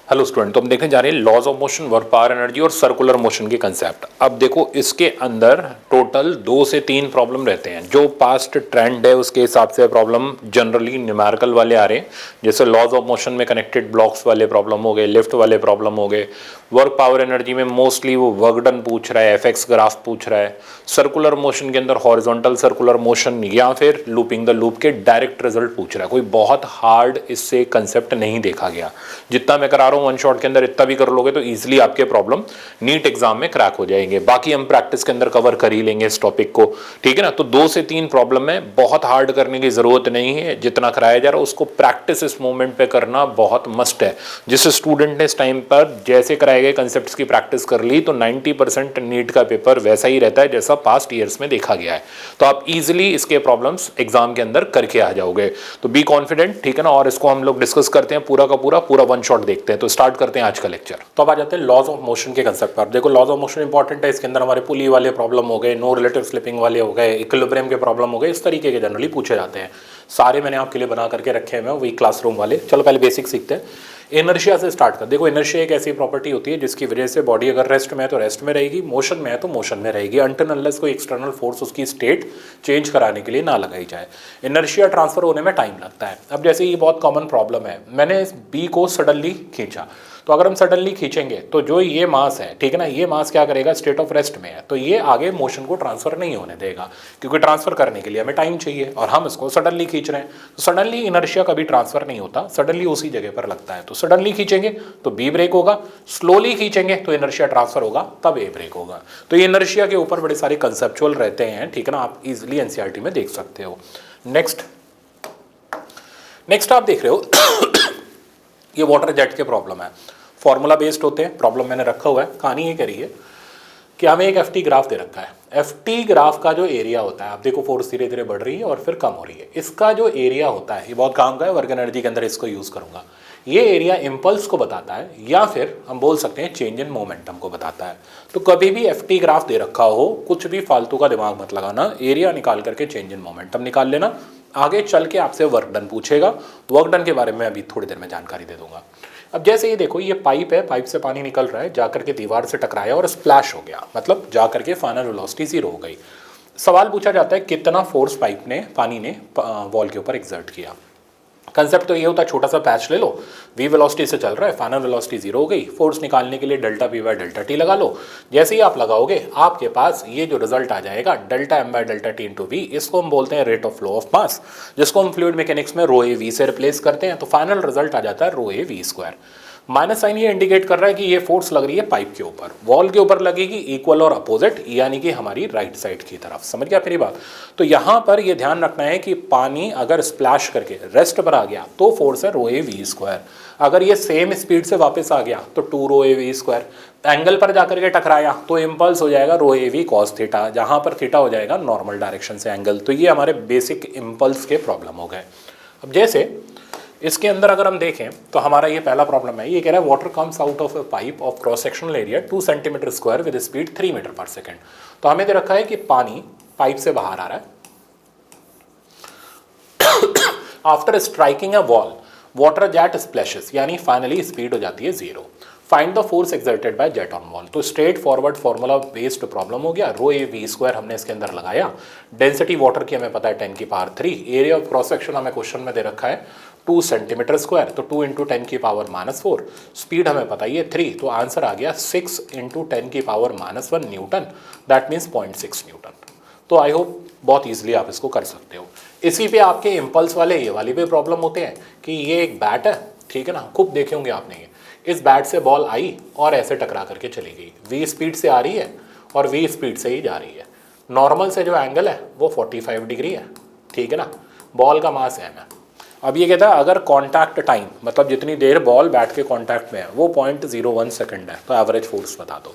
Hello student, तो हम देखने जा रहे हैं laws of motion, work, power, energy और सर्कुलर मोशन के कंसेप्ट। अब देखो इसके अंदर टोटल 2 से 3 प्रॉब्लम रहते हैं। जो पास्ट ट्रेंड है उसके हिसाब से प्रॉब्लम जनरली न्यूमेरिकल वाले आ रहे हैं, जैसे लॉज ऑफ मोशन में कनेक्टेड ब्लॉक्स वाले प्रॉब्लम हो गए, लिफ्ट वाले प्रॉब्लम हो गए। वर्क पावर एनर्जी में मोस्टली वो वर्क डन पूछ रहा है, एफएक्स ग्राफ पूछ रहा है। सर्कुलर मोशन के अंदर हॉरिजॉन्टल सर्कुलर मोशन या फिर लूपिंग द लूप के डायरेक्ट रिजल्ट पूछ रहा है। कोई बहुत हार्ड इससे कंसेप्ट नहीं देखा गया। जितना मैं करा रहा हूँ वन शॉट के अंदर इतना भी कर लोगे तो इजीली आपके प्रॉब्लम नीट एग्जाम में क्रैक हो जाएंगे। बाकी हम प्रैक्टिस के अंदर कवर कर ही लेंगे इस टॉपिक को, ठीक है ना। तो 2 से 3 प्रॉब्लम है, बहुत हार्ड करने की जरूरत नहीं है। जितना कराया जा रहा है उसको प्रैक्टिस इस मोमेंट पे करना बहुत मस्ट है। जिस स्टूडेंट ने इस टाइम पर जैसे कराए गए कंसेप्ट्स की प्रैक्टिस कर ली तो 90% नीट का पेपर वैसा ही रहता है जैसा पास्ट ईयर्स में देखा गया है। तो आप इजीली इसके प्रॉब्लम्स एग्जाम के अंदर करके आ जाओगे। तो बी कॉन्फिडेंट, ठीक है ना। और इसको हम लोग डिस्कस करते हैं पूरा का पूरा वन शॉट देखते हैं। तो स्टार्ट करते हैं आज का लेक्चर। तो अब आ जाते हैं लॉज ऑफ मोशन के कंसेप्ट पर। देखो लॉज ऑफ मोशन इंपॉर्टेंट है। इसके अंदर हमारे पुली वाले प्रॉब्लम हो गए, नो रिलेटिव स्लिपिंग वाले हो गए, इक्विलिब्रियम के प्रॉब्लम हो गए, इस तरीके के जनरली पूछे जाते हैं। सारे मैंने आपके लिए बना करके रखे हैं वही क्लासरूम वाले। चलो पहले बेसिक सीखते हैं। इनर्शिया से स्टार्ट कर। देखो इनर्शिया एक ऐसी प्रॉपर्टी होती है जिसकी वजह से बॉडी अगर रेस्ट में है तो रेस्ट में रहेगी, मोशन में है तो मोशन में रहेगी, अनटिल अनलेस कोई एक्सटर्नल फोर्स उसकी स्टेट चेंज कराने के लिए ना लगाई जाए। इनर्शिया ट्रांसफर होने में टाइम लगता है। अब जैसे ये बहुत कॉमन प्रॉब्लम है, मैंने इस बी को सडनली खींचा, तो अगर हम सडनली खींचेंगे तो जो ये मास है, ठीक है ना, ये मास क्या करेगा, स्टेट ऑफ रेस्ट में है तो ये आगे मोशन को ट्रांसफर नहीं होने देगा, क्योंकि ट्रांसफर करने के लिए हमें टाइम चाहिए और हम इसको सडनली खींच रहे हैं। तो सडनली इनर्शिया कभी ट्रांसफर नहीं होता, सडनली उसी जगह पर लगता है। तो सडनली खींचेंगे तो बी ब्रेक होगा, स्लोली खींचेंगे तो इनर्शिया ट्रांसफर होगा, तब ए ब्रेक होगा। तो ये इनर्शिया के ऊपर बड़े सारे कंसेप्चुअल रहते हैं, ठीक है ना, आप इजिली एनसीईआरटी में देख सकते हो। नेक्स्ट आप देख रहे हो ये वाटर जेट के प्रॉब्लम है, फॉर्मूला बेस्ड होते हैं। प्रॉब्लम मैंने रखा हुआ है, कहानी ये करी है कि हमें एक एफ टी ग्राफ दे रखा है। एफ टी ग्राफ का जो एरिया होता है, आप देखो फोर्स धीरे धीरे बढ़ रही है और फिर कम हो रही है, इसका जो एरिया होता है, ये बहुत काम का है, वर्क एनर्जी के अंदर इसको यूज करूंगा। ये एरिया इम्पल्स को बताता है या फिर हम बोल सकते हैं चेंज इन मोमेंटम को बताता है। तो कभी भी एफ टी ग्राफ दे रखा हो, कुछ भी फालतू का दिमाग मत लगाना, एरिया निकाल करके चेंज इन मोमेंटम निकाल लेना। आगे चल के आपसे वर्क डन पूछेगा, वर्क डन के बारे में अभी थोड़ी देर में जानकारी दे दूंगा। अब जैसे ये देखो, ये पाइप है, पाइप से पानी निकल रहा है, जाकर के दीवार से टकराया और स्प्लैश हो गया, मतलब जाकर के फाइनल वेलोसिटी 0 हो गई। सवाल पूछा जाता है कितना फोर्स पाइप ने, पानी ने वॉल के ऊपर एग्जर्ट किया। कंसेप्ट तो ये होता है, छोटा सा पैच ले लो, v वेलोसिटी से चल रहा है, फाइनल वेलोसिटी 0 हो गई, फोर्स निकालने के लिए delta p by delta t लगा लो। जैसे ही आप लगाओगे आपके पास ये जो रिजल्ट आ जाएगा delta m by delta t into v, इसको हम बोलते हैं rate of flow of mass, जिसको हम फ्लूइड मैकेनिक्स में रो ए वी से रिप्लेस करते हैं। तो फाइनल रिजल्ट आ जाता है rho A V square. Minus sign ये इंडिकेट कर रहा है कि ये फोर्स लग रही है पाइप के ऊपर, वॉल के ऊपर लगेगी इक्वल और अपोजिट, यानी कि हमारी राइट साइड की तरफ। समझ गया मेरी बात। तो यहां पर ये ध्यान रखना है कि पानी अगर स्प्लैश करके रेस्ट पर आ गया तो फोर्स है रो ए वी स्क्वायर, अगर ये सेम स्पीड से वापस आ गया तो 2 रो ए वी स्क्वायर, एंगल पर जाकर के टकराया तो इम्पल्स हो जाएगा रो ए वी कॉस थीटा, जहां पर थीटा हो जाएगा नॉर्मल डायरेक्शन से एंगल। तो ये हमारे बेसिक इम्पल्स के प्रॉब्लम हो गए। अब जैसे इसके अंदर अगर हम देखें तो हमारा ये पहला प्रॉब्लम है, ये कह रहा है water comes out of a pipe of cross sectional area 2 centimetre square with speed 3 metre per second. तो हमें दे रखा है कि पानी पाइप से बाहर आ रहा है, after striking a wall water jet splashes, यानी फाइनली स्पीड हो जाती है 0। Find the force exerted by jet on wall. तो straight forward formula based problem हो गया। रो ए वी स्क्वायर हमने इसके अंदर लगाया, डेंसिटी वाटर की हमें पता है 10 की power 3, area of cross section हमें क्वेश्चन में दे रखा है 2 सेंटीमीटर स्क्वायर, तो 2 इंटू 10 की पावर -4, स्पीड हमें पता ही है 3, तो आंसर आ गया 6 इंटू 10 की power -1 Newton, that means 0.6 Newton. तो आई होप बहुत ईजिली आप इसको कर सकते हो। इसी पे आपके इम्पल्स वाले ये वाली भी प्रॉब्लम होते हैं कि ये एक बैट है, ठीक है ना, खूब देखे होंगे आपने ये, इस बैट से बॉल आई और ऐसे टकरा करके चली गई, v स्पीड से आ रही है और v स्पीड से ही जा रही है। नॉर्मल से जो एंगल है वो 45 डिग्री है, ठीक है ना, बॉल का मास m है। अब ये कहता है अगर कॉन्टैक्ट टाइम, मतलब जितनी देर बॉल बैट के कॉन्टैक्ट में है वो 0.01 सेकंड है, तो एवरेज फोर्स बता दो।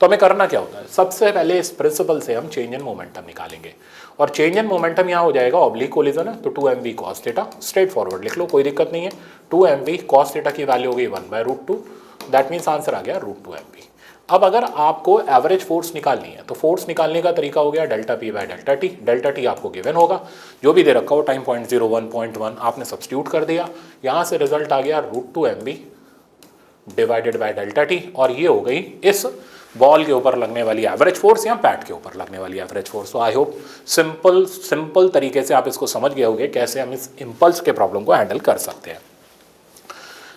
तो हमें करना क्या होता है, सबसे पहले इस प्रिंसिपल से हम चेंज इन मोमेंटम निकालेंगे, और चेंज इन मोमेंटम यहाँ हो जाएगा ऑब्लिक कोलिजन है तो 2mv cos theta, straight forward लिख लो, कोई दिक्कत नहीं है। 2mv cos थीटा की वैल्यू हो गई 1/√2, दैट मीन्स आंसर आ गया √2mv। अब अगर आपको एवरेज फोर्स निकालनी है तो फोर्स निकालने का तरीका हो गया delta P by delta T. Delta T आपको गिवन होगा, जो भी दे रखा हो टाइम 0.01, 0.1 आपने सब्स्टिट्यूट कर दिया, यहाँ से रिजल्ट आ गया √2mv divided by delta T, और ये हो गई इस बॉल के ऊपर लगने वाली एवरेज फोर्स या पैड के ऊपर लगने वाली एवरेज फोर्स। तो आई होप सिंपल तरीके से आप इसको समझ गए होंगे कैसे हम इस इम्पल्स के प्रॉब्लम को हैंडल कर सकते हैं।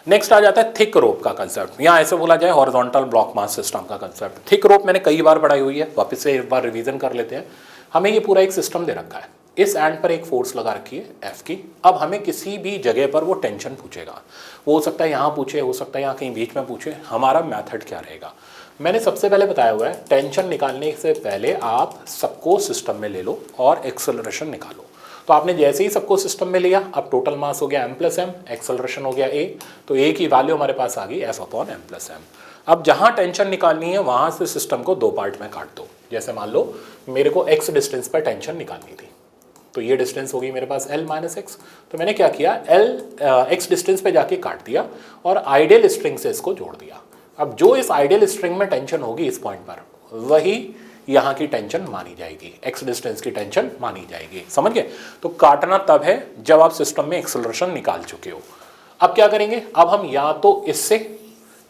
नेक्स्ट आ जाता है थिक रोप का कंसेप्ट, या ऐसे बोला जाए हॉरिजॉन्टल ब्लॉक मास सिस्टम का कंसेप्ट। थिक रोप मैंने कई बार पढ़ाई हुई है, वापस से एक बार रिवीजन कर लेते हैं। हमें ये पूरा एक सिस्टम दे रखा है, इस एंड पर एक फोर्स लगा रखी है एफ की। अब हमें किसी भी जगह पर वो टेंशन पूछेगा, वो हो सकता है यहाँ पूछे, हो सकता है यहाँ कहीं बीच में पूछे। हमारा मेथड क्या रहेगा, मैंने सबसे पहले बताया हुआ है टेंशन निकालने से पहले आप सबको सिस्टम में ले लो और एक्सेलरेशन निकालो। तो आपने जैसे ही सबको सिस्टम में लिया, अब टोटल मास हो गया m प्लस एम, एक्सेलरेशन हो गया a, तो a की वैल्यू हमारे पास आ गई f upon m plus M. अब जहाँ टेंशन निकालनी है वहाँ से सिस्टम को दो पार्ट में काट दो। जैसे मान लो मेरे को x डिस्टेंस पर टेंशन निकालनी थी, तो ये डिस्टेंस होगी मेरे पास l माइनस एक्स। तो मैंने क्या किया, x डिस्टेंस पे जाके काट दिया और आइडियल स्ट्रिंग से इसको जोड़ दिया। अब जो इस आइडियल स्ट्रिंग में टेंशन होगी इस पॉइंट पर, वही यहाँ की टेंशन मानी जाएगी, x डिस्टेंस की टेंशन मानी जाएगी। समझ गए? तो काटना तब है जब आप सिस्टम में एक्सेलरेशन निकाल चुके हो। अब क्या करेंगे, अब हम या तो इससे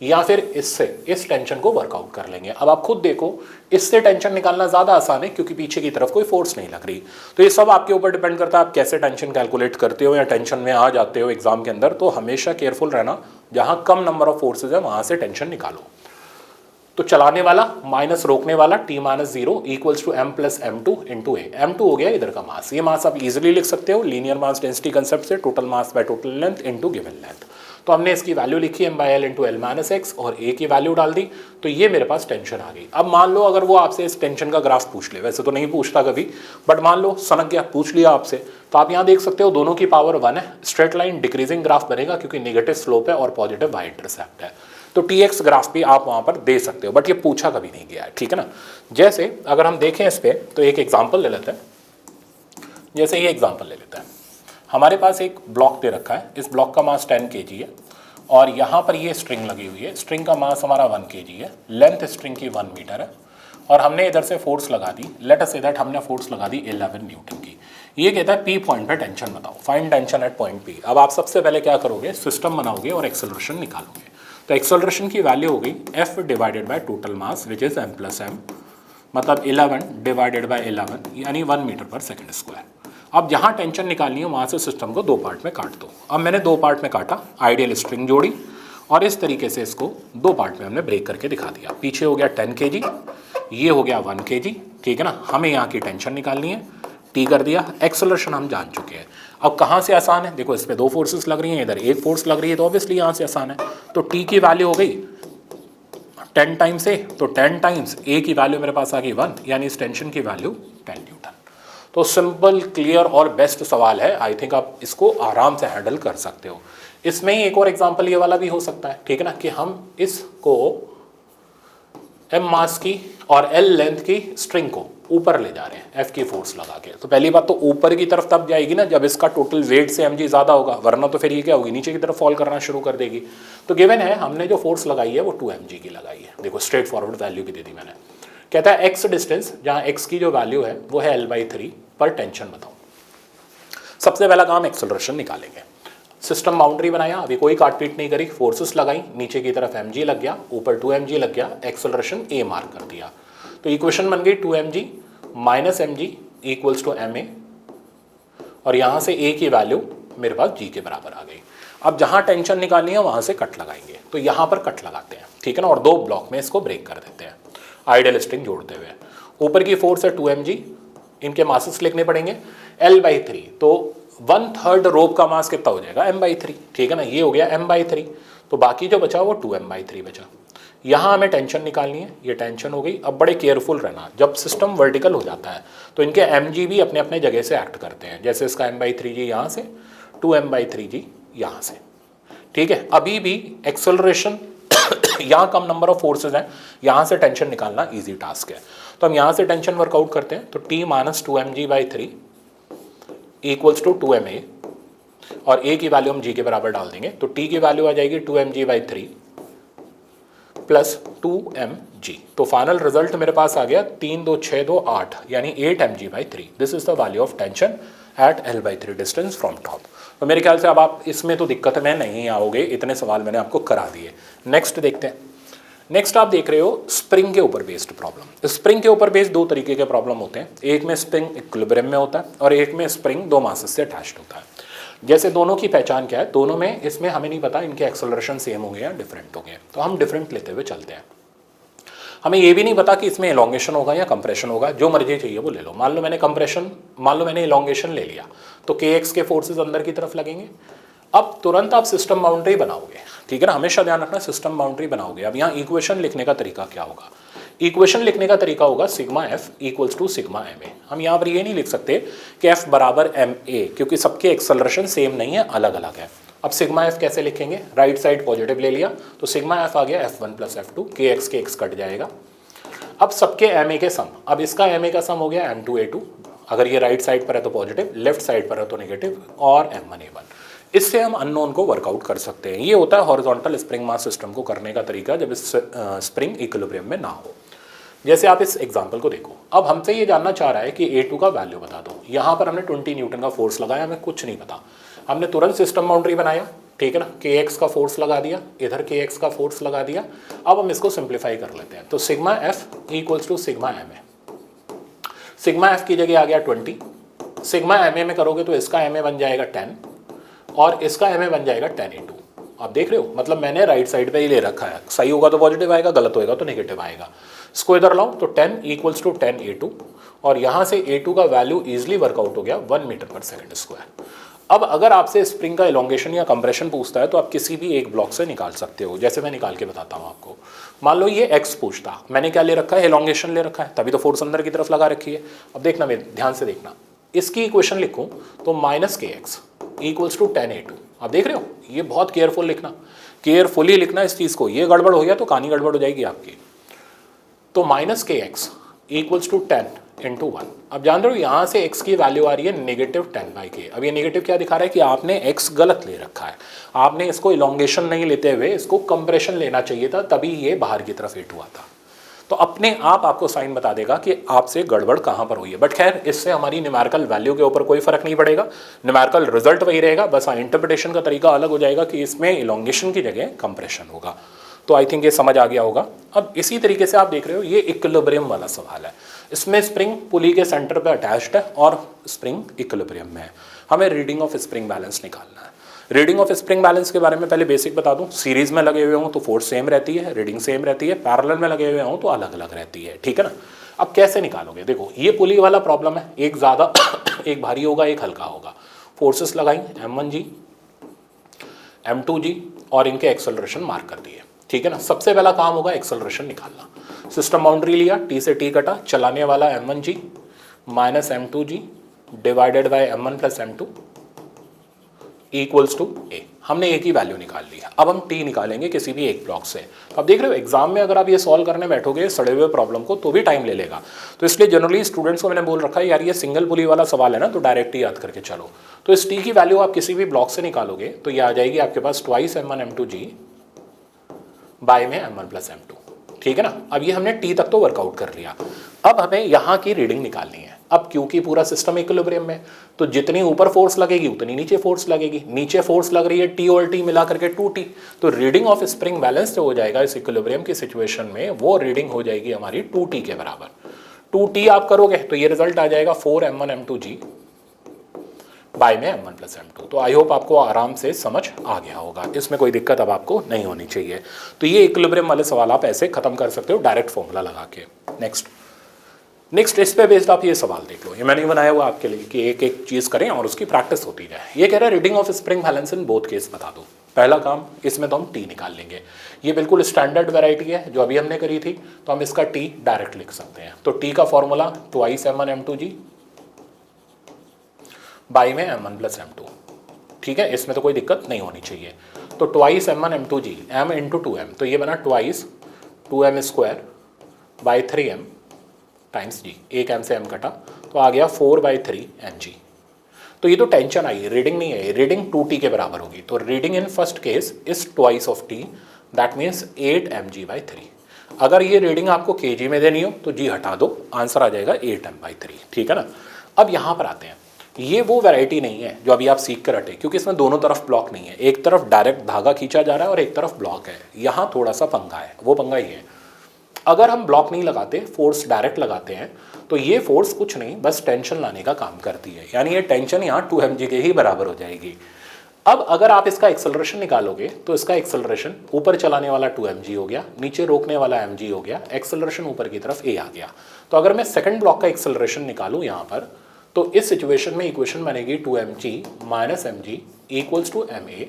या फिर इससे इस टेंशन को वर्कआउट कर लेंगे। अब आप खुद देखो, इससे टेंशन निकालना ज़्यादा आसान है क्योंकि पीछे की तरफ कोई फोर्स नहीं लग रही। तो ये सब आपके ऊपर डिपेंड करता है आप कैसे टेंशन कैलकुलेट करते हो या टेंशन में आ जाते हो एग्जाम के अंदर। तो हमेशा केयरफुल रहना, जहाँ कम नंबर ऑफ फोर्सेज है वहाँ से टेंशन निकालो। तो चलाने वाला माइनस रोकने वाला t minus zero equals to m plus M two into A. m2 हो गया इधर का मास, ये मास आप इजीली लिख सकते हो लीनियर मास डेंसिटी कंसेप्ट से, total mass by total length into given length. तो हमने इसकी वैल्यू लिखी m by L into L minus x और a की वैल्यू डाल दी, तो ये मेरे पास टेंशन आ गई। अब मान लो अगर वो आपसे इस टेंशन का ग्राफ पूछ ले, वैसे तो नहीं पूछता कभी, बट मान लो सनक गया, पूछ लिया आपसे, तो आप यहाँ देख सकते हो दोनों की पावर 1 है। स्ट्रेट लाइन डिक्रीजिंग ग्राफ बनेगा क्योंकि नेगेटिव स्लोप है और पॉजिटिव वाई इंटरसेप्ट है। तो TX ग्राफ भी आप वहाँ पर दे सकते हो, बट ये पूछा कभी नहीं गया है, ठीक है ना। जैसे अगर हम देखें इस पर, तो एक एग्जाम्पल ले लेते हैं। जैसे ये एग्जाम्पल ले लेते हैं, हमारे पास एक ब्लॉक दे रखा है, इस ब्लॉक का मास 10 kg है और यहाँ पर ये स्ट्रिंग लगी हुई है। स्ट्रिंग का मास हमारा 1 kg है, लेंथ स्ट्रिंग की 1 मीटर है और हमने इधर से फोर्स लगा दी, लेट अस से दैट हमने फोर्स लगा दी 11 न्यूटन की। ये कहता है P पॉइंट पे टेंशन बताओ, find tension eight point P। अब आप सबसे पहले क्या करोगे, सिस्टम बनाओगे और एक्सेलरेशन निकालोगे। तो एक्सेलरेशन की वैल्यू हो गई F divided by total mass which is m plus M, मतलब 11 डिवाइडेड बाय 11 यानी 1 मीटर पर सेकंड स्क्वायर। अब जहाँ टेंशन निकालनी है वहाँ से सिस्टम को दो पार्ट में काट दो। अब मैंने दो पार्ट में काटा, आइडियल स्ट्रिंग जोड़ी और इस तरीके से इसको दो पार्ट में हमने ब्रेक करके दिखा दिया। पीछे हो गया 10 kg, ये हो गया 1 kg, ठीक है ना। हमें यहाँ की टेंशन निकालनी है, T कर दिया, एक्सेलरेशन हम जान चुके हैं। अब कहाँ से आसान है, देखो इस पर दो फोर्सेस लग रही हैं, इधर एक फोर्स लग रही है, तो ऑब्वियसली यहाँ से आसान है। तो T की वैल्यू हो गई 10 टाइम्स A, तो 10 टाइम्स A की वैल्यू मेरे पास आ गई 1, यानी इस टेंशन की वैल्यू 10 न्यूटन। तो सिंपल, क्लियर और बेस्ट सवाल है। आई थिंक आप इसको आराम से हैंडल कर सकते हो। इसमें ही एक और एग्जांपल ये वाला भी हो सकता है, ठीक है ना, कि हम इसको m मास की और l लेंथ की स्ट्रिंग को ऊपर ले जा रहे हैं F की फोर्स लगा के। तो पहली बात तो ऊपर की तरफ तब जाएगी ना जब इसका टोटल वेट से mg ज़्यादा होगा, वरना तो फिर ये क्या होगी, नीचे की तरफ फॉल करना शुरू कर देगी। तो गिवन है, हमने जो फोर्स लगाई है वो 2 mg की लगाई है। देखो स्ट्रेट फॉरवर्ड वैल्यू भी दे दी मैंने। कहता है x डिस्टेंस, जहाँ x की जो वैल्यू है वो है l/3 पर टेंशन बताओ। सबसे पहला काम एक्सेलरेशन निकालेंगे। सिस्टम बाउंड्री बनाया, अभी कोई काटपीट नहीं करी, फोर्सेस लगाई, नीचे की तरफ mg लग गया, ऊपर 2 mg लग गया, एक्सेलरेशन a मार्क कर दिया। तो इक्वेशन बन गई 2 mg minus mg equals to ma, और यहाँ से a की वैल्यू मेरे पास g के बराबर आ गई। अब जहाँ टेंशन निकालनी है वहाँ से कट लगाएंगे, तो यहाँ पर कट लगाते हैं, ठीक है ना, और दो ब्लॉक में इसको ब्रेक कर देते हैं आइडियल स्ट्रिंग जोड़ते हुए। ऊपर की फोर्स है 2 mg, इनके मासेस लिखने पड़ेंगे l/3, तो 1/3 रोप का मास कितना हो जाएगा, m/3, ठीक है ना, ये हो गया m/3। तो बाकी जो बचा वो 2m/3 बचा। यहाँ हमें टेंशन निकालनी है, ये टेंशन हो गई। अब बड़े केयरफुल रहना, जब सिस्टम वर्टिकल हो जाता है तो इनके mg भी अपने अपने जगह से एक्ट करते हैं। जैसे इसका m/3g यहाँ से, 2m/3g यहाँ से, ठीक है। अभी भी एक्सेलरेशन यहाँ कम नंबर ऑफ फोर्सेज हैं, यहाँ से टेंशन निकालना ईजी टास्क है। तो हम यहाँ से टेंशन वर्कआउट करते हैं, तो T minus 2mg/3 equals to 2ma, और a की वैल्यू हम g के बराबर डाल देंगे, तो T की वैल्यू आ जाएगी 2mg/3 प्लस 2mg। तो फाइनल रिजल्ट मेरे पास आ गया 3 2 6 2 8, यानी 8 mg/3। This is the value of tension eight l/3 distance from top. तो मेरे ख्याल से अब आप इसमें तो दिक्कत में नहीं आओगे, इतने सवाल मैंने आपको करा दिए। नेक्स्ट देखते हैं। नेक्स्ट आप देख रहे हो स्प्रिंग के ऊपर बेस्ड प्रॉब्लम। स्प्रिंग के ऊपर बेस्ड दो तरीके के प्रॉब्लम होते हैं, एक में स्प्रिंग इक्विलिब्रियम में होता है और एक में स्प्रिंग दो मासेस से अटैच्ड होता है। जैसे दोनों की पहचान क्या है, दोनों में इसमें हमें नहीं पता इनके एक्सेलरेशन सेम होंगे या डिफरेंट होंगे, तो हम डिफरेंट लेते हुए चलते हैं। हमें ये भी नहीं पता कि इसमें एलोंगेशन होगा या कंप्रेशन होगा, जो मर्जी चाहिए वो ले लो। मान लो मैंने एलोंगेशन ले लिया तो kx के फोर्सेस अंदर की तरफ लगेंगे। अब तुरंत आप सिस्टम बाउंड्री बनाओगे, ठीक है ना, हमेशा ध्यान रखना सिस्टम बाउंड्री बनाओगे। अब यहाँ इक्वेशन लिखने का तरीका क्या होगा, इक्वेशन लिखने का तरीका होगा sigma F equals to sigma M A. हम यहाँ पर ये नहीं लिख सकते कि एफ बराबर एम ए, क्योंकि सबके एक्सेलरेशन सेम नहीं है, अलग अलग है। अब सिग्मा एफ कैसे लिखेंगे, राइट साइड पॉजिटिव ले लिया तो सिग्मा एफ आ गया F1 प्लस F2, के एक्स कट जाएगा। अब सबके एम ए के सम, अब इसका एम ए का सम हो गया M2 A2, अगर ये राइट साइड पर है तो पॉजिटिव, लेफ्ट साइड पर है तो नेगेटिव, और M1 A1। इससे हम अननोन को वर्कआउट कर सकते हैं। ये होता है हॉरिजॉन्टल स्प्रिंग मास सिस्टम को करने का तरीका जब स्प्रिंग इक्विलिब्रियम में ना हो। जैसे आप इस एग्जाम्पल को देखो, अब हमसे ये जानना चाह रहा है कि A2 का वैल्यू बता दो। यहाँ पर हमने 20 न्यूटन का फोर्स लगाया, हमें कुछ नहीं पता, हमने तुरंत सिस्टम बाउंड्री बनाया, ठीक है ना, kx का फोर्स लगा दिया, इधर kx का फोर्स लगा दिया। अब हम इसको सिंप्लीफाई कर लेते हैं, तो sigma F equals to sigma M A. Sigma F की जगह आ गया 20, सिग्मा एम ए में करोगे तो इसका एम ए बन जाएगा 10 और इसका एम ए बन जाएगा 10A2। आप देख रहे हो, मतलब मैंने राइट साइड पे ही ले रखा है, सही होगा तो पॉजिटिव आएगा, गलत होएगा तो नेगेटिव आएगा। इसको इधर लाओ तो 10 इक्वल्स टू 10A2 और यहाँ से A2 का वैल्यू ईजिली वर्कआउट हो गया 1 मीटर पर सेकेंड स्क्वायर। अब अगर आपसे स्प्रिंग का एलोंगेशन या कंप्रेशन पूछता है तो आप किसी भी एक ब्लॉक से निकाल सकते हो। जैसे मैं निकाल के बताता हूँ आपको, मान लो ये x पूछता, मैंने क्या ले रखा है, एलोंगेशन ले रखा है, तभी तो फोर्स अंदर की तरफ लगा रखी है। अब देखना, मैं ध्यान से देखना, इसकी इक्वेशन लिखूँ तो minus kx equals to 10A2। आप देख रहे हो, ये बहुत केयरफुल लिखना, केयरफुली लिखना इस चीज़ को, ये गड़बड़ हो गया तो कहानी गड़बड़ हो जाएगी आपकी। तो minus kx equals to 10 into 1। अब जान रहे हो यहाँ से x की वैल्यू आ रही है नेगेटिव 10/k। अब ये नेगेटिव क्या दिखा रहा है कि आपने x गलत ले रखा है, आपने इसको इलोंगेशन नहीं लेते हुए इसको कंप्रेशन लेना चाहिए था, तभी ये बाहर की तरफ A2 आता। तो अपने आप आपको साइन बता देगा कि आपसे गड़बड़ कहाँ पर हुई है। बट खैर, इससे हमारी न्यूमेरिकल वैल्यू के ऊपर कोई फर्क नहीं पड़ेगा, न्यूमेरिकल रिजल्ट वही रहेगा, बस इंटरप्रिटेशन का तरीका अलग हो जाएगा कि इसमें इलोंगेशन की जगह कंप्रेशन होगा। तो आई थिंक ये समझ आ गया होगा। अब इसी तरीके से आप देख रहे हो ये इक्विलिब्रियम वाला सवाल है, इसमें स्प्रिंग पुली के सेंटर पे अटैच्ड है और स्प्रिंग इक्विलिब्रियम में है। हमें रीडिंग ऑफ स्प्रिंग बैलेंस निकालना है। रीडिंग ऑफ स्प्रिंग बैलेंस के बारे में पहले बेसिक बता दूं, सीरीज में लगे हुए हों तो फोर्स सेम रहती है, रीडिंग सेम रहती है, पैरेलल में लगे हुए हों तो अलग अलग रहती है, ठीक है ना। अब कैसे निकालोगे, देखो ये पुली वाला प्रॉब्लम है, एक ज़्यादा एक भारी होगा एक हल्का होगा। फोर्सेस लगाई M1G M2G और इनके एक्सेलरेशन मार्क कर दिए, ठीक है ना। सबसे पहला काम होगा एक्सेलरेशन निकालना। सिस्टम बाउंड्री लिया, T से T कटा, चलाने वाला M1G minus M2G divided by M1 plus M2 equals to A। हमने A की वैल्यू निकाल ली है। अब हम T निकालेंगे किसी भी एक ब्लॉक से। अब देख रहे हो एग्जाम में अगर आप ये सॉल्व करने बैठोगे सड़े हुए प्रॉब्लम को तो भी टाइम ले लेगा, तो इसलिए जनरली स्टूडेंट्स को मैंने बोल रखा है यार ये सिंगल पुली वाला सवाल है ना, तो डायरेक्ट ही याद करके चलो। तो इस T की वैल्यू आप किसी भी ब्लॉक से निकालोगे तो ये आ जाएगी आपके पास ट्वाइस M1 M2G बाय में M1 प्लस M2, ठीक है ना। अब ये हमने T तक तो वर्कआउट कर लिया, अब हमें यहाँ की रीडिंग निकालनी है। अब क्योंकि पूरा सिस्टम इक्विलिब्रियम में, तो जितनी ऊपर फोर्स लगेगी उतनी नीचे फोर्स लगेगी, नीचे फोर्स लग रही है T और T मिला करके 2T, तो रीडिंग ऑफ स्प्रिंग बैलेंस जो हो जाएगा इस इक्विलिब्रियम की सिचुएशन में, वो रीडिंग हो जाएगी हमारी 2T के बराबर। 2T आप करोगे तो ये रिजल्ट आ जाएगा 4M1 M2G बाय में M1 प्लस M2। तो आई होप आपको आराम से समझ आ गया होगा, इसमें कोई दिक्कत अब आपको नहीं होनी चाहिए। तो ये इक्विलिब्रियम वाले सवाल आप ऐसे खत्म कर सकते हो डायरेक्ट फॉर्मूला लगा के। नेक्स्ट इस पे बेस्ड आप ये सवाल देख लो, ये मैंने बनाया हुआ आपके लिए कि एक एक चीज़ करें और उसकी प्रैक्टिस होती जाए। ये कह रहा है reading of spring balance in both case बता दो। पहला काम, इसमें तो हम T निकाल लेंगे, ये बिल्कुल स्टैंडर्ड वैरायटी है जो अभी हमने करी थी, तो हम इसका T डायरेक्ट लिख सकते हैं। तो T का formula twice M1 M2G by में M1 प्लस M2, ठीक है, इसमें तो कोई दिक्कत नहीं होनी चाहिए। तो twice M1 M2G M into 2M, तो ये बना twice 2M square by 3M times G, एक M से M कटा तो आ गया 4/3 mg। तो ये तो टेंशन आई, रीडिंग नहीं है, रीडिंग 2T के बराबर होगी। तो reading in first case is twice of T, that means 8 mg/3। अगर ये रीडिंग आपको kg में देनी हो तो G हटा दो, आंसर आ जाएगा 8 m/3, ठीक है ना। अब यहाँ पर आते हैं, ये वो वैरायटी नहीं है जो अभी आप सीख कर हटे, क्योंकि इसमें दोनों तरफ ब्लॉक नहीं है, एक तरफ डायरेक्ट धागा खींचा जा रहा है और एक तरफ ब्लॉक है। यहाँ थोड़ा सा पंगा है, वो पंगा ही है। अगर हम ब्लॉक नहीं लगाते, फोर्स डायरेक्ट लगाते हैं, तो ये फोर्स कुछ नहीं बस टेंशन लाने का काम करती है, यानी ये टेंशन यहाँ 2mg के ही बराबर हो जाएगी। अब अगर आप इसका एक्सेलरेशन निकालोगे तो इसका एक्सेलरेशन ऊपर चलाने वाला 2mg हो गया, नीचे रोकने वाला mg हो गया, एक्सेलरेशन ऊपर की तरफ a आ गया। तो अगर मैं सेकंड ब्लॉक का एक्सेलरेशन निकालूं यहाँ पर, तो इस सिचुएशन में इक्वेशन बनेगी 2mg minus mg equals to ma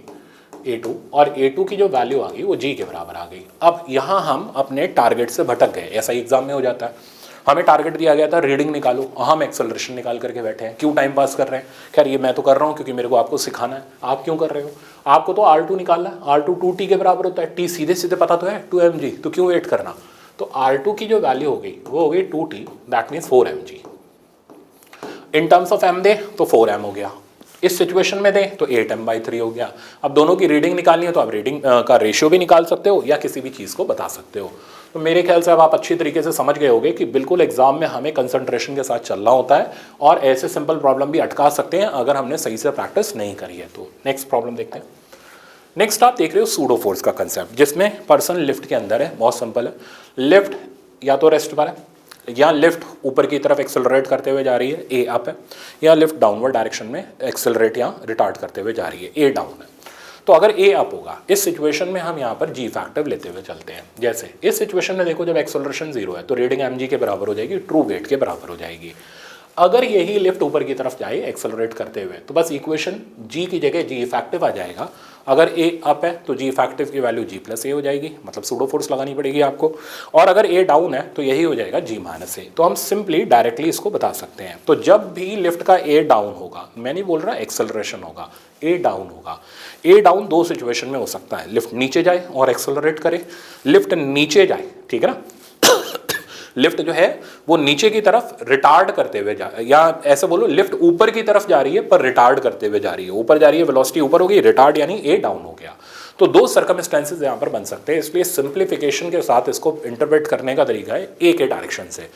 a2, और a2 की जो वैल्यू आ गई वो g के बराबर आ गई। अब यहाँ हम अपने टारगेट से भटक गए, ऐसा ही एग्जाम में हो जाता है। हमें टारगेट दिया गया था रीडिंग निकालो, हम एक्सेलरेशन निकाल करके बैठे हैं, क्यों टाइम पास कर रहे हैं? खैर ये मैं तो कर रहा हूँ क्योंकि मेरे को आपको सिखाना है, आप क्यों कर रहे हो? आपको तो R2 निकालना है, R2 2t के बराबर होता है, t सीधे सीधे पता तो है 2mg, तो क्यों वेट करना? तो R2 की जो वैल्यू हो गई वो हो गई 2t, that means 4mg। In terms of m दे तो 4m हो गया, इस सिचुएशन में दें तो 8m/3 हो गया। अब दोनों की रीडिंग निकालनी है तो आप रीडिंग का रेशियो भी निकाल सकते हो या किसी भी चीज़ को बता सकते हो। तो मेरे ख्याल से अब आप अच्छी तरीके से समझ गए होंगे कि बिल्कुल एग्जाम में हमें कंसंट्रेशन के साथ चलना होता है, और ऐसे सिंपल प्रॉब्लम भी अटका सकते हैं अगर हमने सही से प्रैक्टिस नहीं करी है। तो नेक्स्ट प्रॉब्लम देखते हैं। नेक्स्ट आप देख रहे हो सूडो फोर्स का कंसेप्ट, जिसमें पर्सन लिफ्ट के अंदर है। बहुत सिंपल है, लिफ्ट या तो रेस्ट पर है, या लिफ्ट ऊपर की तरफ एक्सेलरेट करते हुए जा रही है, ए अप है, या लिफ्ट डाउनवर्ड डायरेक्शन में एक्सेलरेट या रिटार्ड करते हुए जा रही है, ए डाउन है। तो अगर ए अप होगा, इस सिचुएशन में हम यहाँ पर जी फैक्टर लेते हुए चलते हैं। जैसे इस सिचुएशन में देखो, जब एक्सेलरेशन 0 है तो रीडिंग mg के बराबर हो जाएगी, ट्रू वेट के बराबर हो जाएगी। अगर यही लिफ्ट ऊपर की तरफ जाए एक्सेलरेट करते हुए, तो बस इक्वेशन g की जगह g इफेक्टिव आ जाएगा। अगर a अप है तो g इफेक्टिव की वैल्यू g+a हो जाएगी, मतलब सूडो फोर्स लगानी पड़ेगी आपको। और अगर a डाउन है तो यही हो जाएगा g-a। तो हम सिंपली डायरेक्टली इसको बता सकते हैं। तो जब भी लिफ्ट का a डाउन होगा, मैं नहीं बोल रहा एक्सेलरेशन होगा, a डाउन होगा। a डाउन दो सिचुएशन में हो सकता है, लिफ्ट नीचे जाए और एक्सेलरेट करे, लिफ्ट नीचे जाए, ठीक है ना, लिफ्ट जो है वो नीचे की तरफ रिटार्ड करते हुए जा, या ऐसे बोलो लिफ्ट ऊपर की तरफ जा रही है पर रिटार्ड करते हुए जा रही है, ऊपर जा रही है वेलोसिटी ऊपर हो गई, रिटार्ड यानी ए डाउन हो गया। तो दो सर्कमस्टेंसेस यहाँ पर बन सकते हैं, इसलिए सिंप्लीफिकेशन के साथ इसको इंटरप्रेट करने का तरीका है ए के डायरेक्शन से,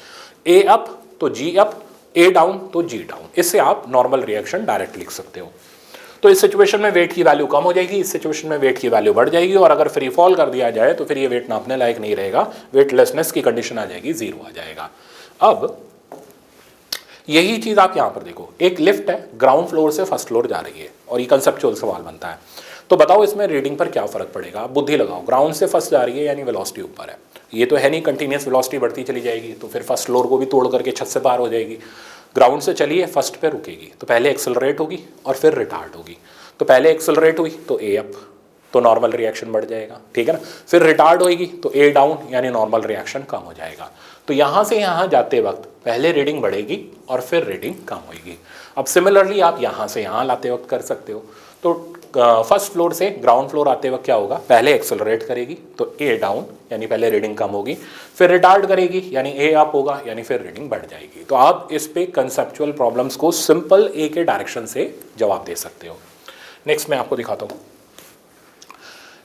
ए अप तो जी अप, ए डाउन तो जी डाउन। इससे आप नॉर्मल रिएक्शन डायरेक्ट लिख सकते हो। तो इस सिचुएशन में वेट की वैल्यू कम हो जाएगी, इस सिचुएशन में वेट की वैल्यू बढ़ जाएगी, और अगर फ्री फॉल कर दिया जाए तो फिर ये वेट नापने लायक नहीं रहेगा, वेटलेसनेस की कंडीशन आ जाएगी, 0 आ जाएगा। अब यही चीज आप यहां पर देखो, एक लिफ्ट है, ग्राउंड फ्लोर से फर्स्ट फ्लोर जा रही है, और ये कंसेप्चुअल सवाल बनता है। तो बताओ इसमें रीडिंग पर क्या फर्क पड़ेगा? आप बुद्धि लगाओ, ग्राउंड से फर्स्ट जा रही है यानी वेलोसिटी ऊपर है, ये तो है नहीं कंटिन्यूस वेलोसिटी बढ़ती चली जाएगी, तो फिर फर्स्ट फ्लोर को भी तोड़ करके छत से पार हो जाएगी। ग्राउंड से चलिए फर्स्ट पे रुकेगी, तो पहले एक्सेलरेट होगी और फिर रिटार्ड होगी। तो पहले एक्सेलरेट हुई तो ए अप, तो नॉर्मल रिएक्शन बढ़ जाएगा, ठीक है ना। फिर रिटार्ड होगी तो ए डाउन यानी नॉर्मल रिएक्शन कम हो जाएगा। तो यहाँ से यहाँ जाते वक्त पहले रीडिंग बढ़ेगी और फिर रीडिंग कम होगी। अब सिमिलरली आप यहाँ से यहाँ लाते वक्त कर सकते हो। तो फर्स्ट फ्लोर से ग्राउंड फ्लोर आते वक्त क्या होगा, पहले एक्सेलरेट करेगी तो ए डाउन यानी पहले रीडिंग कम होगी, फिर रिटार्ड करेगी यानी ए अप होगा यानी फिर रीडिंग बढ़ जाएगी। तो आप इस पे कंसेप्चुअल प्रॉब्लम्स को सिंपल ए के डायरेक्शन से जवाब दे सकते हो। नेक्स्ट मैं आपको दिखाता हूँ,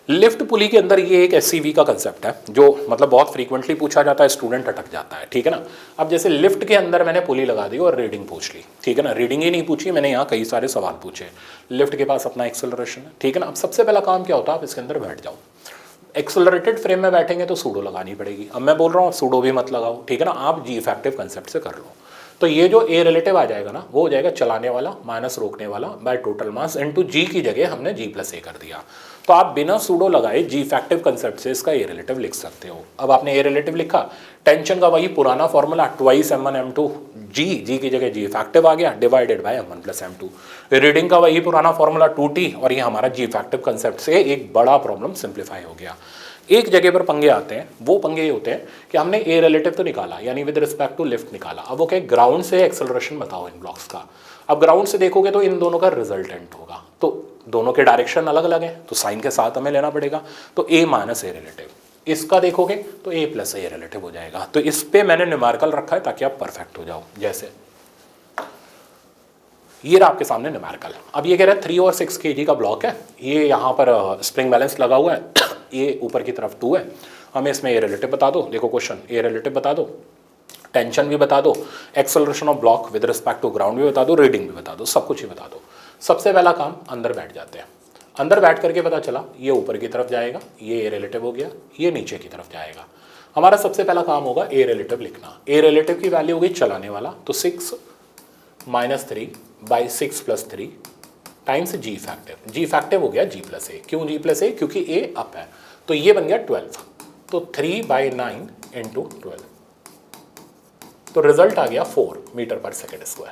लिफ्ट पुली के अंदर ये एक एससीवी का कंसेप्ट है, जो मतलब बहुत फ्रीक्वेंटली पूछा जाता है, स्टूडेंट अटक जाता है, ठीक है ना। अब जैसे लिफ्ट के अंदर मैंने पुली लगा दी और रीडिंग पूछ ली, ठीक है ना, रीडिंग ही नहीं पूछी मैंने, यहाँ कई सारे सवाल पूछे। लिफ्ट के पास अपना एक्सेलरेशन है, ठीक है ना। अब सबसे पहला काम क्या होता है, आप इसके अंदर बैठ जाओ। एक्सेलरेटेड फ्रेम में बैठेंगे तो सूडो लगानी पड़ेगी। अब मैं बोल रहा हूँ सूडो भी मत लगाओ, ठीक है ना, आप जी इफेक्टिव कंसेप्ट से कर लो। तो ये जो ए रिलेटिव आ जाएगा ना, वो हो जाएगा चलाने वाला माइनस रोकने वाला बाय टोटल मास इनटू जी की जगह हमने g+a कर दिया। तो आप बिना सूडो लगाए जी इफेक्टिव कंसेप्ट से इसका ए रिलेटिव लिख सकते हो। अब आपने ए रिलेटिव लिखा, टेंशन का वही पुराना फॉर्मूला ट्वाइस m1 m2, जी की जगह जी इफेक्टिव आ गया divided by m1 + m2। Reading का वही पुराना फॉर्मूला 2t, और ये हमारा जी इफेक्टिव कंसेप्ट से एक बड़ा प्रॉब्लम सिंप्लीफाई हो गया। एक जगह पर पंगे आते हैं, वो पंगे ये होते हैं कि हमने ए रिलेटिव तो निकाला यानी विद रिस्पेक्ट टू लिफ्ट निकाला, अब वो क्या ग्राउंड से एक्सेलरेशन बताओ इन ब्लॉक्स का। अब ग्राउंड से देखोगे तो इन दोनों का रिजल्टेंट होगा, तो दोनों के डायरेक्शन अलग अलग हैं, तो साइन के साथ हमें लेना पड़ेगा। तो ए माइनस ए रिलेटिव, इसका देखोगे तो ए प्लस ए रिलेटिव हो जाएगा। तो इस पे मैंने न्यूमेरिकल रखा है ताकि आप परफेक्ट हो जाओ। जैसे ये रहा आपके सामने न्यूमेरिकल। अब ये कह रहा है 3 और 6 kg का ब्लॉक है, ये यहाँ पर स्प्रिंग बैलेंस लगा हुआ है, ये ऊपर की तरफ 2 है, हमें इसमें ए रिलेटिव बता दो। देखो क्वेश्चन, ए रिलेटिव बता दो, टेंशन भी बता दो, acceleration of block with respect to ground भी बता दो, रीडिंग भी बता दो, सब कुछ ही बता दो। सबसे पहला काम, अंदर बैठ जाते हैं। अंदर बैठ करके पता चला ये ऊपर की तरफ जाएगा, ये ए रिलेटिव हो गया, ये नीचे की तरफ जाएगा। हमारा सबसे पहला काम होगा ए रिलेटिव लिखना। ए रिलेटिव की वैल्यू होगी चलाने वाला, तो 6 - 3 बाई 6 + 3 टाइम्स जी फैक्टिव। जी फैक्टिव हो गया जी प्लस ए। क्यों जी प्लस ए? क्योंकि ए अप है, तो ये बन गया 12। तो 3/9 × 12, तो रिजल्ट आ गया 4 मीटर/सेकंड²।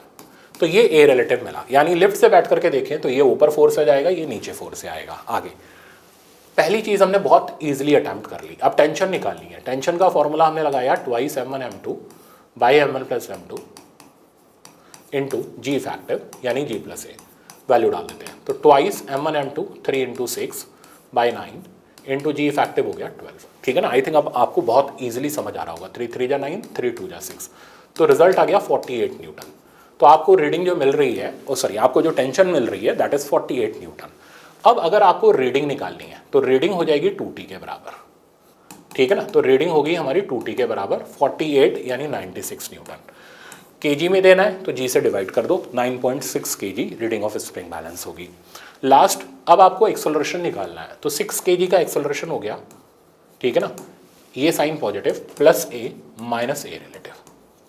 तो ये ए रिलेटिव मिला। यानी लिफ्ट से बैठ करके देखें तो ये ऊपर 4 से जाएगा, ये नीचे 4 से आएगा। आगे पहली चीज हमने बहुत इजीली अटेम्प्ट कर ली। अब टेंशन निकालनी है। टेंशन का फॉर्मूला हमने लगाया 2 m1 m2 by m1 + m2 into जी फैक्टिव यानी जी प्लस ए। वैल्यू डाल देते हैं, तो 2 m1 m2 3 × 6 बाई 9 इंटू जी फैक्टिव हो गया 12। ठीक है ना। आई थिंक अब आपको बहुत इजीली समझ आ रहा होगा। 3 3 × 9, 3 2 × 6, तो रिजल्ट आ गया 48 न्यूटन। तो आपको रीडिंग जो मिल रही है, आपको जो टेंशन मिल रही है दैट इज 48 न्यूटन। अब अगर आपको रीडिंग निकालनी है तो रीडिंग हो जाएगी 2t के बराबर। ठीक है ना। तो रीडिंग होगी हमारी 2t के बराबर 48 यानी 96 न्यूटन। केजी में देना है तो जी से डिवाइड कर दो, 9.6 kg reading of spring balance होगी। लास्ट, अब आपको एक्सेलरेशन निकालना है, तो 6 kg का एक्सेलरेशन हो गया। ठीक है ना। ये sign positive, plus A minus A relative.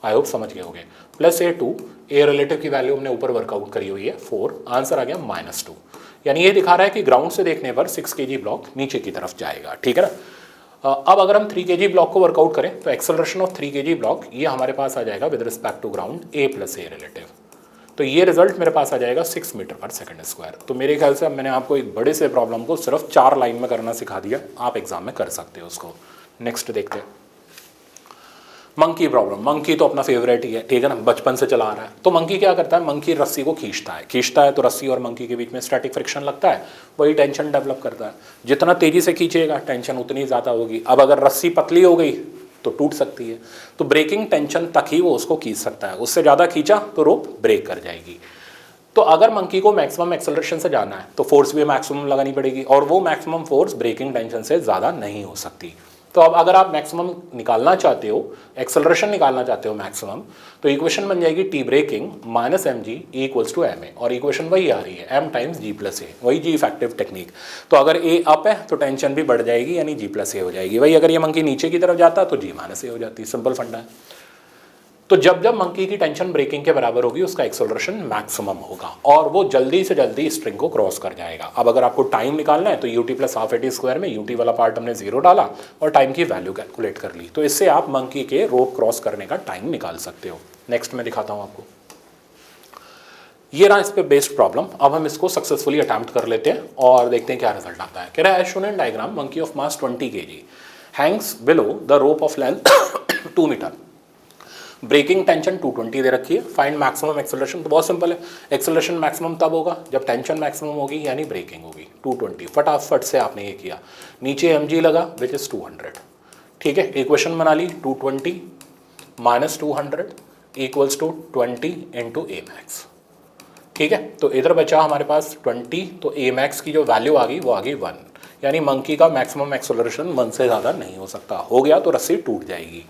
I hope समझ गए होंगे। प्लस A2, ए रिलेटिव की वैल्यू हमने ऊपर वर्कआउट करी हुई है 4, आंसर आ गया -2। यानी ये दिखा रहा है कि ग्राउंड से देखने पर 6 kg ब्लॉक नीचे की तरफ जाएगा। ठीक है ना। अब अगर हम 3 kg ब्लॉक को वर्कआउट करें तो एक्सेलरेशन ऑफ 3 kg ब्लॉक ये हमारे पास आ जाएगा with respect to ground A + A relative. तो ये रिजल्ट मेरे पास आ जाएगा 6 मीटर/सेकंड²। तो मेरे ख्याल से अब मैंने आपको एक बड़े से प्रॉब्लम को सिर्फ 4 लाइन में करना सिखा दिया। आप एग्जाम में कर सकते हो उसको। नेक्स्ट देखते हैं मंकी प्रॉब्लम। मंकी तो अपना फेवरेट ही है। ठीक है ना, बचपन से चला आ रहा है। तो मंकी क्या करता है, मंकी रस्सी को खींचता है तो रस्सी और मंकी के बीच में स्टैटिक फ्रिक्शन लगता है, वही टेंशन डेवलप करता है। जितना तेजी से खींचेगा टेंशन उतनी ज़्यादा होगी। अब अगर रस्सी पतली हो गई तो टूट सकती है, तो ब्रेकिंग टेंशन तक ही वो उसको खींच सकता है। उससे ज़्यादा खींचा तो रोप ब्रेक कर जाएगी। तो अगर मंकी को मैक्सिमम एक्सेलरेशन से जाना है तो फोर्स भी मैक्सिमम लगानी पड़ेगी, और वो मैक्सिमम फोर्स ब्रेकिंग टेंशन से ज़्यादा नहीं हो सकती। तो अब अगर आप मैक्सिमम निकालना चाहते हो, एक्सेलरेशन निकालना चाहते हो मैक्सिमम, तो इक्वेशन बन जाएगी T breaking minus mg = ma, और इक्वेशन वही आ रही है m × g + a, वही जी इफेक्टिव टेक्निक। तो अगर a अप है तो टेंशन भी बढ़ जाएगी यानी g + a हो जाएगी। वही अगर ये मंकी नीचे की तरफ जाता तो g - a हो जाती। सिंपल फंडा है। तो जब जब मंकी की टेंशन ब्रेकिंग के बराबर होगी उसका एक्सेलरेशन मैक्सिमम होगा और वो जल्दी से जल्दी स्ट्रिंग को क्रॉस कर जाएगा। अब अगर आपको टाइम निकालना है तो ut + ½ at² में ut वाला पार्ट हमने 0 डाला और टाइम की वैल्यू कैलकुलेट कर ली। तो इससे आप मंकी के रोप क्रॉस करने का टाइम निकाल सकते हो। नेक्स्ट मैं दिखाता हूँ आपको। ये रहा इस पे बेस्ड प्रॉब्लम। अब हम इसको सक्सेसफुली अटेम्प्ट कर लेते हैं और देखते हैं क्या रिजल्ट आता है। कह रहा है as shown in diagram, monkey of mass 20 kg hangs below the rope of length 2 metre. Breaking tension 220 दे रखी है। Find maximum acceleration. तो बहुत सिंपल है, एक्सेलरेशन मैक्सिमम तब होगा जब टेंशन मैक्सिमम होगी यानी ब्रेकिंग होगी। 220 फटाफट से आपने ये किया, नीचे mg लगा विच इज 200। ठीक है, इक्वेशन बना ली 220 - 200 = 20 × a max। ठीक है, तो इधर बचा हमारे पास 20, तो a max की जो वैल्यू आ गई वो आ गई 1, यानी मंकी का मैक्सिमम एक्सेलरेशन 1 से ज़्यादा नहीं हो सकता। हो गया तो रस्सी टूट जाएगी।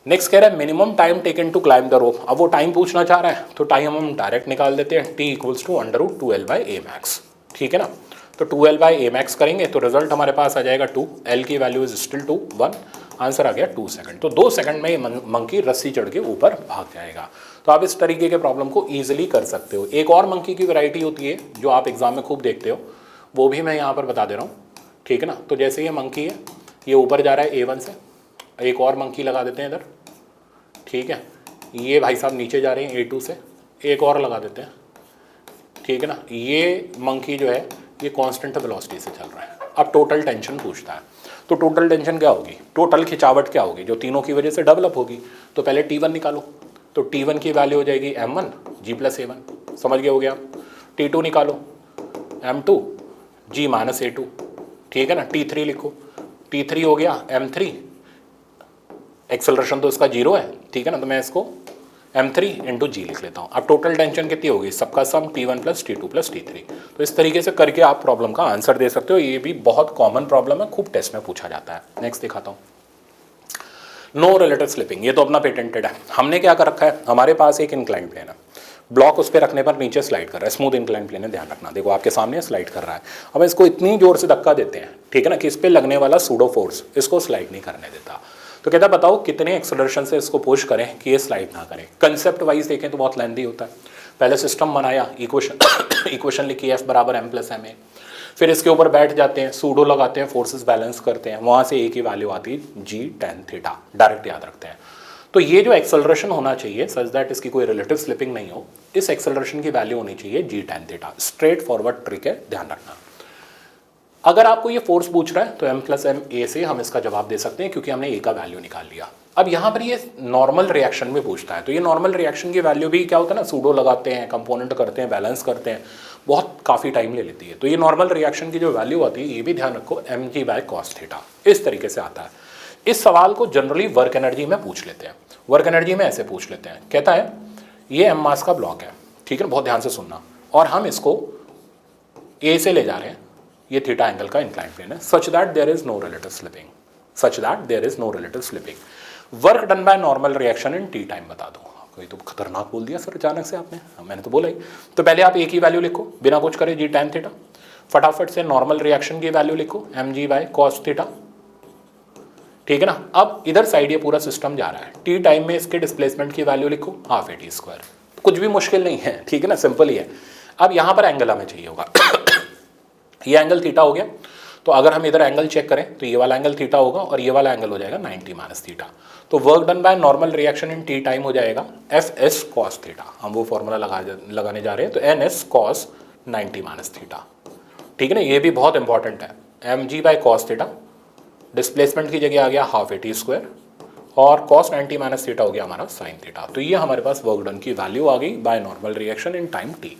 नेक्स्ट कह रहा है minimum time taken to climb the rope. अब वो टाइम पूछना चाह रहा है तो टाइम हम डायरेक्ट निकाल देते हैं, t = √2l/a max। ठीक है ना। तो 2l/a max करेंगे तो रिजल्ट हमारे पास आ जाएगा 2, l की वैल्यू इज स्टिल 2, 1, आंसर आ गया 2 सेकंड। तो 2 सेकंड में ये मंकी रस्सी चढ़ के ऊपर भाग जाएगा। तो आप इस तरीके के प्रॉब्लम को ईजिली कर सकते हो। एक और मंकी की वैरायटी होती है जो आप एग्जाम में खूब देखते हो, वो भी मैं यहाँ पर बता दे रहा हूँ। ठीक है ना। तो जैसे ये मंकी है, ये ऊपर जा रहा है A1 से, एक और मंकी लगा देते हैं इधर। ठीक है, ये भाई साहब नीचे जा रहे हैं A2 से, एक और लगा देते हैं। ठीक है ना। ये मंकी जो है ये कांस्टेंट वेलोसिटी से चल रहा है। अब टोटल टेंशन पूछता है, तो टोटल टेंशन क्या होगी, टोटल खिंचावट क्या होगी जो तीनों की वजह से डेवलप होगी। तो पहले T1 निकालो, तो T1 की वैल्यू हो जाएगी m1 g + a1। समझ गए हो गया। T2 निकालो, m2 g - a2। ठीक है ना। T3 लिखो, T3 हो गया m3, एक्सेलरेशन तो इसका 0 है। ठीक है ना। तो मैं इसको m3 × g लिख लेता हूँ। अब टोटल टेंशन कितनी होगी, सबका सम T1 + T2 + T3। तो इस तरीके से करके आप प्रॉब्लम का आंसर दे सकते हो। ये भी बहुत कॉमन प्रॉब्लम है, खूब टेस्ट में पूछा जाता है। नेक्स्ट दिखाता हूँ। नो रिलेटिव स्लिपिंग, ये तो अपना पेटेंटेड है। हमने क्या कर रखा है, हमारे पास एक इंक्लाइन प्लेन है, ब्लॉक उस पर रखने पर नीचे स्लाइड कर रहा है, स्मूथ इंक्लाइन प्लेन है, ध्यान रखना, देखो आपके सामने स्लाइड कर रहा है। अब इसको इतनी जोर से धक्का देते हैं, ठीक है ना, कि इस पर लगने वाला सूडो फोर्स इसको स्लाइड नहीं करने देता। तो कहता है बताओ कितने एक्सेलरेशन से इसको पुश करें कि ये स्लाइड ना करें। कंसेप्ट वाइज देखें तो बहुत लेंथी होता है। पहले सिस्टम बनाया, इक्वेशन लिखी F बराबर m+ma, फिर इसके ऊपर बैठ जाते हैं, सूडो लगाते हैं, फोर्सेस बैलेंस करते हैं, वहाँ से एक ही वैल्यू आती है g tan थीटा, डायरेक्ट याद रखते हैं। तो ये जो एक्सेलरेशन होना चाहिए सच दैट इसकी कोई रिलेटिव स्लिपिंग नहीं हो, इस एक्सेलरेशन की वैल्यू होनी चाहिए g tan theta. Straight forward trick है, ध्यान रखना। अगर आपको ये फोर्स पूछ रहा है तो m+ma से हम इसका जवाब दे सकते हैं, क्योंकि हमने a का वैल्यू निकाल लिया। अब यहाँ पर ये नॉर्मल रिएक्शन में पूछता है, तो ये नॉर्मल रिएक्शन की वैल्यू भी क्या होता है ना, सूडो लगाते हैं, कंपोनेंट करते हैं, बैलेंस करते हैं, बहुत काफ़ी टाइम ले लेती है। तो ये नॉर्मल रिएक्शन की जो वैल्यू आती है, ये भी ध्यान रखो, mg/cos थीटा, इस तरीके से आता है। इस सवाल को जनरली वर्क एनर्जी में पूछ लेते हैं। वर्क एनर्जी में ऐसे पूछ लेते हैं, कहता है ये m मास का ब्लॉक है, ठीक है, बहुत ध्यान से सुनना, और हम इसको a से ले जा रहे हैं, ये थीटा एंगल का इंक्लाइन प्लेन है, such that there is no relative slipping, such that there is no relative slipping. Work done by normal reaction in T time बता दो। कोई तो खतरनाक बोल दिया सर अचानक से आपने, मैंने तो बोला ही। तो पहले आप एक ही वैल्यू लिखो बिना कुछ करे, जी tan थीटा, फटाफट से नॉर्मल रिएक्शन की वैल्यू लिखो mg/cos थीटा, ठीक है ना। अब इधर साइड ये पूरा सिस्टम जा रहा है, टी टाइम में इसके डिस्प्लेसमेंट की वैल्यू लिखो ½ कुछ भी मुश्किल नहीं है, ठीक है ना, सिंपल ही है। अब यहाँ पर एंगल हमें चाहिए होगा ये एंगल थीटा हो गया, तो अगर हम इधर एंगल चेक करें तो ये वाला एंगल थीटा होगा और ये वाला एंगल हो जाएगा 90 - थीटा। तो work done by normal reaction in T time हो जाएगा Fs cos थीटा, हम वो फॉर्मूला लगाने जा रहे हैं, तो Ns cos 90 - थीटा, ठीक है ना। ये भी बहुत इंपॉर्टेंट है, mg/cos थीटा, डिस्प्लेसमेंट की जगह आ गया ½ और cos 90 - थीटा हो गया हमारा sin थीटा। तो ये हमारे पास वर्क डन की वैल्यू आ गई bye normal reaction in time t।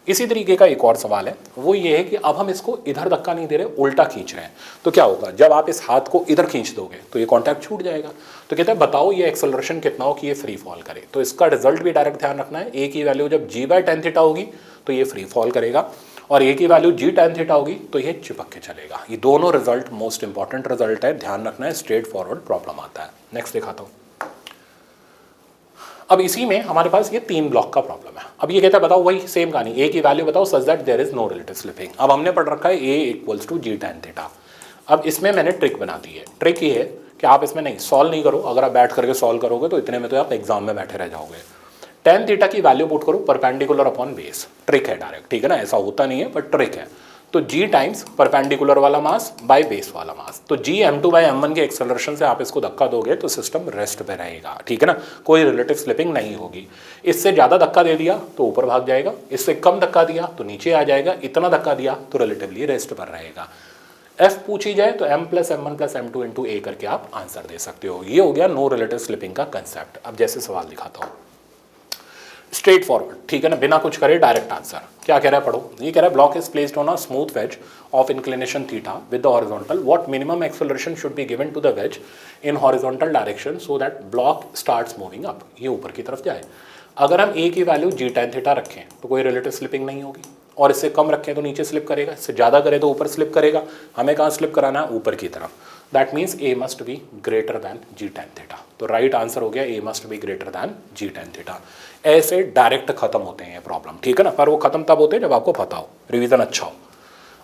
इसी तरीके का एक और सवाल है, वो ये है कि अब हम इसको इधर धक्का नहीं दे रहे, उल्टा खींच रहे हैं। तो क्या होगा, जब आप इस हाथ को इधर खींच दोगे तो ये कांटेक्ट छूट जाएगा। तो कहते हैं बताओ ये एक्सेलरेशन कितना हो कि ये फ्री फॉल करे। तो इसका रिजल्ट भी डायरेक्ट ध्यान रखना है, a की वैल्यू जब g/tan थीटा होगी तो ये फ्री फॉल करेगा, और a की वैल्यू g tan थीटा होगी तो ये चिपक के चलेगा। ये दोनों रिजल्ट मोस्ट इंपॉर्टेंट रिजल्ट है, ध्यान रखना है, स्ट्रेट फॉरवर्ड प्रॉब्लम आता है। नेक्स्ट दिखाता हूँ। अब इसी में हमारे पास ये 3 ब्लॉक का प्रॉब्लम है। अब ये कहता है बताओ वही सेम कहानी, a की वैल्यू बताओ such that there is no relative slipping. अब हमने पढ़ रखा है a = g tan थीटा। अब इसमें मैंने ट्रिक बना दी है। ट्रिक ये है कि आप इसमें नहीं सॉल्व नहीं करो, अगर आप बैठ करके सॉल्व करोगे तो इतने में तो आप एग्जाम में बैठे रह जाओगे। tan थीटा की वैल्यू पुट करो परपेंडिकुलर अपॉन बेस, ट्रिक है डायरेक्ट, ठीक है ना, ऐसा होता नहीं है पर ट्रिक है। तो g टाइम्स परपेंडिकुलर वाला मास बाय बेस वाला मास, तो g m2/m1 के एक्सेलरेशन से आप इसको धक्का दोगे तो सिस्टम रेस्ट पे रहेगा, ठीक है ना, कोई रिलेटिव स्लिपिंग नहीं होगी। इससे ज़्यादा धक्का दे दिया तो ऊपर भाग जाएगा, इससे कम धक्का दिया तो नीचे आ जाएगा, इतना धक्का दिया तो रिलेटिवली रेस्ट पर रहेगा। f पूछी जाए तो m+m1+m2 × a करके आप आंसर दे सकते हो। ये हो गया नो रिलेटिव स्लिपिंग का कंसेप्ट। अब जैसे सवाल दिखाता हूँ, स्ट्रेट फॉरवर्ड, ठीक है ना, बिना कुछ करे डायरेक्ट आंसर। क्या कह रहा है पढ़ो, ये कह रहा है block is placed on a smooth wedge of inclination theta with the horizontal, what minimum acceleration should be given to the wedge in horizontal direction so that block starts moving up, ये ऊपर की तरफ जाए। अगर हम a की value g tan theta रखें तो कोई रिलेटिव स्लिपिंग नहीं होगी, और इससे कम रखें तो नीचे स्लिप करेगा, इससे ज़्यादा करें तो ऊपर स्लिप करेगा। हमें कहाँ स्लिप कराना है, ऊपर की तरफ। That means a must be greater than g tan theta. तो राइट आंसर हो गया a must be greater than g tan theta. ऐसे डायरेक्ट खत्म होते हैं ये प्रॉब्लम, ठीक है ना, पर वो खत्म तब होते हैं जब आपको पता हो, रिवीजन अच्छा हो।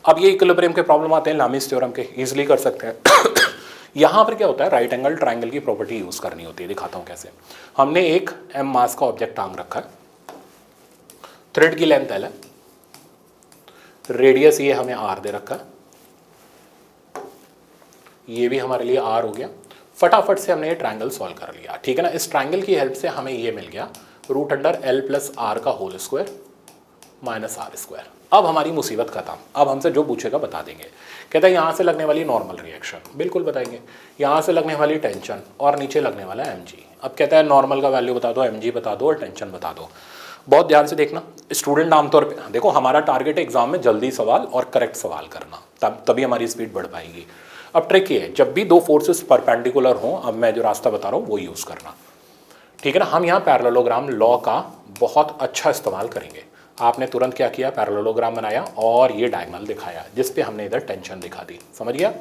अब ये इक्विलिब्रियम के प्रॉब्लम आते हैं लामीज थ्योरम के, इजीली कर सकते हैं। यहाँ पर क्या होता है, राइट एंगल ट्राइंगल की प्रॉपर्टी यूज करनी होती है, दिखाता हूँ कैसे। हमने एक m मास का ऑब्जेक्ट टांग रखा है, थ्रेड की लेंथ L है, रेडियस ये हमें r दे रखा है, ये भी हमारे लिए r हो गया। फटाफट से हमने ये ट्राइंगल सॉल्व कर लिया, ठीक है ना। इस ट्राइंगल की हेल्प से हमें ये मिल गया √L + r का होल स्क्वायर माइनस r²। अब हमारी मुसीबत खत्म, अब हमसे जो पूछेगा बता देंगे। कहता है यहाँ से लगने वाली नॉर्मल रिएक्शन, बिल्कुल बताएंगे, यहाँ से लगने वाली टेंशन और नीचे लगने वाला mg। अब कहता है नॉर्मल का वैल्यू बता दो, mg बता दो और टेंशन बता दो। बहुत ध्यान से देखना, स्टूडेंट आमतौर पे देखो, हमारा टारगेट है एग्जाम में जल्दी सवाल और करेक्ट सवाल करना, तभी हमारी स्पीड बढ़ पाएगी। अब ट्रिक ये है, जब भी दो फोर्सेस परपेंडिकुलर हों, अब मैं जो रास्ता बता रहा हूँ वो यूज़ करना, ठीक है ना। हम यहाँ पैरेललोग्राम लॉ का बहुत अच्छा इस्तेमाल करेंगे। आपने तुरंत क्या किया, पैरेललोग्राम बनाया और ये डायगोनल दिखाया जिस पे हमने इधर टेंशन दिखा दी, समझ गया।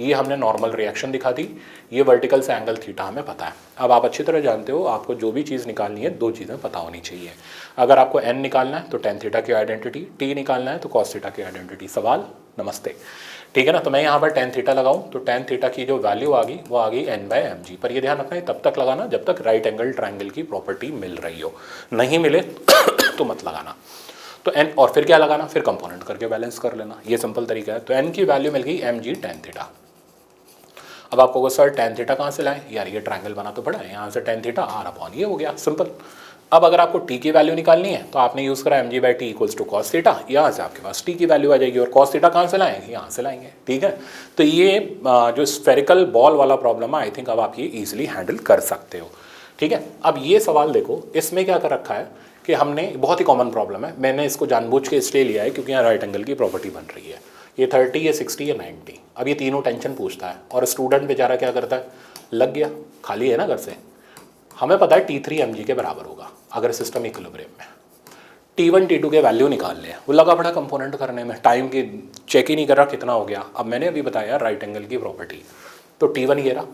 ये हमने नॉर्मल रिएक्शन दिखा दी, ये वर्टिकल से एंगल थीटा हमें पता है। अब आप अच्छी तरह जानते हो आपको जो भी चीज़ निकालनी है दो चीज़ें पता होनी चाहिए। अगर आपको n निकालना है तो tan थीटा की आइडेंटिटी, t निकालना है तो cos थीटा की आइडेंटिटी। सवाल नमस्ते, ठीक है ना। तो मैं यहाँ पर tan थीटा लगाऊँ तो tan थीटा की जो वैल्यू आ गई वो आ गई n/mg, पर ये ध्यान रखना है तब तक लगाना जब तक राइट एंगल ट्राइंगल की प्रॉपर्टी मिल रही हो, नहीं मिले तो मत लगाना। तो n और फिर क्या लगाना, फिर कंपोनेंट करके बैलेंस कर लेना, ये सिंपल तरीका है। तो n की वैल्यू मिल गई mg tan थीटा। अब आपको को सर tan थीटा कहाँ से लाएं, यार ये ट्रायंगल बना तो पड़ा है, यहाँ से tan थीटा r/, ये हो गया सिंपल। अब अगर आपको t की वैल्यू निकालनी है तो आपने यूज़ करा mg/t equals to cos theta, यहाँ से आपके पास t की वैल्यू आ जाएगी और cos थीटा कहाँ से लाएंगे, यहाँ से लाएंगे, ठीक है। तो ये जो स्फेरिकल बॉल वाला प्रॉब्लम है आई थिंक अब आप ये ईजिली हैंडल कर सकते हो, ठीक है। अब ये सवाल देखो, इसमें क्या कर रखा है कि हमने, बहुत ही कॉमन प्रॉब्लम है, मैंने इसको जानबूझ के इसलिए लिया है क्योंकि यहाँ राइट एंगल की प्रॉपर्टी बन रही है। ये 30, ये 60, ये 90। अब ये तीनों टेंशन पूछता है और स्टूडेंट बेचारा क्या करता है, लग गया, खाली है ना घर से। हमें पता है T3 mg के बराबर होगा अगर सिस्टम इक्विलिब्रियम में। T1 T2 के वैल्यू निकाल लिया, वो लगा पड़ा कंपोनेंट करने में, टाइम की चेक ही नहीं कर रहा कितना हो गया। अब मैंने अभी बताया राइट एंगल की प्रॉपर्टी, तो T1 ये रहा,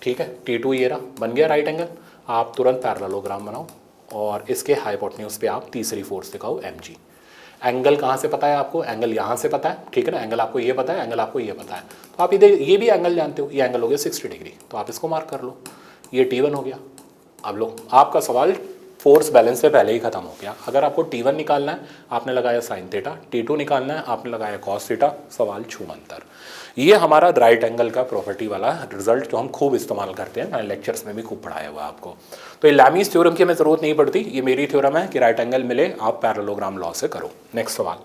ठीक है, T2 ये रहा, बन गया राइट एंगल। आप तुरंत पैरेललोग्राम बनाओ और इसके हाइपोटेन्यूज पे आप तीसरी फोर्स दिखाओ mg। एंगल कहाँ से पता है आपको, एंगल यहाँ से पता है, ठीक है ना, एंगल आपको ये पता है, एंगल आपको ये पता है, तो आप इधर ये भी एंगल जानते हो, ये एंगल हो गया 60 डिग्री, तो आप इसको मार्क कर लो, ये T1 हो गया। अब लो, आपका सवाल फोर्स बैलेंस से पहले ही खत्म हो गया। अगर आपको T1 निकालना है आपने लगाया साइन थीटा, T2 निकालना है आपने लगाया कॉस थीटा, सवाल छूमंतर। ये हमारा राइट एंगल का प्रॉपर्टी वाला रिजल्ट जो हम खूब इस्तेमाल करते हैं, मैंने लेक्चर्स में भी खूब पढ़ाया हुआ आपको। तो ये लैमीज़ थ्योरम की हमें ज़रूरत नहीं पड़ती, ये मेरी थ्योरम है कि राइट एंगल मिले आप पैरेललोग्राम लॉ से करो। नेक्स्ट सवाल,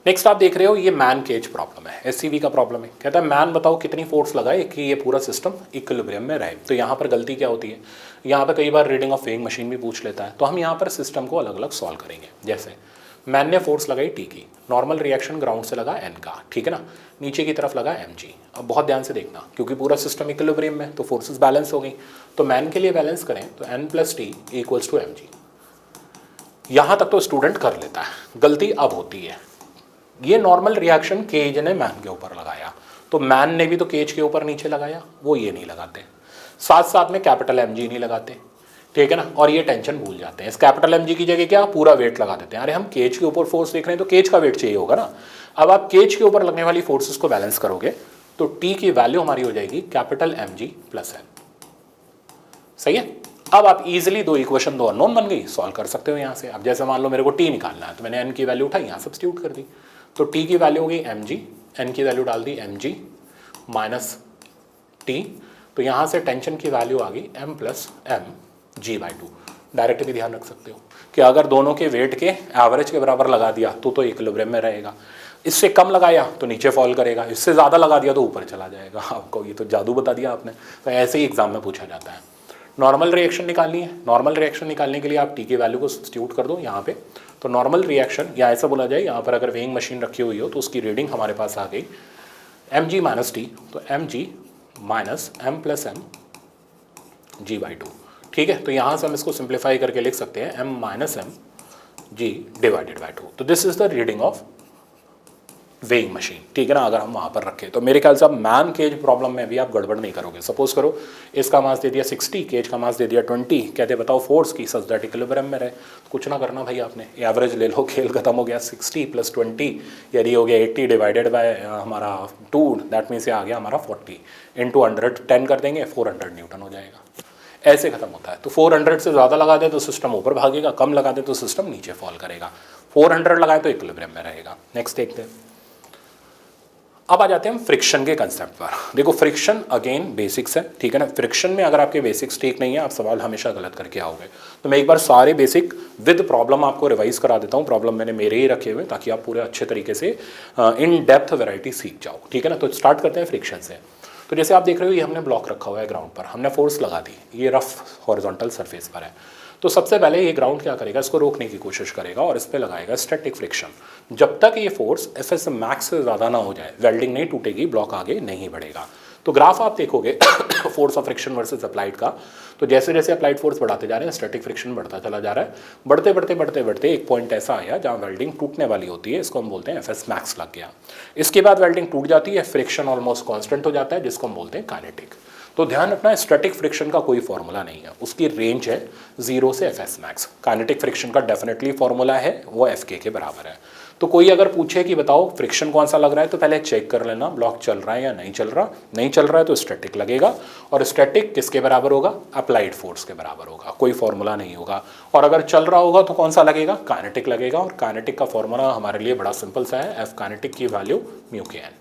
नेक्स्ट आप देख रहे हो ये मैन केज प्रॉब्लम है, एससीवी का प्रॉब्लम है। कहता है मैन बताओ कितनी फोर्स लगाए कि ये पूरा सिस्टम इक्विलिब्रियम में रहे। तो यहाँ पर गलती क्या होती है, यहाँ पर कई बार रीडिंग ऑफ वेइंग मशीन भी पूछ लेता है, तो हम यहाँ पर सिस्टम को अलग अलग सॉल्व करेंगे। जैसे मैन ने फोर्स लगाई टी की, नॉर्मल रिएक्शन ग्राउंड से लगा एन का, ठीक है ना, नीचे की तरफ लगा एम जी। अब बहुत ध्यान से देखना क्योंकि पूरा सिस्टम इक्विलिब्रियम में तो फोर्सेस बैलेंस हो गई। तो मैन के लिए बैलेंस करें तो N plus T equals to M G. यहाँ तक तो स्टूडेंट कर लेता है, गलती अब होती है, ये नॉर्मल रिएक्शन केज ने मैन के ऊपर लगाया, तो मैन ने भी तो केज के ऊपर नीचे लगाया, वो ये नहीं लगाते, साथ साथ में कैपिटल एम जी नहीं लगाते, ठीक है ना, और ये टेंशन भूल जाते हैं। इस कैपिटल एम जी की जगह क्या पूरा वेट लगा देते हैं। अरे हम केज के ऊपर फोर्स देख रहे हैं तो केज का वेट चाहिए होगा ना। अब आप केज के ऊपर लगने वाली फोर्सेस को बैलेंस करोगे तो टी की वैल्यू हमारी हो जाएगी capital M G plus N, सही है। अब आप इजीली दो इक्वेशन, दो अननोन बन गई, सॉल्व कर सकते हो यहाँ से। अब जैसे मान लो मेरे को टी निकालना है तो मैंने एन की वैल्यू उठाई, यहाँ सब्स्टिट्यूट कर दी, तो टी की वैल्यू हो गई एम जी, एन की वैल्यू डाल दी एम जी माइनस टी, तो यहाँ से टेंशन की वैल्यू आ गई एम प्लस एम जी/2। डायरेक्ट भी ध्यान रख सकते हो कि अगर दोनों के वेट के एवरेज के बराबर लगा दिया तो इक्विलिब्रियम में रहेगा, इससे कम लगाया तो नीचे फॉल करेगा, इससे ज़्यादा लगा दिया तो ऊपर चला जाएगा। आपको ये तो जादू बता दिया आपने। तो ऐसे ही एग्जाम में पूछा जाता है। नॉर्मल रिएक्शन निकालनी है, नॉर्मल रिएक्शन निकालने के लिए आप टी की वैल्यू को सब्स्टिट्यूट कर दो यहाँ पे। तो नॉर्मल रिएक्शन या ऐसा बोला जाए, यहाँ पर अगर वेइंग मशीन रखी हुई हो तो उसकी रीडिंग हमारे पास आ गई एम जी माइनस टी, तो M G minus M plus M G, ठीक है। तो यहाँ से हम इसको सिंप्लीफाई करके लिख सकते हैं m minus M G divided by 2। तो this is the reading of weighing machine, ठीक है ना। अगर हम वहाँ पर रखें तो मेरे ख्याल से अब मैन केज प्रॉब्लम में भी आप गड़बड़ नहीं करोगे। सपोज करो इसका मास दे दिया 60, केज का मास दे दिया 20, कहते बताओ फोर्स की सच दैट इक्विलिब्रियम में रहे। कुछ ना करना भाई, आपने एवरेज ले लो, खेल खत्म हो गया। 60 प्लस 20 यानी हो गया 80 डिवाइडेड बाय हमारा 2, दैट मीन्स ये आ गया हमारा 40 इंटू 100, 10 कर देंगे 400 न्यूटन हो जाएगा। ऐसे खत्म होता है। तो 400 से ज़्यादा लगा दे तो सिस्टम ऊपर भागेगा, कम लगा दे तो सिस्टम नीचे फॉल करेगा। 400 लगाए तो इक्विलिब्रियम में रहेगा। नेक्स्ट देखते हैं। अब आ जाते हैं हम फ्रिक्शन के कंसेप्ट पर। देखो फ्रिक्शन अगेन बेसिक्स है, ठीक है ना। फ्रिक्शन में अगर आपके बेसिक्स ठीक नहीं है आप सवाल हमेशा गलत करके आओगे। तो मैं एक बार सारे बेसिक विद प्रॉब्लम आपको रिवाइज करा देता हूँ। प्रॉब्लम मैंने मेरे ही रखे हुए ताकि आप पूरे अच्छे तरीके से इन डेप्थ वैरायटी सीख जाओ, ठीक है ना। तो स्टार्ट करते हैं फ्रिक्शन से। तो जैसे आप देख रहे हो ये हमने ब्लॉक रखा हुआ है ग्राउंड पर, हमने फोर्स लगा दी, ये रफ हॉरिजॉन्टल सरफेस पर है। तो सबसे पहले ये ग्राउंड क्या करेगा, इसको रोकने की कोशिश करेगा और इस पर लगाएगा स्टैटिक फ्रिक्शन। जब तक ये फोर्स एफ एस मैक्स से ज़्यादा ना हो जाए वेल्डिंग नहीं टूटेगी, ब्लॉक आगे नहीं बढ़ेगा। तो ग्राफ आप देखोगे force of friction versus applied का, तो जैसे जैसे अप्लाइड फोर्स बढ़ाते जा रहे हैं स्टैटिक फ्रिक्शन बढ़ता चला जा रहा है। बढ़ते बढ़ते बढ़ते बढ़ते एक पॉइंट ऐसा आया जहाँ वेल्डिंग टूटने वाली होती है, इसको हम बोलते हैं एफएस मैक्स लग गया। इसके बाद वेल्डिंग टूट जाती है, फ्रिक्शन ऑलमोस्ट कांस्टेंट हो जाता है, जिसको हम बोलते हैं काइनेटिक। तो ध्यान रखना, स्टैटिक फ्रिक्शन का कोई फॉर्मूला नहीं है, उसकी रेंज है 0 से एफएस मैक्स। काइनेटिक फ्रिक्शन का डेफिनेटली फॉर्मूला है, वो एफ के बराबर है। तो कोई अगर पूछे कि बताओ फ्रिक्शन कौन सा लग रहा है, तो पहले चेक कर लेना ब्लॉक चल रहा है या नहीं चल रहा। नहीं चल रहा है तो स्टैटिक लगेगा, और स्टैटिक किसके बराबर होगा? अप्लाइड फोर्स के बराबर होगा, कोई फॉर्मूला नहीं होगा। और अगर चल रहा होगा तो कौन सा लगेगा? काइनेटिक लगेगा। और काइनेटिक का फॉर्मूला हमारे लिए बड़ा सिंपल सा है, एफ काइनेटिक की वैल्यू म्यू के एन।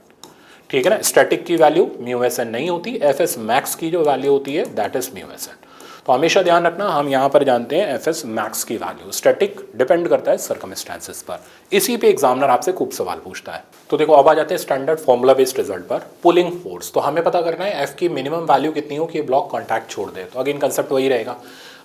ठीक है ना, स्टैटिक की वैल्यू म्यू एस एन नहीं होती, एफ एस मैक्स की जो वैल्यू होती है that is mu S N. तो हमेशा ध्यान रखना, हम यहाँ पर जानते हैं एफ एस मैक्स की वैल्यू, स्टैटिक डिपेंड करता है सर्कमस्टेंसेस पर। इसी पे एग्जामिनर आपसे खूब सवाल पूछता है। तो देखो अब आ जाते हैं स्टैंडर्ड फॉर्मूला बेस्ड रिजल्ट पर। पुलिंग फोर्स, तो हमें पता करना है एफ की मिनिमम वैल्यू कितनी हो कि ब्लॉक कॉन्टैक्ट छोड़ दे। तो अगेन कंसेप्ट वही रहेगा,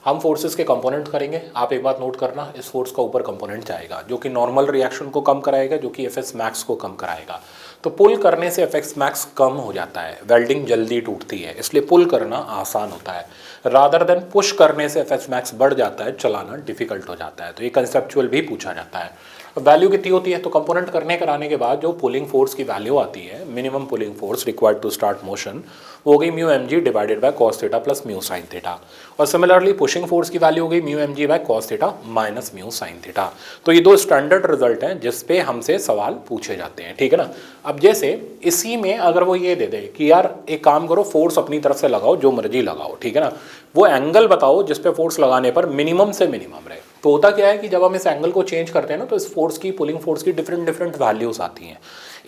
हम फोर्सेस के कंपोनेंट करेंगे। आप एक बात नोट करना, इस फोर्स का ऊपर कंपोनेंट जाएगा जो कि नॉर्मल रिएक्शन को कम कराएगा, जो कि एफ एस मैक्स को कम कराएगा। तो पुल करने से एफ एक्स मैक्स कम हो जाता है, वेल्डिंग जल्दी टूटती है, इसलिए पुल करना आसान होता है। रादर देन पुश करने से एफ एक्स मैक्स बढ़ जाता है, चलाना डिफिकल्ट हो जाता है। तो ये कंसेप्चुअल भी पूछा जाता है। वैल्यू कितनी होती है? तो कंपोनेंट करने कराने के बाद जो पुलिंग फोर्स की वैल्यू आती है, minimum pulling force required to start motion, वो हो गई mu M G divided by cos theta plus mu sine theta. और सिमिलरली पुशिंग फोर्स की वैल्यू हो गई mu M G by cos theta minus mu sine theta. तो ये दो स्टैंडर्ड रिजल्ट हैं जिस पे हमसे सवाल पूछे जाते हैं। ठीक है ना। अब जैसे इसी में अगर वो ये दे दे कि यार एक काम करो, फोर्स अपनी तरफ से लगाओ, जो मर्जी लगाओ, ठीक है ना, वो एंगल बताओ जिस पे फोर्स लगाने पर मिनिमम से मिनिमम रहे। तो होता क्या है कि जब हम इस एंगल को चेंज करते हैं ना, तो इस फोर्स की, पुलिंग फोर्स की डिफरेंट डिफरेंट वैल्यूज आती हैं।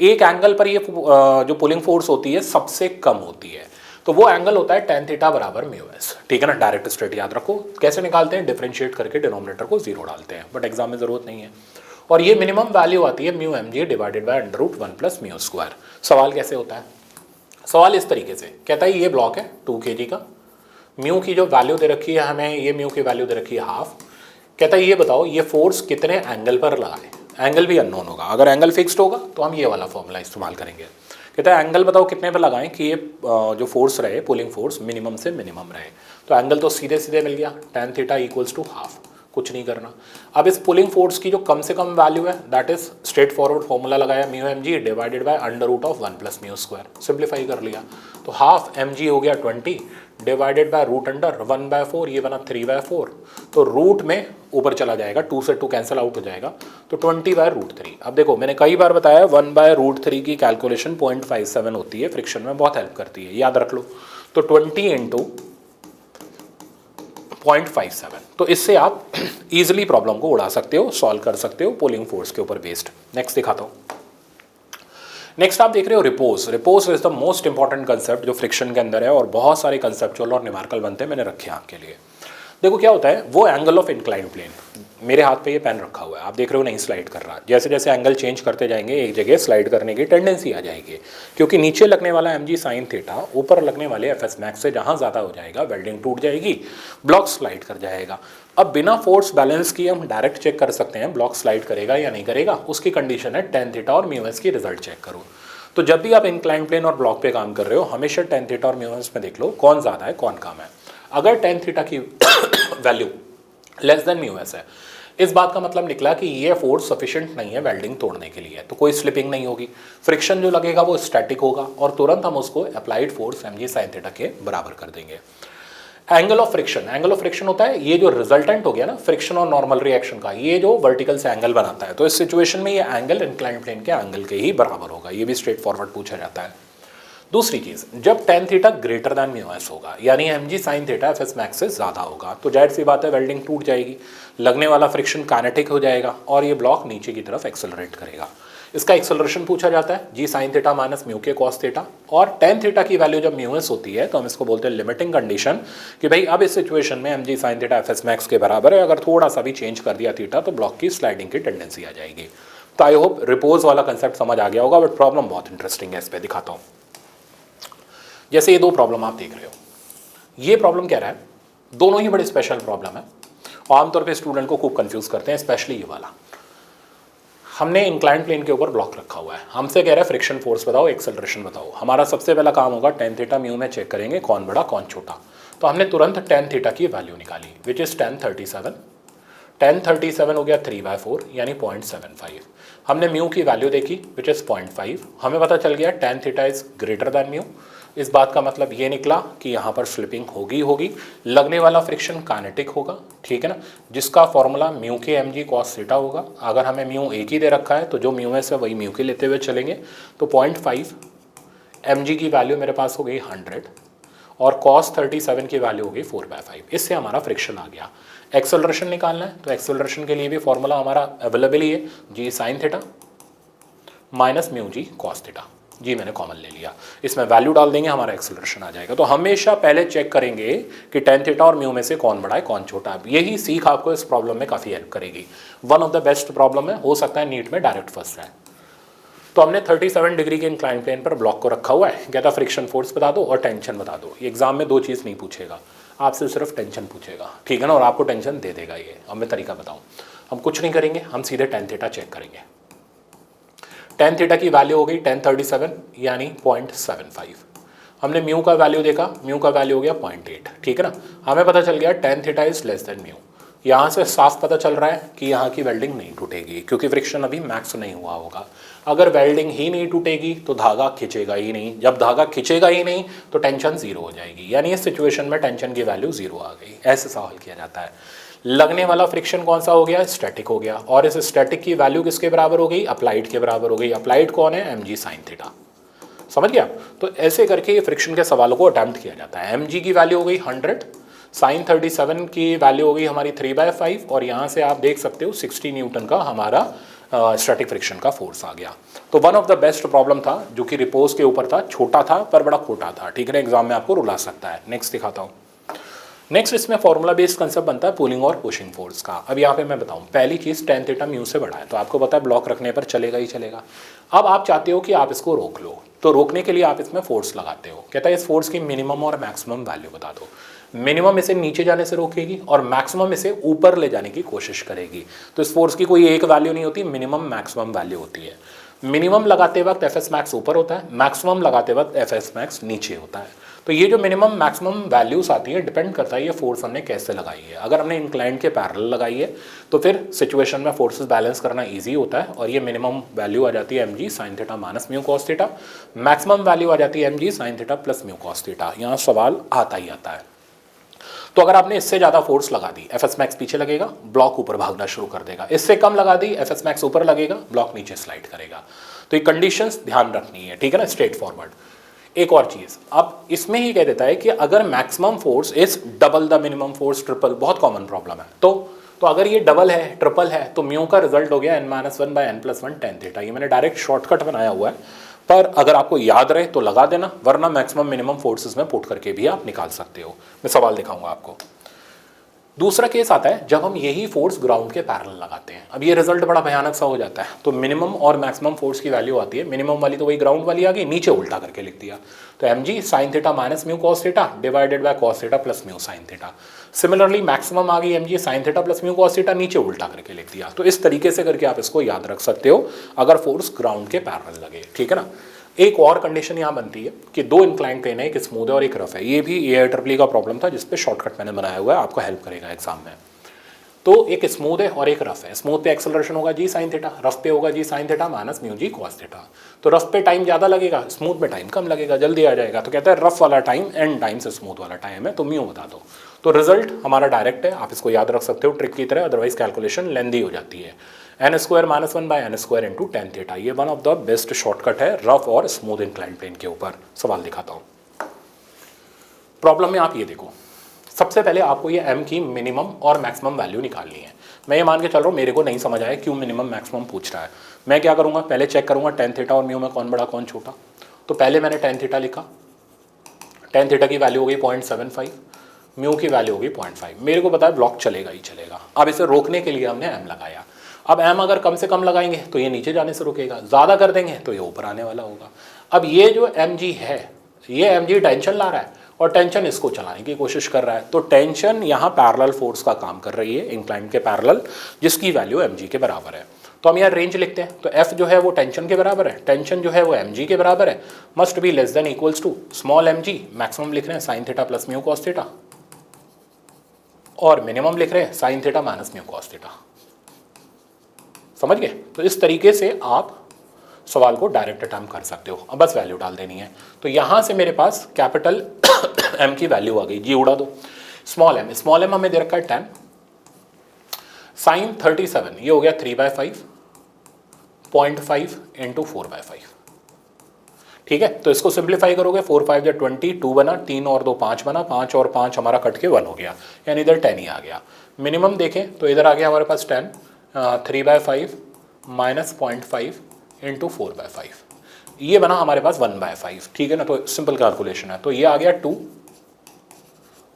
एक एंगल पर ये जो पुलिंग फोर्स होती है सबसे कम होती है, तो वो एंगल होता है टेन थीटा बराबर म्यू एस। ठीक है ना, डायरेक्ट स्ट्रेट याद रखो। कैसे निकालते हैं? डिफरेंशिएट करके डिनोमिनेटर को 0 डालते हैं, बट एग्जाम में जरूरत नहीं है। और ये मिनिमम वैल्यू आती है mu M G divided by under root 1 plus mu square. सवाल कैसे होता है? सवाल इस तरीके से कहता है, ये ब्लॉक है 2 kg का, म्यू की जो वैल्यू दे रखी है हमें, ये म्यू की वैल्यू दे रखी है हाफ। कहता है ये बताओ ये फोर्स कितने एंगल पर लगाए। एंगल भी अननोन होगा, अगर एंगल फिक्स्ड होगा तो हम ये वाला फॉर्मूला इस्तेमाल करेंगे। कहता है एंगल बताओ कितने पर लगाएं कि ये जो फोर्स रहे, पुलिंग फोर्स, मिनिमम से मिनिमम रहे। तो एंगल तो सीधे सीधे मिल गया, tan theta equals to half, कुछ नहीं करना। अब इस पुलिंग फोर्स की जो कम से कम वैल्यू है that is straight forward formula लगाया, mu M G divided by under root of 1 plus mu square. Simplify कर लिया तो हाफ एम जी हो गया 20 डिवाइडेड बाय रूट अंडर 1/4, ये बना 3/4। तो रूट में ऊपर चला जाएगा, 2 से 2 कैंसिल आउट हो जाएगा, तो 20/√3। अब देखो मैंने कई बार बताया 1/√3 की कैलकुलेशन 0.57 होती है, फ्रिक्शन में बहुत हेल्प करती है, याद रख लो। तो 20 इंटू 0.57, तो इससे आप इजीली प्रॉब्लम को उड़ा सकते हो, सॉल्व कर सकते हो पुलिंग फोर्स के ऊपर बेस्ड। नेक्स्ट दिखाता हूँ। नेक्स्ट आप देख रहे हो repose. Repose is the most important concept जो फ्रिक्शन के अंदर है, और बहुत सारे कंसेप्चुअल और न्यूमेरिकल बनते हैं, मैंने रखे हैं आपके लिए। देखो क्या होता है, वो एंगल ऑफ इंक्लाइंड प्लेन, मेरे हाथ पे ये पेन रखा हुआ है, आप देख रहे हो नहीं स्लाइड कर रहा। जैसे जैसे एंगल चेंज करते जाएंगे एक जगह स्लाइड करने की टेंडेंसी आ जाएगी, क्योंकि नीचे लगने वाला एम जी साइन थीटा ऊपर लगने वाले एफ एस मैक्स से जहाँ ज़्यादा हो जाएगा, वेल्डिंग टूट जाएगी, ब्लॉक स्लाइड कर जाएगा। अब बिना फोर्स बैलेंस किए हम डायरेक्ट चेक कर सकते हैं ब्लॉक स्लाइड करेगा या नहीं करेगा। उसकी कंडीशन है टेन थीटा और म्यू एस की रिजल्ट चेक करो। तो जब भी आप इंक्लाइन प्लेन और ब्लॉक पे काम कर रहे हो, हमेशा टेन थीटा और म्यू एस में देख लो कौन ज़्यादा है कौन कम है। अगर टेन थीटा की value less then mu S है, इस बात का मतलब निकला कि ये फोर्स सफिशिएंट नहीं है वेल्डिंग तोड़ने के लिए, तो कोई स्लिपिंग नहीं होगी, फ्रिक्शन जो लगेगा वो स्टैटिक होगा, और तुरंत हम उसको applied force M G sine theta के बराबर कर देंगे। Angle of friction, angle of friction होता है ये जो रिजल्टेंट हो गया ना फ्रिक्शन और नॉर्मल रिएक्शन का, ये जो वर्टिकल से एंगल बनाता है। तो इस सिचुएशन में ये एंगल इंक्लाइंड प्लेन के एंगल के ही बराबर होगा, ये भी स्ट्रेट फॉरवर्ड पूछा जाता है। दूसरी चीज, जब tan theta greater than mu S होगा, यानी M G sine theta F S max से ज्यादा होगा, तो जाहिर सी बात है वेल्डिंग टूट जाएगी, लगने वाला फ्रिक्शन काइनेटिक हो जाएगा, और ये ब्लॉक नीचे की तरफ एक्सेलरेट करेगा। इसका एक्सेलरेशन पूछा जाता है जी साइन थीटा माइनस म्यू के कॉस थीटा, और टेन थीटा की वैल्यू जब म्यू एस होती है तो हम इसको बोलते हैं लिमिटिंग कंडीशन, कि भाई अब इस सिचुएशन में M G sine theta F S max के बराबर है, अगर थोड़ा सा भी चेंज कर दिया थीटा तो ब्लॉक की स्लाइडिंग की टेंडेंसी आ जाएगी। तो आई होप रिपोज वाला कंसेप्ट समझ आ गया होगा, बट प्रॉब्लम बहुत इंटरेस्टिंग है, इस पर दिखाता हूँ। जैसे ये दो प्रॉब्लम आप देख रहे हो, ये प्रॉब्लम कह रहा है, दोनों ही बड़े स्पेशल प्रॉब्लम है, और आमतौर पे स्टूडेंट को खूब कंफ्यूज करते हैं, स्पेशली ये वाला। हमने इंक्लाइंड प्लेन के ऊपर ब्लॉक रखा हुआ है, हमसे कह रहा है फ्रिक्शन फोर्स बताओ, एक्सेलरेशन बताओ। हमारा सबसे पहला काम होगा टेन थीटा म्यू में चेक करेंगे कौन बड़ा कौन छोटा। तो हमने तुरंत टेन थीटा की वैल्यू निकाली विच इज़ 1037। 1037 हो गया 3/4 यानी 0.75। हमने म्यू की वैल्यू देखी विच इज़ 0.5। हमें पता चल गया tan theta is greater than mu. इस बात का मतलब ये निकला कि यहाँ पर स्लिपिंग होगी, लगने वाला फ्रिक्शन काइनेटिक होगा, ठीक है ना, जिसका फॉर्मूला म्यू के mg cos थीटा होगा। अगर हमें म्यू एक ही दे रखा है तो जो म्यू है से वही म्यू के लेते हुए चलेंगे। तो 0.5 mg की वैल्यू मेरे पास हो गई 100 और cos 37 की वैल्यू हो गई 4/5। इससे हमारा फ्रिक्शन आ गया। एक्सेलरेशन निकालना है तो एक्सेलरेशन के लिए भी फॉर्मूला हमारा अवेलेबल ही है, जी sine theta minus mu G cos theta. जी मैंने कॉमन ले लिया, इसमें वैल्यू डाल देंगे हमारा एक्सेलरेशन आ जाएगा। तो हमेशा पहले चेक करेंगे कि टेन थीटा और म्यू में से कौन बड़ा है कौन छोटा है। यही सीख आपको इस प्रॉब्लम में काफ़ी हेल्प करेगी। One of the best problem है, हो सकता है नीट में डायरेक्ट फर्स्ट है। तो हमने 37 डिग्री के इंक्लाइन प्लेन पर ब्लॉक को रखा हुआ है, कहता फ्रिक्शन फोर्स बता दो और टेंशन बता दो। ये एग्जाम में दो चीज़ नहीं पूछेगा, आपसे सिर्फ टेंशन पूछेगा, ठीक है ना, और आपको टेंशन दे देगा ये। अब मैं तरीका बताऊँ, हम कुछ नहीं करेंगे, हम सीधे टेन थीटा चेक करेंगे। टेन थीटा की वैल्यू हो गई 1037 यानी 0.75। हमने म्यू का वैल्यू देखा, म्यू का वैल्यू हो गया 0.8, ठीक है ना। हमें पता चल गया tan theta is less than mu. यहाँ से साफ पता चल रहा है कि यहाँ की वेल्डिंग नहीं टूटेगी क्योंकि फ्रिक्शन अभी मैक्स नहीं हुआ होगा। अगर वेल्डिंग ही नहीं टूटेगी तो धागा खिंचेगा ही नहीं, जब धागा खिंचेगा ही नहीं तो टेंशन जीरो हो जाएगी, यानी इस सिचुएशन में टेंशन की वैल्यू जीरो आ गई। ऐसे सवाल किया जाता है। लगने वाला फ्रिक्शन कौन सा हो गया, स्टैटिक हो गया, और इस स्टैटिक की वैल्यू किसके बराबर हो गई, अप्लाइड के बराबर हो गई। अप्लाइड कौन है, mg साइन थीटा। समझ गया। तो ऐसे करके ये फ्रिक्शन के सवालों को अटेम्प्ट किया जाता है। mg की वैल्यू हो गई 100, साइन 37 की वैल्यू हो गई हमारी 3/5 और यहाँ से आप देख सकते हो 60 न्यूटन का हमारा स्टैटिक फ्रिक्शन का फोर्स आ गया। तो one of the best problem था जो कि रिपोज के ऊपर था, छोटा था पर बड़ा खोटा था, ठीक है ना, एग्जाम में आपको रुला सकता है। नेक्स्ट दिखाता हूँ। नेक्स्ट इसमें फॉर्मूला बेस्ड कंसेप्ट बनता है पुलिंग और पुशिंग फोर्स का। अब यहाँ पे मैं बताऊँ, पहली चीज़ टेन थीटा म्यू से बड़ा है तो आपको पता है ब्लॉक रखने पर चलेगा ही चलेगा। अब आप चाहते हो कि आप इसको रोक लो, तो रोकने के लिए आप इसमें फोर्स लगाते हो। कहता है इस फोर्स की मिनिमम और मैक्सिमम वैल्यू बता दो। मिनिमम इसे नीचे जाने से रोकेगी और मैक्सिमम इसे ऊपर ले जाने की कोशिश करेगी। तो इस फोर्स की कोई एक वैल्यू नहीं होती, मिनिमम मैक्सिमम वैल्यू होती है। मिनिमम लगाते वक्त एफ एस मैक्स ऊपर होता है, मैक्सिमम लगाते वक्त एफ एस मैक्स नीचे होता है। तो ये जो मिनिमम मैक्सिमम वैल्यूज आती है डिपेंड करता है ये फोर्स हमने कैसे लगाई है। अगर हमने इंक्लाइंड के पैरेलल लगाई है तो फिर सिचुएशन में फोर्सेस बैलेंस करना इजी होता है और ये मिनिमम वैल्यू आ जाती है mg sine theta minus mu cos theta, maximum value आ जाती है mg sine theta plus mu cos theta. यहाँ सवाल आता ही आता है। तो अगर आपने इससे ज़्यादा फोर्स लगा दी, एफ एस मैक्स पीछे लगेगा, ब्लॉक ऊपर भागना शुरू कर देगा। इससे कम लगा दी, एफ एस मैक्स ऊपर लगेगा, ब्लॉक नीचे स्लाइड करेगा। तो ये कंडीशंस ध्यान रखनी है, ठीक है ना, स्ट्रेट फॉरवर्ड। एक और चीज़, अब इसमें ही कह देता है कि अगर maximum force is double the minimum force, triple, बहुत कॉमन प्रॉब्लम है। तो अगर ये डबल है, ट्रिपल है, तो म्यू का रिजल्ट हो गया n-1/n+1 टेन थीटा। ये मैंने डायरेक्ट शॉर्टकट बनाया हुआ है, पर अगर आपको याद रहे तो लगा देना, वरना मैक्सिमम मिनिमम फोर्सेस में पुट करके भी आप निकाल सकते हो। मैं सवाल दिखाऊंगा आपको। दूसरा केस आता है जब हम यही फोर्स ग्राउंड के पैरेलल लगाते हैं। अब ये रिजल्ट बड़ा भयानक सा हो जाता है। तो मिनिमम और मैक्सिमम फोर्स की वैल्यू आती है, मिनिमम वाली तो वही ग्राउंड वाली आ गई, नीचे उल्टा करके लिख दिया। तो mg sine theta minus mu cos theta divided by cos theta plus mu sine theta. Similarly maximum आ गई mg sine theta plus mu cos theta, नीचे उल्टा करके लिख दिया। तो इस तरीके से करके आप इसको याद रख सकते हो अगर फोर्स ग्राउंड के पैरेलल लगे, ठीक है ना। एक और कंडीशन यहाँ बनती है कि दो इंक्लाइन प्लेन है, एक स्मूथ है और एक रफ है। ये भी AIEEE का प्रॉब्लम था जिसपे शॉर्टकट मैंने बनाया हुआ है, आपको हेल्प करेगा एग्जाम में। तो एक स्मूथ है और एक रफ है। स्मूथ पे एक्सेलरेशन होगा जी साइन थीटा, रफ पे होगा जी sine theta minus mu G cos theta. तो रफ पे टाइम ज़्यादा लगेगा, स्मूथ में टाइम कम लगेगा, जल्दी आ जाएगा। तो कहता है रफ वाला टाइम n टाइम्स स्मूथ वाला टाइम है, तो म्यू बता दो। तो रिजल्ट हमारा डायरेक्ट है, आप इसको याद रख सकते हो ट्रिक की तरह, अदरवाइज कैलकुलेशन लेंदी हो जाती है। n² - 1/n² into tan theta, ये one of the best shortcut है रफ और स्मूथ इंक्लाइन प्लेन के ऊपर। सवाल दिखाता हूँ। प्रॉब्लम में आप ये देखो, सबसे पहले आपको ये m की मिनिमम और मैक्सिमम वैल्यू निकालनी है। मैं ये मान के चल रहा हूँ मेरे को नहीं समझ आया क्यों मिनिमम मैक्सिमम पूछ रहा है। मैं क्या करूँगा, पहले चेक करूँगा टेन थीटा और म्यू में कौन बड़ा कौन छोटा। तो पहले मैंने टेन थीटा लिखा, टेन थीटा की वैल्यू हो गई 0.75, म्यू की वैल्यू हो गई 0.5। मेरे को पता है ब्लॉक चलेगा ही चलेगा। अब इसे रोकने के लिए हमने m लगाया। अब m अगर कम से कम लगाएंगे तो ये नीचे जाने से रुकेगा, ज़्यादा कर देंगे तो ये ऊपर आने वाला होगा। अब ये जो mg है, ये mg टेंशन ला रहा है और टेंशन इसको चलाने की कोशिश कर रहा है। तो टेंशन यहाँ पैरेलल फोर्स का काम कर रही है इंक्लाइन के पैरेलल, जिसकी वैल्यू mg के बराबर है। तो हम यहाँ रेंज लिखते हैं, तो एफ जो है वो टेंशन के बराबर है, टेंशन जो है वो एम जी के बराबर है, must be less than equals to small M G, maximum लिख रहे हैं sine theta plus mu cos theta, और मिनिमम लिख रहे हैं sine theta minus mu cos theta. समझ गए? तो इस तरीके से आप सवाल को डायरेक्ट अटेम्प्ट कर सकते हो। अब बस वैल्यू डाल देनी है। तो यहाँ से मेरे पास कैपिटल एम की वैल्यू आ गई, जी उड़ा दो। स्मॉल एम हमें दे रखा है 10, साइन 37 ये हो गया 3/5, 0.5 इंटू 4/5। ठीक है, तो इसको सिंप्लीफाई करोगे, 4 5 20, 2 बना, 3 और 2 5 बना, 5 और 5 हमारा कट के 1 हो गया, यानी इधर 10 ही आ गया। मिनिमम देखें तो इधर आ गया हमारे पास 10, 3/5 माइनस 0.5 इंटू 4/5, ये बना हमारे पास 1/5। ठीक है ना, तो सिंपल कैलकुलेशन है। तो ये आ गया 2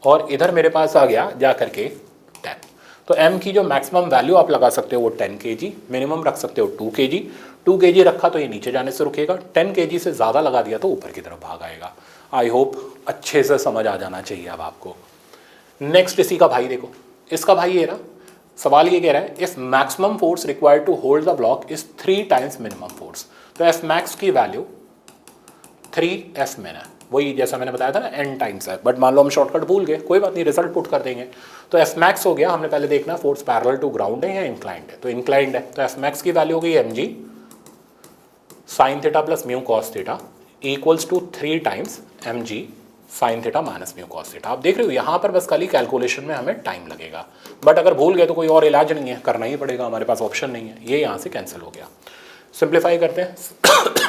और इधर मेरे पास आ गया जा करके 10। तो m की जो मैक्सिमम वैल्यू आप लगा सकते हो वो 10 kg, मिनिमम रख सकते हो 2 kg। 2 kg रखा तो ये नीचे जाने से रुकेगा, 10 kg से ज़्यादा लगा दिया तो ऊपर की तरफ भाग आएगा। आई होप अच्छे से समझ आ जाना चाहिए अब आपको। नेक्स्ट इसी का भाई देखो, इसका भाई ये रहा। सवाल ये कह रहा है if maximum force required to hold the block is 3 times minimum force. तो एफ मैक्स की वैल्यू 3F min है, वही जैसा मैंने बताया था ना n टाइम्स है, बट मान लो हम शॉर्टकट भूल गए, कोई बात नहीं, रिजल्ट पुट कर देंगे। तो एफ मैक्स हो गया, हमने पहले देखना फोर्स पैरेलल टू ग्राउंड है या इंक्लाइंड है, तो इंक्लाइंड है। तो एफ मैक्स की वैल्यू हो गई mg sine theta plus mu cos theta equals to 3 times mg sine theta minus mu cos theta. आप देख रहे हो यहाँ पर बस खाली कैलकुलेशन में हमें टाइम लगेगा, बट अगर भूल गए तो कोई और इलाज नहीं है, करना ही पड़ेगा, हमारे पास ऑप्शन नहीं है। ये यहाँ से कैंसिल हो गया। सिंप्लीफाई करते हैं,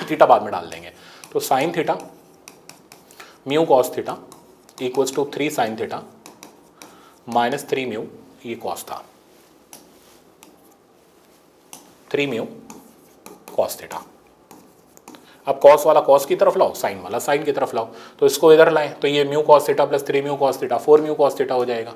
थीटा बाद में डाल देंगे। तो sine theta mu cos theta equals to 3 sine theta minus 3 mu, ये कॉस था, 3 म्यू कॉस थीटा। अब कॉस वाला कॉस की तरफ लाओ, साइन वाला साइन की तरफ लाओ, तो इसको इधर लाएं तो ये mu cos theta plus 3 mu cos theta 4 mu cos theta हो जाएगा,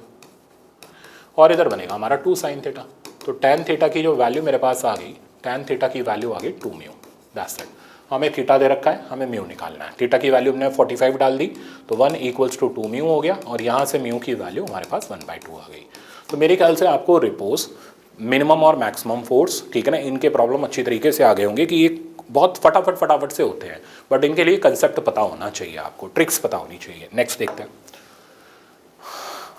और इधर बनेगा हमारा 2 साइन थीटा। तो टैन थीटा की जो वैल्यू मेरे पास आ गई, टैन थीटा की वैल्यू आ गई 2 म्यू। That's it. हमें थीटा दे रखा है, हमें म्यू निकालना है। थीटा की वैल्यू हमने 45 डाल दी तो 1 इक्वल्स टू 2 म्यू हो गया, और यहाँ से म्यू की वैल्यू हमारे पास 1/2 आ गई। तो मेरे ख्याल से आपको रिपोज, मिनिमम और मैक्सिमम फोर्स, ठीक है ना, इनके प्रॉब्लम अच्छी तरीके से आ गए होंगे कि ये बहुत फटाफट से होते हैं, बट इनके लिए कंसेप्ट पता होना चाहिए, आपको ट्रिक्स पता होनी चाहिए। नेक्स्ट देखते हैं।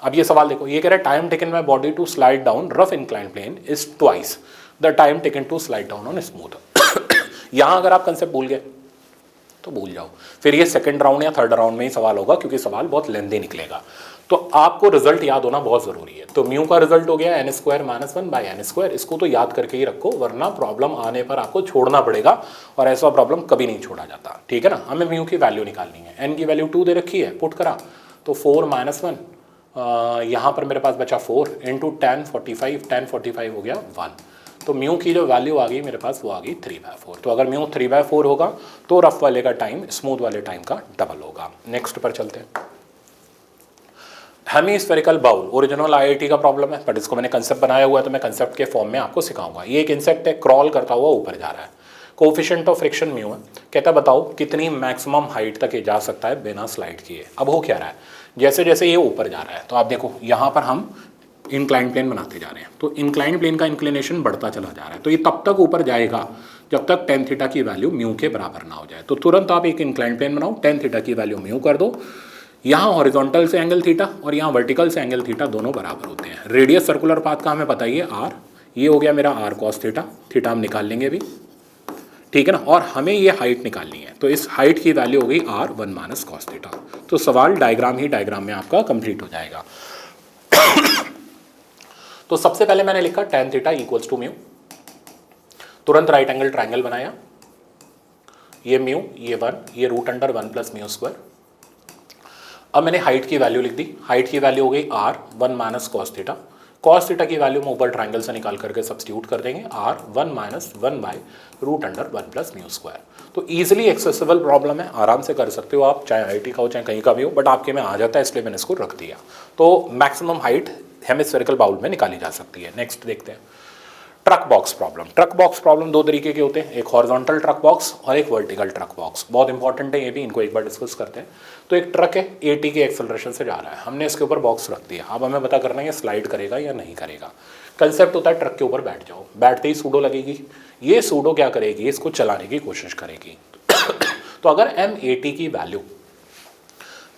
अब ये सवाल देखो, ये कह रहा है time taken by body to slide down rough incline plane is twice the time taken to slide down on smooth. यहाँ अगर आप कंसेप्ट भूल गए तो भूल जाओ, फिर ये सेकंड राउंड या थर्ड राउंड में ही सवाल होगा, क्योंकि सवाल बहुत लेंथी निकलेगा। तो आपको रिजल्ट याद होना बहुत जरूरी है। तो म्यू का रिजल्ट हो गया n² - 1/n²। इसको तो याद करके ही रखो, वरना प्रॉब्लम आने पर आपको छोड़ना पड़ेगा, और ऐसा प्रॉब्लम कभी नहीं छोड़ा जाता। ठीक है ना। हमें म्यू की वैल्यू निकालनी है, n की वैल्यू 2 दे रखी है, पुट करा तो 4 - 1, यहाँ पर मेरे पास बचा 4 इंटू 10 45 हो गया 1। तो म्यू की जो वैल्यू आ गई मेरे पास वो आ गई 3/4। तो अगर म्यू 3/4 होगा तो रफ वाले का टाइम स्मूथ वाले टाइम का डबल होगा। नेक्स्ट पर चलते हैं। हेमीस्फेरिकल बाउल ओरिजिनल आईआईटी का प्रॉब्लम है, बट इसको मैंने कंसेप्ट बनाया हुआ है, तो मैं कंसेप्ट के फॉर्म में आपको सिखाऊंगा। ये एक इंसेक्ट है, क्रॉल करता हुआ ऊपर जा रहा है, कोफिशिएंट ऑफ फ्रिक्शन म्यू है। कहता है बताओ कितनी मैक्सिमम हाइट तक ये जा सकता है बिना स्लाइड किए। अब हो क्या रहा है, जैसे जैसे ये ऊपर जा रहा है, तो आप देखो यहाँ पर हम इंक्लाइन प्लेन बनाते जा रहे हैं, तो इंक्लाइन प्लेन का इंक्लिनेशन बढ़ता चला जा रहा है। तो ये तब तक ऊपर जाएगा जब तक tan थीटा की वैल्यू म्यू के बराबर ना हो जाए। तो तुरंत आप एक इंक्लाइन प्लेन बनाओ, tan थीटा की वैल्यू म्यू कर दो, यहाँ हॉरिजॉन्टल से एंगल थीटा और यहाँ वर्टिकल से एंगल थीटा दोनों बराबर होते हैं। रेडियस सर्कुलर पाथ का हमें पता ही है r, ये हो गया मेरा r cos थीटा, थीटा हम निकाल लेंगे अभी, ठीक है ना। और हमें ये हाइट निकालनी है, तो इस हाइट की वैल्यू हो गई r1 - cos थीटा। तो सवाल डायग्राम ही डायग्राम में आपका कंप्लीट हो जाएगा। तो सबसे पहले मैंने लिखा tan theta equals to mu, तुरंत राइट एंगल ट्राइंगल बनाया, ये म्यू, ये 1, ये √1 + μ²। अब मैंने हाइट की वैल्यू लिख दी, हाइट की वैल्यू हो गई r1 - cos theta. cos theta की वैल्यू हम ऊपर ट्राइंगल से निकाल करके सब्स्टिट्यूट कर देंगे, r1 - 1/√1 + μ²। तो ईजिली एक्सेसिबल प्रॉब्लम है, आराम से कर सकते हो आप, चाहे आईआईटी का हो चाहे कहीं का भी हो, बट आपके में आ जाता है इसलिए मैंने इसको रख दिया। तो मैक्सिमम हाइट हेमिस्फेरिकल बाउल में निकाली जा सकती है। नेक्स्ट देखते हैं। Truck box problem. Truck box problem दो तरीके के होते हैं, एक हॉरिजॉन्टल ट्रक बॉक्स और एक वर्टिकल ट्रक बॉक्स। बहुत इंपॉर्टेंट है ये भी, इनको एक बार डिस्कस करते हैं। तो एक ट्रक है, 80 के एक्सेलरेशन से जा रहा है, हमने इसके ऊपर बॉक्स रख दिया। अब हमें पता करना है ये स्लाइड करेगा या नहीं करेगा। कंसेप्ट होता है ट्रक के ऊपर बैठ जाओ, बैठते ही सूडो लगेगी, ये सूडो क्या करेगी, इसको चलाने की कोशिश करेगी। तो अगर M80 की वैल्यू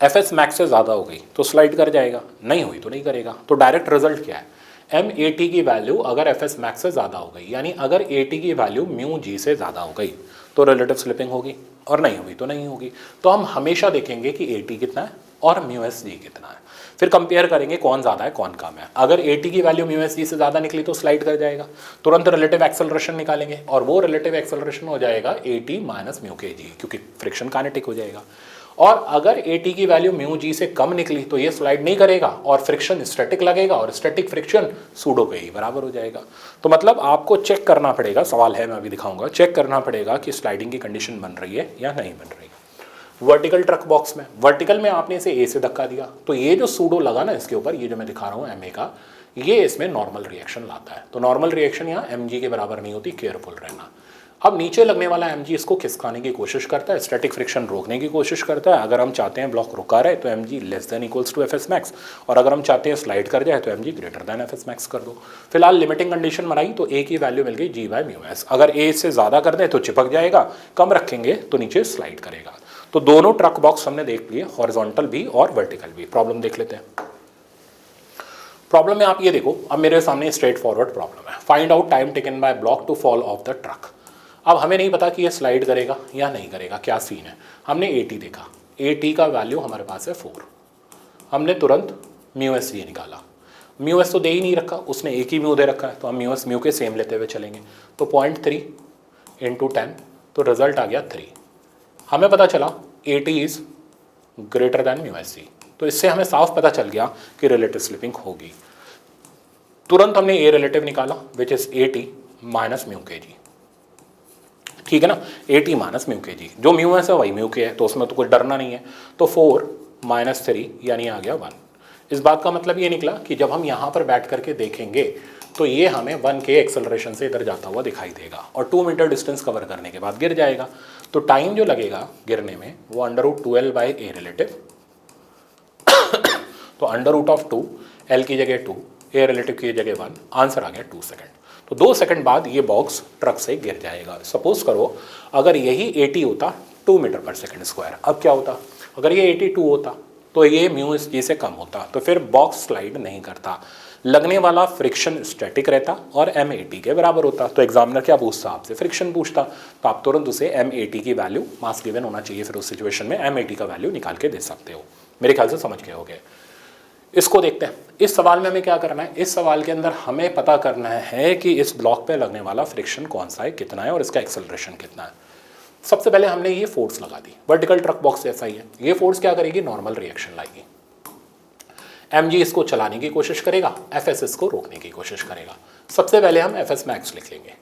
FS मैक्स से ज़्यादा हो गई तो स्लाइड कर जाएगा, नहीं हुई तो नहीं करेगा। तो डायरेक्ट रिजल्ट क्या है, M80 की वैल्यू अगर FS मैक्स से ज़्यादा हो गई, यानी अगर 80 की वैल्यू म्यू जी से ज़्यादा हो गई तो रिलेटिव स्लिपिंग होगी, और नहीं हुई तो नहीं होगी। तो हम हमेशा देखेंगे कि 80 कितना है और म्यू एस जी कितना है, फिर कंपेयर करेंगे कौन ज़्यादा है कौन कम है। अगर 80 की वैल्यू म्यू एस जी से ज़्यादा निकली तो स्लाइड कर जाएगा, तुरंत रिलेटिव एक्सेलरेशन निकालेंगे और वो रिलेटिव एक्सेलरेशन हो जाएगा 80 माइनस म्यू के जी, क्योंकि फ्रिक्शन काइनेटिक हो जाएगा। और अगर 80 की वैल्यू म्यू जी से कम निकली तो ये स्लाइड नहीं करेगा और फ्रिक्शन स्टैटिक लगेगा, और स्टैटिक फ्रिक्शन सूडो के ही बराबर हो जाएगा। तो मतलब आपको चेक करना पड़ेगा, सवाल है मैं अभी दिखाऊंगा, चेक करना पड़ेगा कि स्लाइडिंग की कंडीशन बन रही है या नहीं बन रही है। वर्टिकल ट्रक बॉक्स में, वर्टिकल में आपने इसे ए से धक्का दिया तो ये जो सूडो लगा ना इसके ऊपर, ये जो मैं दिखा रहा हूँ MA का, ये इसमें नॉर्मल रिएक्शन लाता है। तो नॉर्मल रिएक्शन यहाँ MG के बराबर नहीं होती, केयरफुल रहना। अब नीचे लगने वाला MG इसको खिसकाने की कोशिश करता है, स्टैटिक फ्रिक्शन रोकने की कोशिश करता है। अगर हम चाहते हैं ब्लॉक रुका रहे तो MG less than equals to FS max, और अगर हम चाहते हैं स्लाइड कर जाए तो MG greater than FS max कर दो। फिलहाल लिमिटिंग कंडीशन बनाई तो A की वैल्यू मिल गई G बाय म्यू एस। अगर A से ज़्यादा कर दें तो चिपक जाएगा, कम रखेंगे तो नीचे स्लाइड करेगा। तो दोनों ट्रक बॉक्स हमने देख लिए, हॉरिजॉन्टल भी और वर्टिकल भी। प्रॉब्लम देख लेते हैं। प्रॉब्लम में आप ये देखो, अब मेरे सामने स्ट्रेट फॉरवर्ड प्रॉब्लम है, find out time taken by block to fall off the truck. अब हमें नहीं पता कि ये स्लाइड करेगा या नहीं करेगा, क्या सीन है। हमने 80 देखा, 80 का वैल्यू हमारे पास है 4, हमने तुरंत म्यू एस ये निकाला। म्यू एस तो दे ही नहीं रखा, उसने एक ही म्यू दे रखा है, तो हम म्यू एस म्यू के सेम लेते हुए चलेंगे। तो 0.3 इंटू 10, तो रिजल्ट आ गया 3। हमें पता चला 80 is greater than mu S C, तो इससे हमें साफ पता चल गया कि रिलेटिव स्लिपिंग होगी। तुरंत हमने ए रिलेटिव निकाला विच इज 80 माइनस म्यू के जी, ठीक है ना, 80 माइनस म्यू के जी, जो म्यू एस है वही म्यू के है, तो उसमें तो कुछ डरना नहीं है। तो 4 माइनस 3 यानी आ गया 1। इस बात का मतलब ये निकला कि जब हम यहाँ पर बैठ करके देखेंगे तो ये हमें 1 के एक्सेलरेशन से इधर जाता हुआ दिखाई देगा, और 2 मीटर डिस्टेंस कवर करने के बाद गिर जाएगा। तो टाइम जो लगेगा गिरने में वो under root 2L by a relative, तो अंडर रूट ऑफ 2, L की जगह 2, ए रिलेटिव की जगह 1, आंसर आ गया 2 सेकेंड। तो 2 सेकंड बाद ये बॉक्स ट्रक से गिर जाएगा। सपोज करो अगर यही 80 होता 2 मीटर पर सेकंड स्क्वायर, अब क्या होता, अगर ये 82 होता तो ये म्यू एस जी से कम होता, तो फिर बॉक्स स्लाइड नहीं करता, लगने वाला फ्रिक्शन स्टैटिक रहता और M80 के बराबर होता। तो एग्जामिनर क्या पूछता आपसे, फ्रिक्शन पूछता, तो आप तुरंत उसे M80 की वैल्यू, मास गिवन होना चाहिए, फिर उस सिचुएशन में M80 का वैल्यू निकाल के दे सकते हो। मेरे ख्याल से समझ गए होगे। इसको देखते हैं, इस सवाल में हमें क्या करना है। इस सवाल के अंदर हमें पता करना है कि इस ब्लॉक पे लगने वाला फ्रिक्शन कौन सा है, कितना है, और इसका एक्सेलरेशन कितना है। सबसे पहले हमने ये फोर्स लगा दी, वर्टिकल ट्रक बॉक्स जैसा ही है। ये फोर्स क्या करेगी, नॉर्मल रिएक्शन लाएगी। MG इसको चलाने की कोशिश करेगा, FS इसको रोकने की कोशिश करेगा। सबसे पहले हम FS मैक्स लिख लेंगे।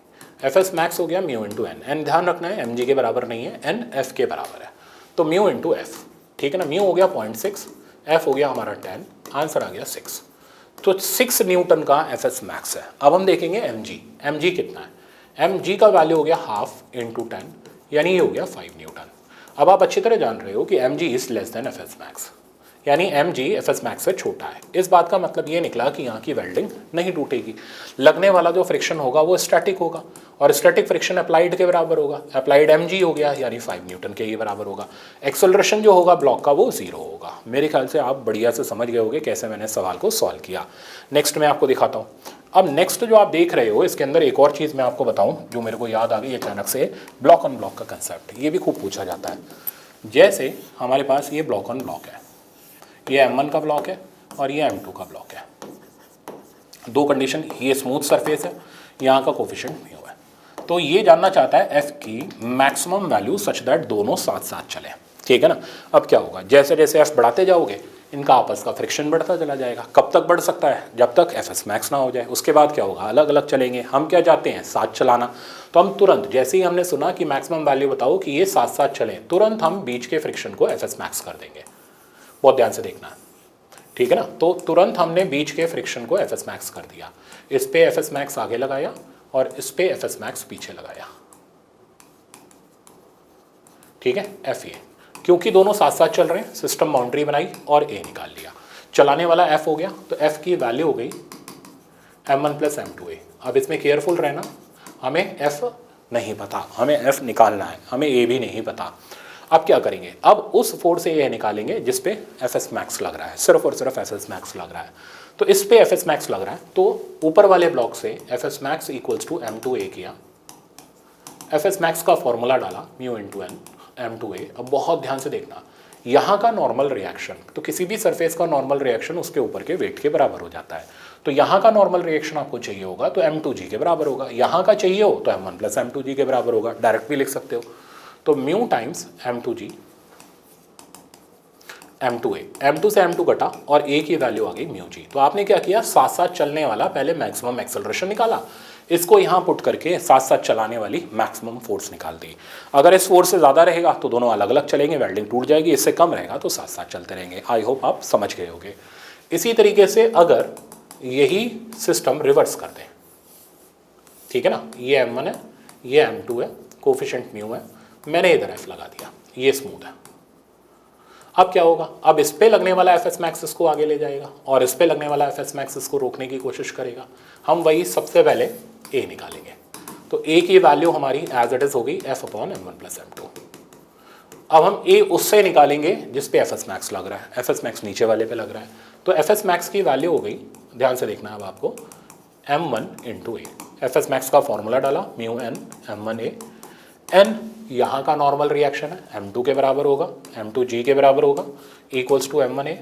FS मैक्स हो गया म्यू इंटू एन, एन ध्यान रखना है MG के बराबर नहीं है, N F के बराबर है, तो म्यू इंटू F, ठीक है ना। म्यू हो गया 0.6, F हो गया हमारा 10, आंसर आ गया 6। तो 6 न्यूटन का FS मैक्स है। अब हम देखेंगे MG कितना है। MG का वैल्यू हो गया हाफ इंटू 10, यानी ये हो गया 5 न्यूटन। अब आप अच्छी तरह जान रहे हो कि MG is less than FS max, यानी MG FS मैक्स से छोटा है। इस बात का मतलब ये निकला कि यहाँ की वेल्डिंग नहीं टूटेगी, लगने वाला जो फ्रिक्शन होगा वो स्टैटिक होगा, और स्टैटिक फ्रिक्शन अप्लाइड के बराबर होगा। अप्लाइड MG हो गया यानी 5 न्यूटन के ही बराबर होगा। एक्सेलरेशन जो होगा ब्लॉक का वो 0 होगा। मेरे ख्याल से आप बढ़िया से समझ गए होंगे कैसे मैंने सवाल को सॉल्व किया। नेक्स्ट मैं आपको दिखाता हूँ। अब नेक्स्ट जो आप देख रहे हो इसके अंदर एक और चीज़ मैं आपको बताऊँ जो मेरे को याद आ गई अचानक से, ब्लॉक ऑन ब्लॉक का कंसेप्ट। ये भी खूब पूछा जाता है। जैसे हमारे पास ये ब्लॉक ऑन ब्लॉक है, ये M1 का ब्लॉक है और ये M2 का ब्लॉक है। दो कंडीशन, ये स्मूथ सरफेस है, यहाँ का कोफिशिएंट म्यू है। तो ये जानना चाहता है F की मैक्सिमम वैल्यू सच दैट दोनों साथ साथ चले, ठीक है ना। अब क्या होगा, जैसे जैसे F बढ़ाते जाओगे इनका आपस का फ्रिक्शन बढ़ता चला जाएगा। कब तक बढ़ सकता है, जब तक FS मैक्स ना हो जाए। उसके बाद क्या होगा, अलग अलग चलेंगे। हम क्या चाहते हैं, साथ चलाना। तो हम तुरंत जैसे ही हमने सुना कि मैक्सिमम वैल्यू बताओ कि ये साथ साथ चलें, तुरंत हम बीच के फ्रिक्शन को FS मैक्स कर देंगे। बहुत ध्यान से देखना है, ठीक है ना। तो तुरंत हमने बीच के फ्रिक्शन को FS मैक्स कर दिया। इस पे FS मैक्स आगे लगाया और इस पे एफ एस मैक्स पीछे लगाया, ठीक है, एफ ए, क्योंकि दोनों साथ साथ चल रहे हैं, सिस्टम बाउंड्री बनाई और ए निकाल लिया, चलाने वाला एफ हो गया, तो एफ की वैल्यू हो गई m1 प्लस m2a। अब इसमें केयरफुल रहना, हमें एफ नहीं पता, हमें एफ निकालना है, हमें ए भी नहीं पता। अब क्या करेंगे, अब उस फोर्स से ए निकालेंगे जिस पे एफ एस मैक्स लग रहा है, सिर्फ और सिर्फ एफ एस मैक्स लग रहा है। तो इस पे एफ एस मैक्स लग रहा है, तो ऊपर वाले ब्लॉक से F S max equals to m2a किया, एफ एस मैक्स का फॉर्मूला डाला म्यू इंटू एन m2a। अब बहुत ध्यान से देखना, यहाँ का नॉर्मल रिएक्शन, तो किसी भी सरफेस का नॉर्मल रिएक्शन उसके ऊपर के वेट के बराबर हो जाता है। तो यहाँ का नॉर्मल रिएक्शन आपको चाहिए होगा तो m2g के बराबर होगा, यहाँ का चाहिए हो तो m1 प्लस m2g के बराबर होगा, डायरेक्ट भी लिख सकते हो। तो mu times m2g m2a, m2 से m2 घटा और a की वैल्यू आ गई म्यू जी। तो आपने क्या किया, साथ साथ चलने वाला पहले मैक्सिमम एक्सेलरेशन निकाला, इसको यहाँ पुट करके साथ साथ चलाने वाली मैक्सिमम फोर्स निकाल दी। अगर इस फोर्स से ज़्यादा रहेगा तो दोनों अलग अलग चलेंगे, वेल्डिंग टूट जाएगी, इससे कम रहेगा तो साथ साथ चलते रहेंगे। आई होप आप समझ गए होंगे। इसी तरीके से अगर यही सिस्टम रिवर्स कर दें, ठीक है ना, ये m1 है, ये m2 है, कोफिशिएंट म्यू है, मैंने इधर f लगा दिया, ये स्मूथ है। अब क्या होगा, अब इस पे लगने वाला एफ एस मैक्स इसको आगे ले जाएगा और इस पे लगने वाला एफ एस मैक्स इसको रोकने की कोशिश करेगा। हम वही सबसे पहले ए निकालेंगे, तो ए की वैल्यू हमारी एज इट इज हो गई F upon m1 plus m2। अब हम ए उससे निकालेंगे जिस पे एफ एस मैक्स लग रहा है, एफ एस मैक्स नीचे वाले पे लग रहा है, तो एफ एस मैक्स की वैल्यू हो गई, ध्यान से देखना है अब आपको, m1 इंटू ए। एफ एस मैक्स का फॉर्मूला डाला म्यू एन m1a, एन यहाँ का नॉर्मल रिएक्शन है, m2 के बराबर होगा, m2g के बराबर होगा, इक्वल्स टू m1a।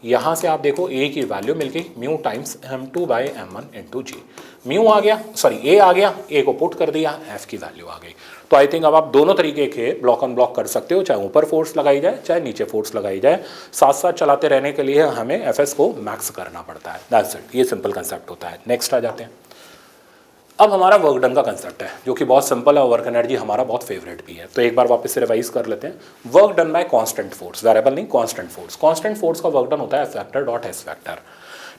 यहाँ से आप देखो a की वैल्यू मिल गई mu times m2 by m1 into G. Mu आ गया, सॉरी a आ गया, a को पुट कर दिया, f की वैल्यू आ गई। तो आई थिंक अब आप दोनों तरीके के ब्लॉक ऑन ब्लॉक कर सकते हो, चाहे ऊपर फोर्स लगाई जाए चाहे नीचे फोर्स लगाई जाए, साथ साथ चलाते रहने के लिए हमें एफ को मैक्स करना पड़ता है। दैट्स इट, ये सिंपल कंसेप्ट होता है। नेक्स्ट आ जाते हैं। अब हमारा वर्क डन का कंसेप्ट है जो कि बहुत सिंपल है, वर्क एनर्जी हमारा बहुत फेवरेट भी है। तो एक बार वापस से रिवाइज कर लेते हैं। Work done bye constant force, variable नहीं, कांस्टेंट फोर्स। कांस्टेंट फोर्स का वर्क डन होता है F factor dot S factor,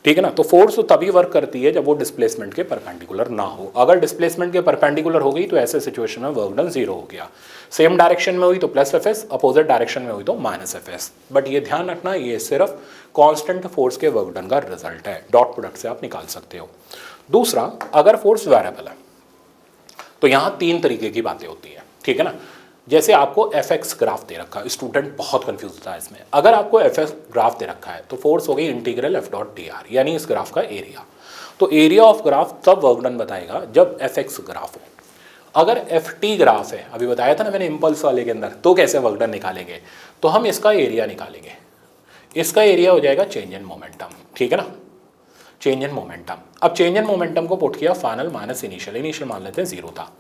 ठीक है ना। तो फोर्स तो तभी वर्क करती है जब वो डिस्प्लेसमेंट के परपेंडिकुलर ना हो। अगर डिस्प्लेसमेंट के परपेंडिकुलर हो गई तो ऐसे सिचुएशन में वर्क डन जीरो हो गया। सेम डायरेक्शन में हुई तो plus F S, opposite direction में हुई तो माइनस एफ एस। बट ये ध्यान रखना, ये सिर्फ कांस्टेंट फोर्स के वर्क डन का रिजल्ट है, डॉट प्रोडक्ट से आप निकाल सकते हो। दूसरा, अगर फोर्स वेरिएबल है तो यहाँ तीन तरीके की बातें होती है, ठीक है ना। जैसे आपको एफ एक्स ग्राफ दे रखा है, स्टूडेंट बहुत कंफ्यूज होता है इसमें। अगर आपको एफ एक्स ग्राफ दे रखा है तो फोर्स हो गई integral F dot D R, यानी इस ग्राफ का एरिया। तो एरिया ऑफ ग्राफ तब वर्क डन बताएगा जब एफ एक्स ग्राफ हो। अगर एफ टी ग्राफ है, अभी बताया था ना मैंने इम्पल्स वाले के अंदर, तो कैसे वर्क डन निकालेंगे, तो हम इसका एरिया निकालेंगे। इसका एरिया हो जाएगा चेंज इन मोमेंटम, ठीक है ना, चेंज इन मोमेंटम। अब चेंज इन मोमेंटम को पुट किया फाइनल माइनस इनिशियल, इनिशियल मान लेते हैं जीरो था,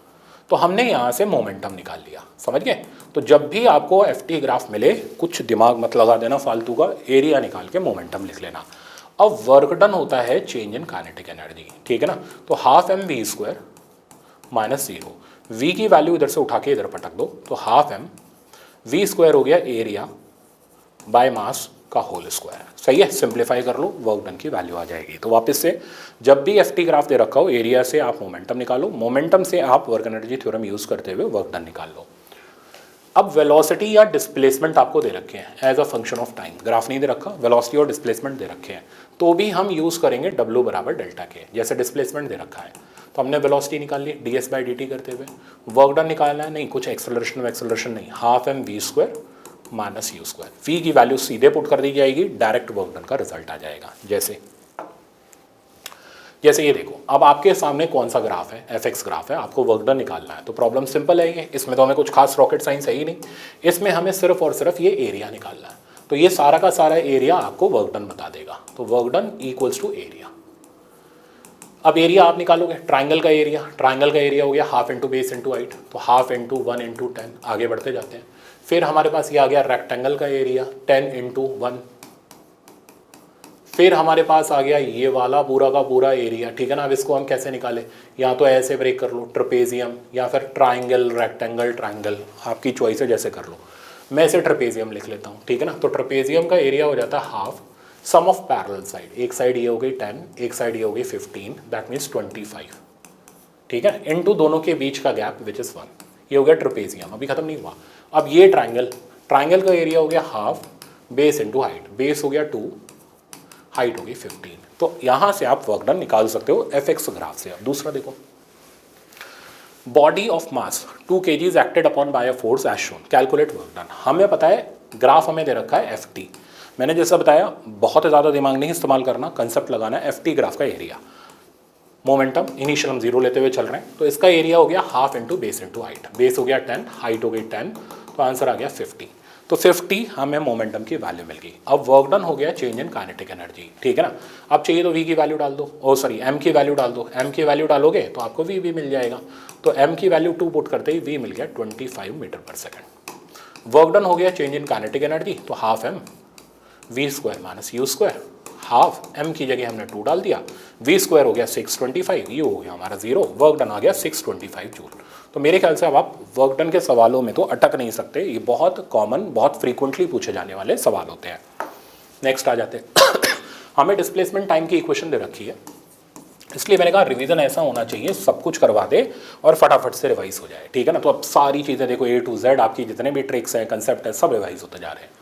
तो हमने यहाँ से मोमेंटम निकाल लिया, समझ गए। तो जब भी आपको एफ टी ग्राफ मिले, कुछ दिमाग मत लगा देना फालतू का, एरिया निकाल के मोमेंटम लिख लेना। अब वर्क डन होता है चेंज इन काइनेटिक एनर्जी, ठीक है ना। तो half M V square minus zero, V की वैल्यू इधर से उठा के इधर पटक दो, तो हाफ एम वी स्क्वायर हो गया एरिया बाय मास का होल स्क्वायर। सही है, सिंप्लीफाई कर लो, वर्क डन की वैल्यू आ जाएगी। तो वापस से, जब भी एफ टी ग्राफ दे रखा हो, एरिया से आप मोमेंटम निकालो, मोमेंटम से आप वर्क एनर्जी थ्योरम यूज करते हुए वर्क डन निकाल लो। अब वेलोसिटी या डिस्प्लेसमेंट आपको दे रखे हैं as a function of time, graph नहीं दे रखा, वेलोसिटी और डिस्प्लेसमेंट दे रखे हैं, तो भी हम यूज करेंगे W बराबर डेल्टा के। जैसे डिस्प्लेसमेंट दे रखा है तो हमने वेलोसिटी निकाल ली ds बाई dt करते हुए। वर्क डन निकालना है, नहीं कुछ एक्सेलरेशन नहीं, half M V square minus U square, V की वैल्यू सीधे पुट कर दी जाएगी, डायरेक्ट वर्क डन का रिजल्ट आ जाएगा। जैसे ये देखो, अब आपके सामने कौन सा ग्राफ है, एफ एक्स ग्राफ है, आपको वर्क डन निकालना है। तो प्रॉब्लम सिंपल है ये, इसमें तो हमें कुछ खास रॉकेट साइंस है ही नहीं, इसमें हमें सिर्फ और सिर्फ ये एरिया निकालना है। तो ये सारा का सारा एरिया आपको वर्क डन बता देगा। तो work done equals to area. अब एरिया आप निकालोगे, ट्राइंगल का एरिया हो गया half into base into height, तो हाफ इंटू 1 इंटू 10, आगे बढ़ते जाते हैं। फिर हमारे पास ये आ गया रेक्टेंगल का एरिया 10 इंटू 1। फिर हमारे पास आ गया ये वाला पूरा का पूरा एरिया, ठीक है ना। अब इसको हम कैसे निकालें, या तो ऐसे ब्रेक कर लो, ट्रेपेजियम, या फिर ट्राइंगल, रेक्टेंगल, ट्राइंगल, आपकी चॉइस है, जैसे कर लो। मैं इसे ट्रेपेजियम लिख लेता हूँ, ठीक है ना। तो ट्रेपेजियम का एरिया हो जाता है half sum of parallel side, एक साइड ये हो गई 10, एक साइड ये हो गई 15, दैट मीन्स 25, ठीक है, इनटू दोनों के बीच का गैप विच इज़ 1। ये हो गया ट्रेपेजियम, अभी खत्म नहीं हुआ। अब ये ट्राइंगल का एरिया हो गया half base into height, base हो गया 2, हाइट होगी 15। तो यहाँ से आप वर्क डन निकाल सकते हो एफ ग्राफ से। अब दूसरा देखो, body of mass 2 kg acted upon by a force as shown, calculate work done. हमें पता है ग्राफ हमें दे रखा है एफ टी। मैंने जैसा बताया बहुत ज़्यादा दिमाग नहीं इस्तेमाल करना, कंसेप्ट लगाना है। एफ टी ग्राफ का एरिया, मोमेंटम इनिशियल हम 0 लेते हुए चल रहे हैं, तो इसका एरिया हो गया half into base into height. Base हो गया 10, हाइट हो गई 10, तो आंसर आ गया 50। तो 50 हमें मोमेंटम की वैल्यू मिल गई। अब वर्क डन हो गया चेंज इन काइनेटिक एनर्जी, ठीक है ना। अब चाहिए तो v की वैल्यू डाल दो, m की वैल्यू डाल दो। m की वैल्यू डालोगे तो आपको v भी मिल जाएगा। तो m की वैल्यू 2 पुट करते ही v मिल गया 25 metre per second. Work done हो गया चेंज इन काइनेटिक एनर्जी, तो half m v square minus u square, half m की जगह हमने 2 डाल दिया, v स्क्वायर हो गया 625, ये हो गया हमारा 0, वर्क डन आ गया 625 जूल। तो मेरे ख्याल से अब आप वर्क डन के सवालों में तो अटक नहीं सकते, ये बहुत कॉमन, बहुत फ्रीक्वेंटली पूछे जाने वाले सवाल होते हैं। नेक्स्ट आ जाते हैं हमें डिस्प्लेसमेंट टाइम की इक्वेशन दे रखी है, इसलिए मैंने कहा रिवीजन ऐसा होना चाहिए सब कुछ करवा दे और फटाफट से रिवाइज हो जाए, ठीक है ना। तो अब सारी चीज़ें देखो A to Z आपकी जितने भी ट्रिक्स हैं, कंसेप्ट है, सब रिवाइज होते जा रहे हैं।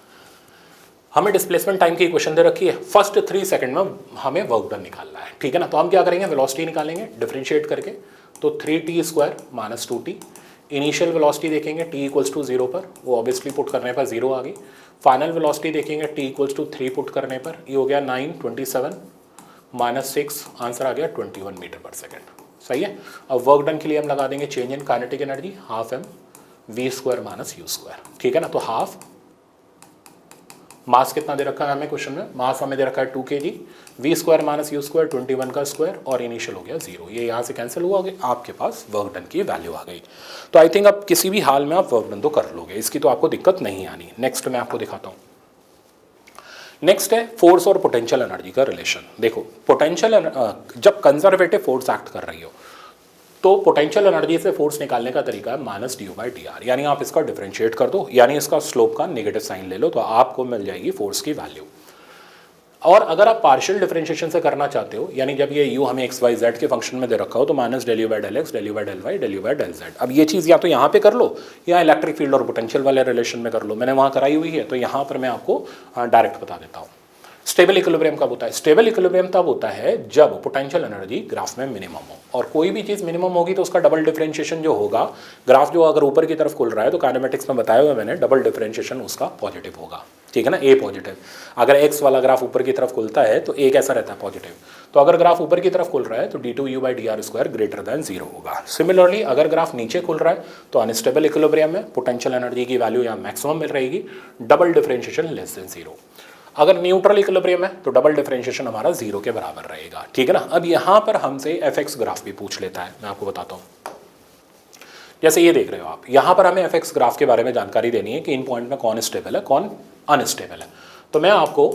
हमें डिस्प्लेसमेंट टाइम की इक्वेशन दे रखी है, फर्स्ट 3 सेकंड में हमें वर्क डन निकालना है, ठीक है ना। तो हम क्या करेंगे, वेलोसिटी निकालेंगे डिफरेंशिएट करके, तो 3t square minus 2t। Initial velocity देखेंगे t इक्वल्स टू 0 पर, वो ऑब्वियसली पुट करने पर 0 आ गई। फाइनल वेलोसिटी देखेंगे t इक्वल्स टू 3 पुट करने पर, ये हो गया 927 माइनस 6, आंसर आ गया 21 मीटर पर सेकेंड। सही है। अब वर्क डन के लिए हम लगा देंगे change in kinetic energy, half m v square minus u square, ठीक है ना। तो हाफ मास कितना दे रखा है हमें क्वेश्चन में, मास हमें दे रखा है 2 kg, v square minus u square 21 का स्क्वायर और इनिशियल हो गया 0, ये यहाँ से कैंसिल हुआ, आपके पास वर्क डन की वैल्यू आ गई। तो आई थिंक अब किसी भी हाल में आप वर्क डन तो कर लोगे, इसकी तो आपको दिक्कत नहीं आनी। नेक्स्ट मैं आपको दिखाता हूँ। नेक्स्ट है फोर्स और पोटेंशियल एनर्जी का रिलेशन। देखो पोटेंशियल, जब कंजर्वेटिव फोर्स एक्ट कर रही हो तो पोटेंशियल एनर्जी से फोर्स निकालने का तरीका है माइनस du/dr, यानी आप इसका डिफरेंशिएट कर दो, यानी इसका स्लोप का नेगेटिव साइन ले लो, तो आपको मिल जाएगी फोर्स की वैल्यू। और अगर आप पार्शियल डिफरेंशिएशन से करना चाहते हो, यानी जब ये u हमें x y z के फंक्शन में दे रखा हो, तो माइनस ∂u/∂x ∂u/∂y ∂u/∂z। अब ये चीज़ या तो यहाँ पे कर लो या इलेक्ट्रिक फील्ड और पोटेंशियल वाले रिलेशन में कर लो, मैंने वहाँ कराई हुई है, तो यहाँ पर मैं आपको डायरेक्ट बता देता हूँ। स्टेबल इक्विलिब्रियम कब होता है, स्टेबल इक्विलिब्रियम तब होता है जब पोटेंशियल एनर्जी ग्राफ में मिनिमम हो, और कोई भी चीज़ मिनिमम होगी तो उसका डबल डिफरेंशिएशन जो होगा, ग्राफ जो अगर ऊपर की तरफ खुल रहा है तो काइनेमेटिक्स में बताया हुआ मैंने, डबल डिफरेंशिएशन उसका पॉजिटिव होगा, ठीक है ना, ए पॉजिटिव। अगर एक्स वाला ग्राफ ऊपर की तरफ खुलता है तो ए कैसा रहता है, पॉजिटिव। तो अगर ग्राफ ऊपर की तरफ खुल रहा है तो d2u/dr स्क्वायर ग्रेटर देन 0 होगा। सिमिलरली अगर ग्राफ नीचे खुल रहा है तो अनस्टेबल इक्विलिब्रियम में पोटेंशियल एनर्जी की वैल्यू यहाँ मैक्सिमम मिल रहेगी, डबल डिफरेंशिएशन लेस देन 0। अगर न्यूट्रल इक्विलिब्रियम है तो डबल डिफरेंशिएशन हमारा 0 के बराबर रहेगा, ठीक है ना। अब यहाँ पर हमसे एफ ग्राफ भी पूछ लेता है, मैं आपको बताता हूँ। जैसे ये देख रहे हो आप, यहाँ पर हमें एफ ग्राफ के बारे में जानकारी देनी है कि इन पॉइंट में कौन स्टेबल है कौन अनस्टेबल है। तो मैं आपको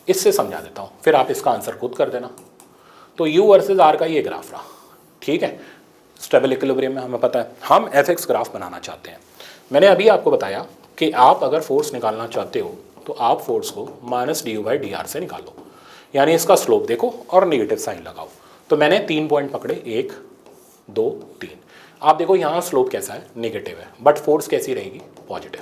इससे समझा देता हूँ, फिर आप इसका आंसर खुद कर देना। तो u वर्सेज r का ये ग्राफ रहा, ठीक है। स्टेबल इक्विलिब्रियम में हमें पता है हम एफ ग्राफ बनाना चाहते हैं। मैंने अभी आपको बताया कि आप अगर फोर्स निकालना चाहते हो तो आप फोर्स को माइनस du/dr से निकालो, यानी इसका स्लोप देखो और नेगेटिव साइन लगाओ। तो मैंने 3 पॉइंट पकड़े, 1 2 3। आप देखो यहाँ स्लोप कैसा है, नेगेटिव है, बट फोर्स कैसी रहेगी, पॉजिटिव।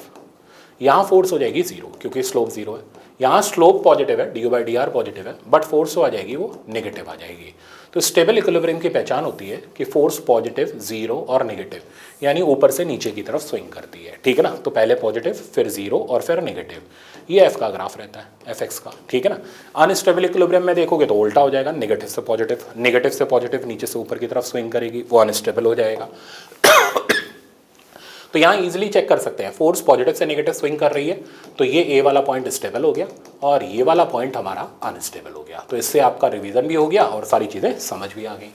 यहाँ फोर्स हो जाएगी 0 क्योंकि स्लोप 0 है। यहाँ स्लोप पॉजिटिव है, du/dr पॉजिटिव है, बट फोर्स आ जाएगी वो नेगेटिव आ जाएगी। तो स्टेबल इक्विलिब्रियम की पहचान होती है कि फोर्स पॉजिटिव, 0 और नेगेटिव, यानी ऊपर से नीचे की तरफ स्विंग करती है, ठीक है ना। तो पहले पॉजिटिव, फिर 0 और फिर नेगेटिव, ये एफ का ग्राफ रहता है, एफ का, ठीक है ना। अनस्टेबल इक्विलिब्रियम में देखोगे तो उल्टा हो जाएगा, नेगेटिव से पॉजिटिव, नेगेटिव से पॉजिटिव नीचे से ऊपर की तरफ स्विंग करेगी, वो अनस्टेबल हो जाएगा। तो यहाँ इजीली चेक कर सकते हैं, फोर्स पॉजिटिव से नेगेटिव स्विंग कर रही है, तो ये ए वाला पॉइंट स्टेबल हो गया और ये वाला पॉइंट हमारा अनस्टेबल हो गया। तो इससे आपका रिवीजन भी हो गया और सारी चीज़ें समझ भी आ गई।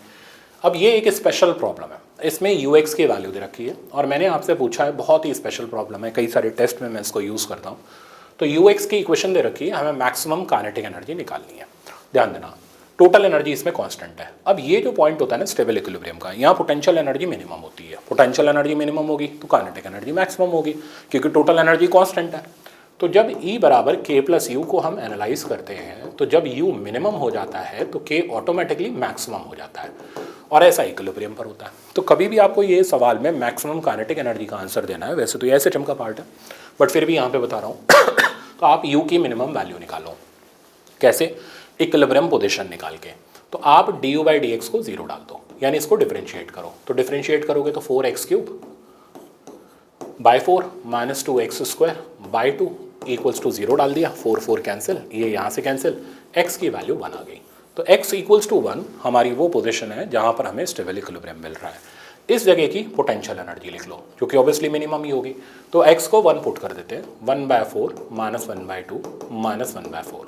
अब ये एक स्पेशल प्रॉब्लम है, इसमें ux की वैल्यू दे रखी है और मैंने आपसे पूछा है, बहुत ही स्पेशल प्रॉब्लम है, कई सारे टेस्ट में मैं इसको यूज़ करता हूँ। तो ux की इक्वेशन दे रखी है, हमें मैक्सिमम काइनेटिक एनर्जी निकालनी है। ध्यान देना, टोटल एनर्जी इसमें कांस्टेंट है। अब ये जो पॉइंट होता है ना स्टेबल इक्विलिब्रियम का, यहाँ पोटेंशियल एनर्जी मिनिमम होती है। पोटेंशियल एनर्जी मिनिमम होगी तो काइनेटिक एनर्जी मैक्सिमम होगी, क्योंकि टोटल एनर्जी कांस्टेंट है। तो जब E बराबर K प्लस यू को हम एनालाइज करते हैं तो जब U मिनिमम हो जाता है तो K ऑटोमेटिकली मैक्सिमम हो जाता है और ऐसा इक्विलिब्रियम पर होता है। तो कभी भी आपको ये सवाल में मैक्सिमम काइनेटिक एनर्जी का आंसर देना है, वैसे तो ये एसएचएम का पार्ट है बट फिर भी यहाँ पे बता रहा हूँ तो आप U की मिनिमम वैल्यू निकालो। कैसे? इक्विलिब्रियम पोजीशन निकाल के। तो आप du बाई डी एक्स को 0 डाल दो, यानी इसको डिफरेंशिएट करो। तो डिफरेंशिएट करोगे तो 4x cube by 4 minus 2x square by 2 equals to 0 डाल दिया। 4 4 कैंसिल, ये यहाँ से कैंसिल, x की वैल्यू 1 आ गई। तो x इक्वल्स टू 1 हमारी वो पोजीशन है जहाँ पर हमें स्टेबल इक्विलिब्रियम मिल रहा है। इस जगह की पोटेंशियल एनर्जी लिख लो जो कि ऑब्वियसली मिनिमम ही होगी। तो x को 1 पुट कर देते हैं, 1/4 माइनस 1/2 माइनस 1/4।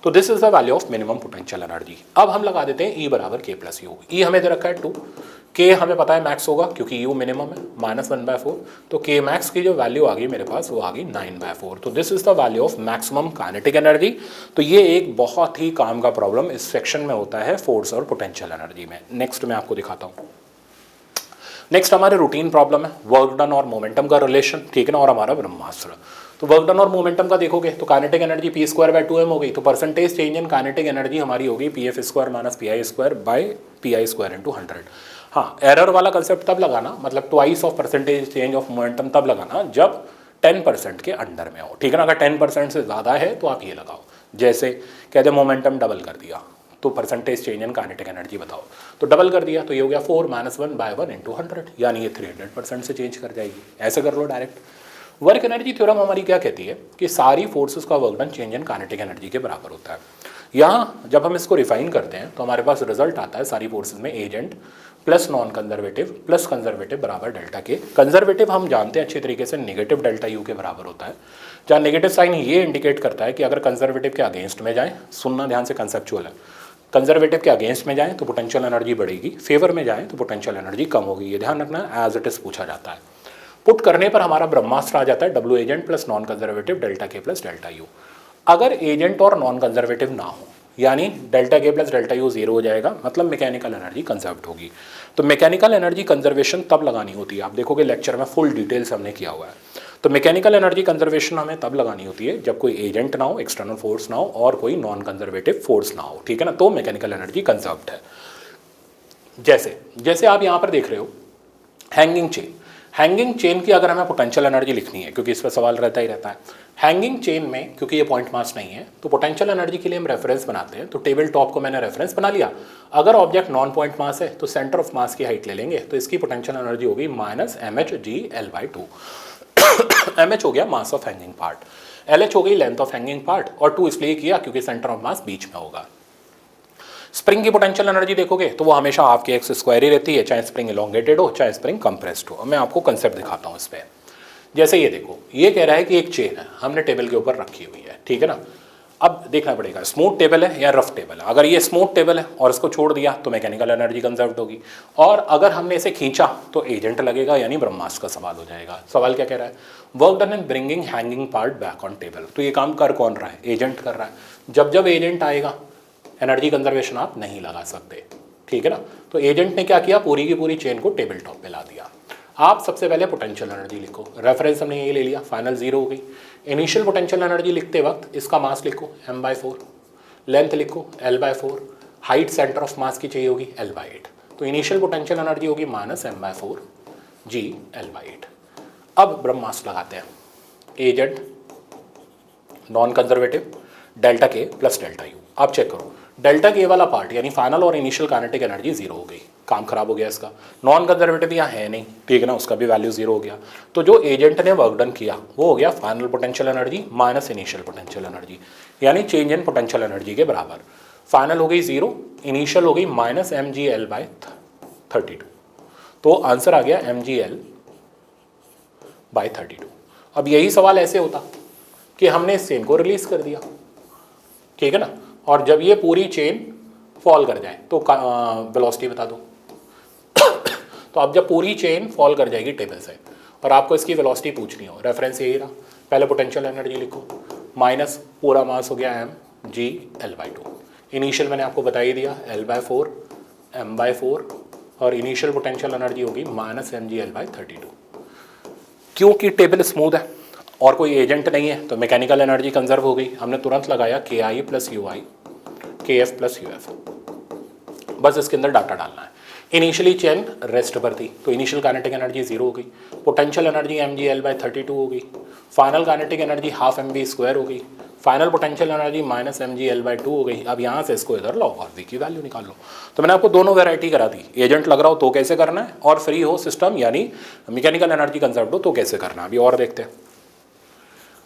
तो this is the value of minimum potential energy. अब हम लगा देते हैं E बराबर K प्लस यू। E हमें दे रखा है 2, K हमें पता है मैक्स होगा क्योंकि U मिनिमम है, माइनस 1/4। तो K मैक्स की जो वैल्यू आ गई मेरे पास वो आ गई 9/4। तो this is the value of maximum kinetic energy. तो ये एक बहुत ही काम का प्रॉब्लम इस सेक्शन में होता है फोर्स और पोटेंशियल एनर्जी में। नेक्स्ट मैं आपको दिखाता हूँ। नेक्स्ट हमारे रूटीन प्रॉब्लम है वर्क डन और मोमेंटम का रिलेशन, ठीक है ना, और हमारा ब्रह्मास्त्र। तो वर्क डन और मोमेंटम का देखोगे तो kinetic energy P square by 2m हो गई। तो percentage change in kinetic energy हमारी होगी pf square minus P square by P square into 100। हाँ, एरर वाला कंसेप्ट तब लगाना, मतलब twice of percentage change of momentum तब लगाना जब 10% के अंडर में हो, ठीक है ना। अगर 10% से ज़्यादा है तो आप ये लगाओ। जैसे कहते मोमेंटम डबल कर दिया तो percentage change in kinetic energy बताओ, तो डबल कर दिया तो ये हो गया 4 माइनस 1/1 इंटू 100, यानी ये 300% से चेंज कर जाएगी। ऐसे कर लो डायरेक्ट। वर्क एनर्जी थ्योरम हमारी क्या कहती है कि सारी फोर्सेस का work done change in kinetic energy के बराबर होता है। यहाँ जब हम इसको रिफाइन करते हैं तो हमारे पास रिजल्ट आता है सारी फोर्सेस में agent plus non conservative plus conservative बराबर डेल्टा के। कंजर्वेटिव हम जानते हैं अच्छी तरीके से नेगेटिव डेल्टा यू के बराबर होता है, जहाँ नेगेटिव साइन ये इंडिकेट करता है कि अगर कंजर्वेटिव के अगेंस्ट में जाए, सुनना ध्यान से कंसेप्चुअल है, कंजर्वेटिव के अगेंस्ट में जाएं तो पोटेंशियल एनर्जी बढ़ेगी, फेवर में जाएं तो पोटेंशियल एनर्जी कम होगी। ये ध्यान रखना, एज इट इज पूछा जाता है। पुट करने पर हमारा ब्रह्मास्त्र आ जाता है W agent plus non conservative delta के प्लस डेल्टा यू। अगर एजेंट और नॉन कंजर्वेटिव ना हो यानी डेल्टा के प्लस डेल्टा यू 0 हो जाएगा, मतलब मैकेनिकल एनर्जी कंजर्व होगी। तो मैकेनिकल एनर्जी कंजर्वेशन तब लगानी होती है, आप देखोगे लेक्चर में फुल डिटेल्स हमने किया हुआ है। तो मैकेनिकल एनर्जी कंजर्वेशन हमें तब लगानी होती है जब कोई एजेंट ना हो, एक्सटर्नल फोर्स ना हो और कोई नॉन कंजर्वेटिव फोर्स ना हो, ठीक है ना। तो मैकेनिकल एनर्जी कंजर्व्ड है। जैसे आप यहाँ पर देख रहे हो हैंगिंग चेन। हैंगिंग चेन की अगर हमें पोटेंशियल एनर्जी लिखनी है, क्योंकि इस पर सवाल रहता ही रहता है, हैंगिंग चेन में क्योंकि ये पॉइंट मास नहीं है तो पोटेंशियल एनर्जी के लिए हम रेफरेंस बनाते हैं। तो टेबल टॉप को मैंने रेफरेंस बना लिया। अगर ऑब्जेक्ट नॉन पॉइंट मास है तो सेंटर ऑफ मास की हाइट ले लेंगे, तो इसकी पोटेंशियल एनर्जी होगी माइनस mhg/L/2। mh हो गया mass of hanging part, LH हो गई लेंथ ऑफ हैंगिंग पार्ट, और 2 इसलिए किया क्योंकि सेंटर ऑफ मास बीच में होगा। स्प्रिंग की पोटेंशियल एनर्जी देखोगे तो वो हमेशा हाफ के एक्स स्क्वायर ही रहती है, चाहे स्प्रिंग इलोंगेटेड हो चाहे स्प्रिंग कंप्रेस्ड हो। मैं आपको कंसेप्ट दिखाता हूँ इस पर। जैसे ये देखो, ये कह रहा है कि एक चेन है, हमने टेबल के ऊपर रखी हुई है, ठीक है ना। अब देखना पड़ेगा स्मूथ टेबल है या रफ टेबल है। अगर ये स्मूथ टेबल है और इसको छोड़ दिया तो मैकेनिकल एनर्जी कंजर्व होगी, और अगर हमने इसे खींचा तो एजेंट लगेगा, यानी ब्रह्मास्त्र का सवाल हो जाएगा। सवाल क्या कह रहा है? Work done in bringing hanging part back on table. तो ये काम कर कौन रहा है? एजेंट कर रहा है। जब एजेंट आएगा एनर्जी कंजर्वेशन आप नहीं लगा सकते, ठीक है ना। तो एजेंट ने क्या किया, पूरी की पूरी चेन को टेबल टॉप पे ला दिया। आप सबसे पहले पोटेंशियल एनर्जी लिखो, रेफरेंस हमने यही ले लिया, फाइनल 0 हो गई। इनिशियल पोटेंशियल एनर्जी लिखते वक्त इसका मास लिखो m/4, लेंथ लिखो L/4, height centre of mass की चाहिए होगी L/8। तो इनिशियल पोटेंशियल एनर्जी होगी माइनस m/4 g L/8। अब ब्रह्मास्त्र लगाते हैं, एजेंट नॉन कंजर्वेटिव डेल्टा के प्लस डेल्टा यू। आप चेक करो, डेल्टा के वाला पार्ट यानी फाइनल और इनिशियल काइनेटिक एनर्जी 0 हो गई, काम खराब हो गया इसका। नॉन कंजर्वेटिव यहाँ है नहीं, ठीक है ना, उसका भी वैल्यू 0 हो गया। तो जो एजेंट ने वर्क डन किया वो हो गया final potential energy minus initial potential energy, यानी चेंज इन पोटेंशियल एनर्जी के बराबर। फाइनल हो गई 0, इनिशियल हो गई माइनस mgL/32। तो आंसर आ गया mgL/32। अब यही सवाल ऐसे होता कि हमने इस चेन को रिलीज कर दिया, ठीक है ना, और जब ये पूरी चेन फॉल कर जाए तो वेलोसिटी बता दो। तो अब जब पूरी चेन फॉल कर जाएगी टेबल से और आपको इसकी वेलोसिटी पूछनी हो, रेफरेंस यही रहा, पहले पोटेंशियल एनर्जी लिखो, माइनस पूरा मास हो गया mgL/2। इनिशियल मैंने आपको बता ही दिया L/4 m/4, और इनिशियल पोटेंशियल एनर्जी होगी माइनस mgL/32। क्योंकि टेबल स्मूथ है और कोई एजेंट नहीं है तो मैकेनिकल एनर्जी कंजर्व हो गई, हमने तुरंत लगाया के आई प्लस यू आई के एफ प्लस यू एफ, बस इसके अंदर डाटा डालना है। इनिशियली चेन रेस्ट पर थी तो इनिशियल काइनेटिक एनर्जी 0 हो गई, पोटेंशियल एनर्जी mgl/32 हो गई, final kinetic energy half mv² हो गई, final potential energy minus mgl/2 हो गई। अब यहाँ से इसको इधर लाओ और v की वैल्यू निकाल लो। तो मैंने आपको दोनों वैरायटी करा दी, एजेंट लग रहा हो तो कैसे करना है, और फ्री हो सिस्टम यानी मैकेनिकल एनर्जी कंजर्व्ड हो तो कैसे करना है, अभी और देखते हैं।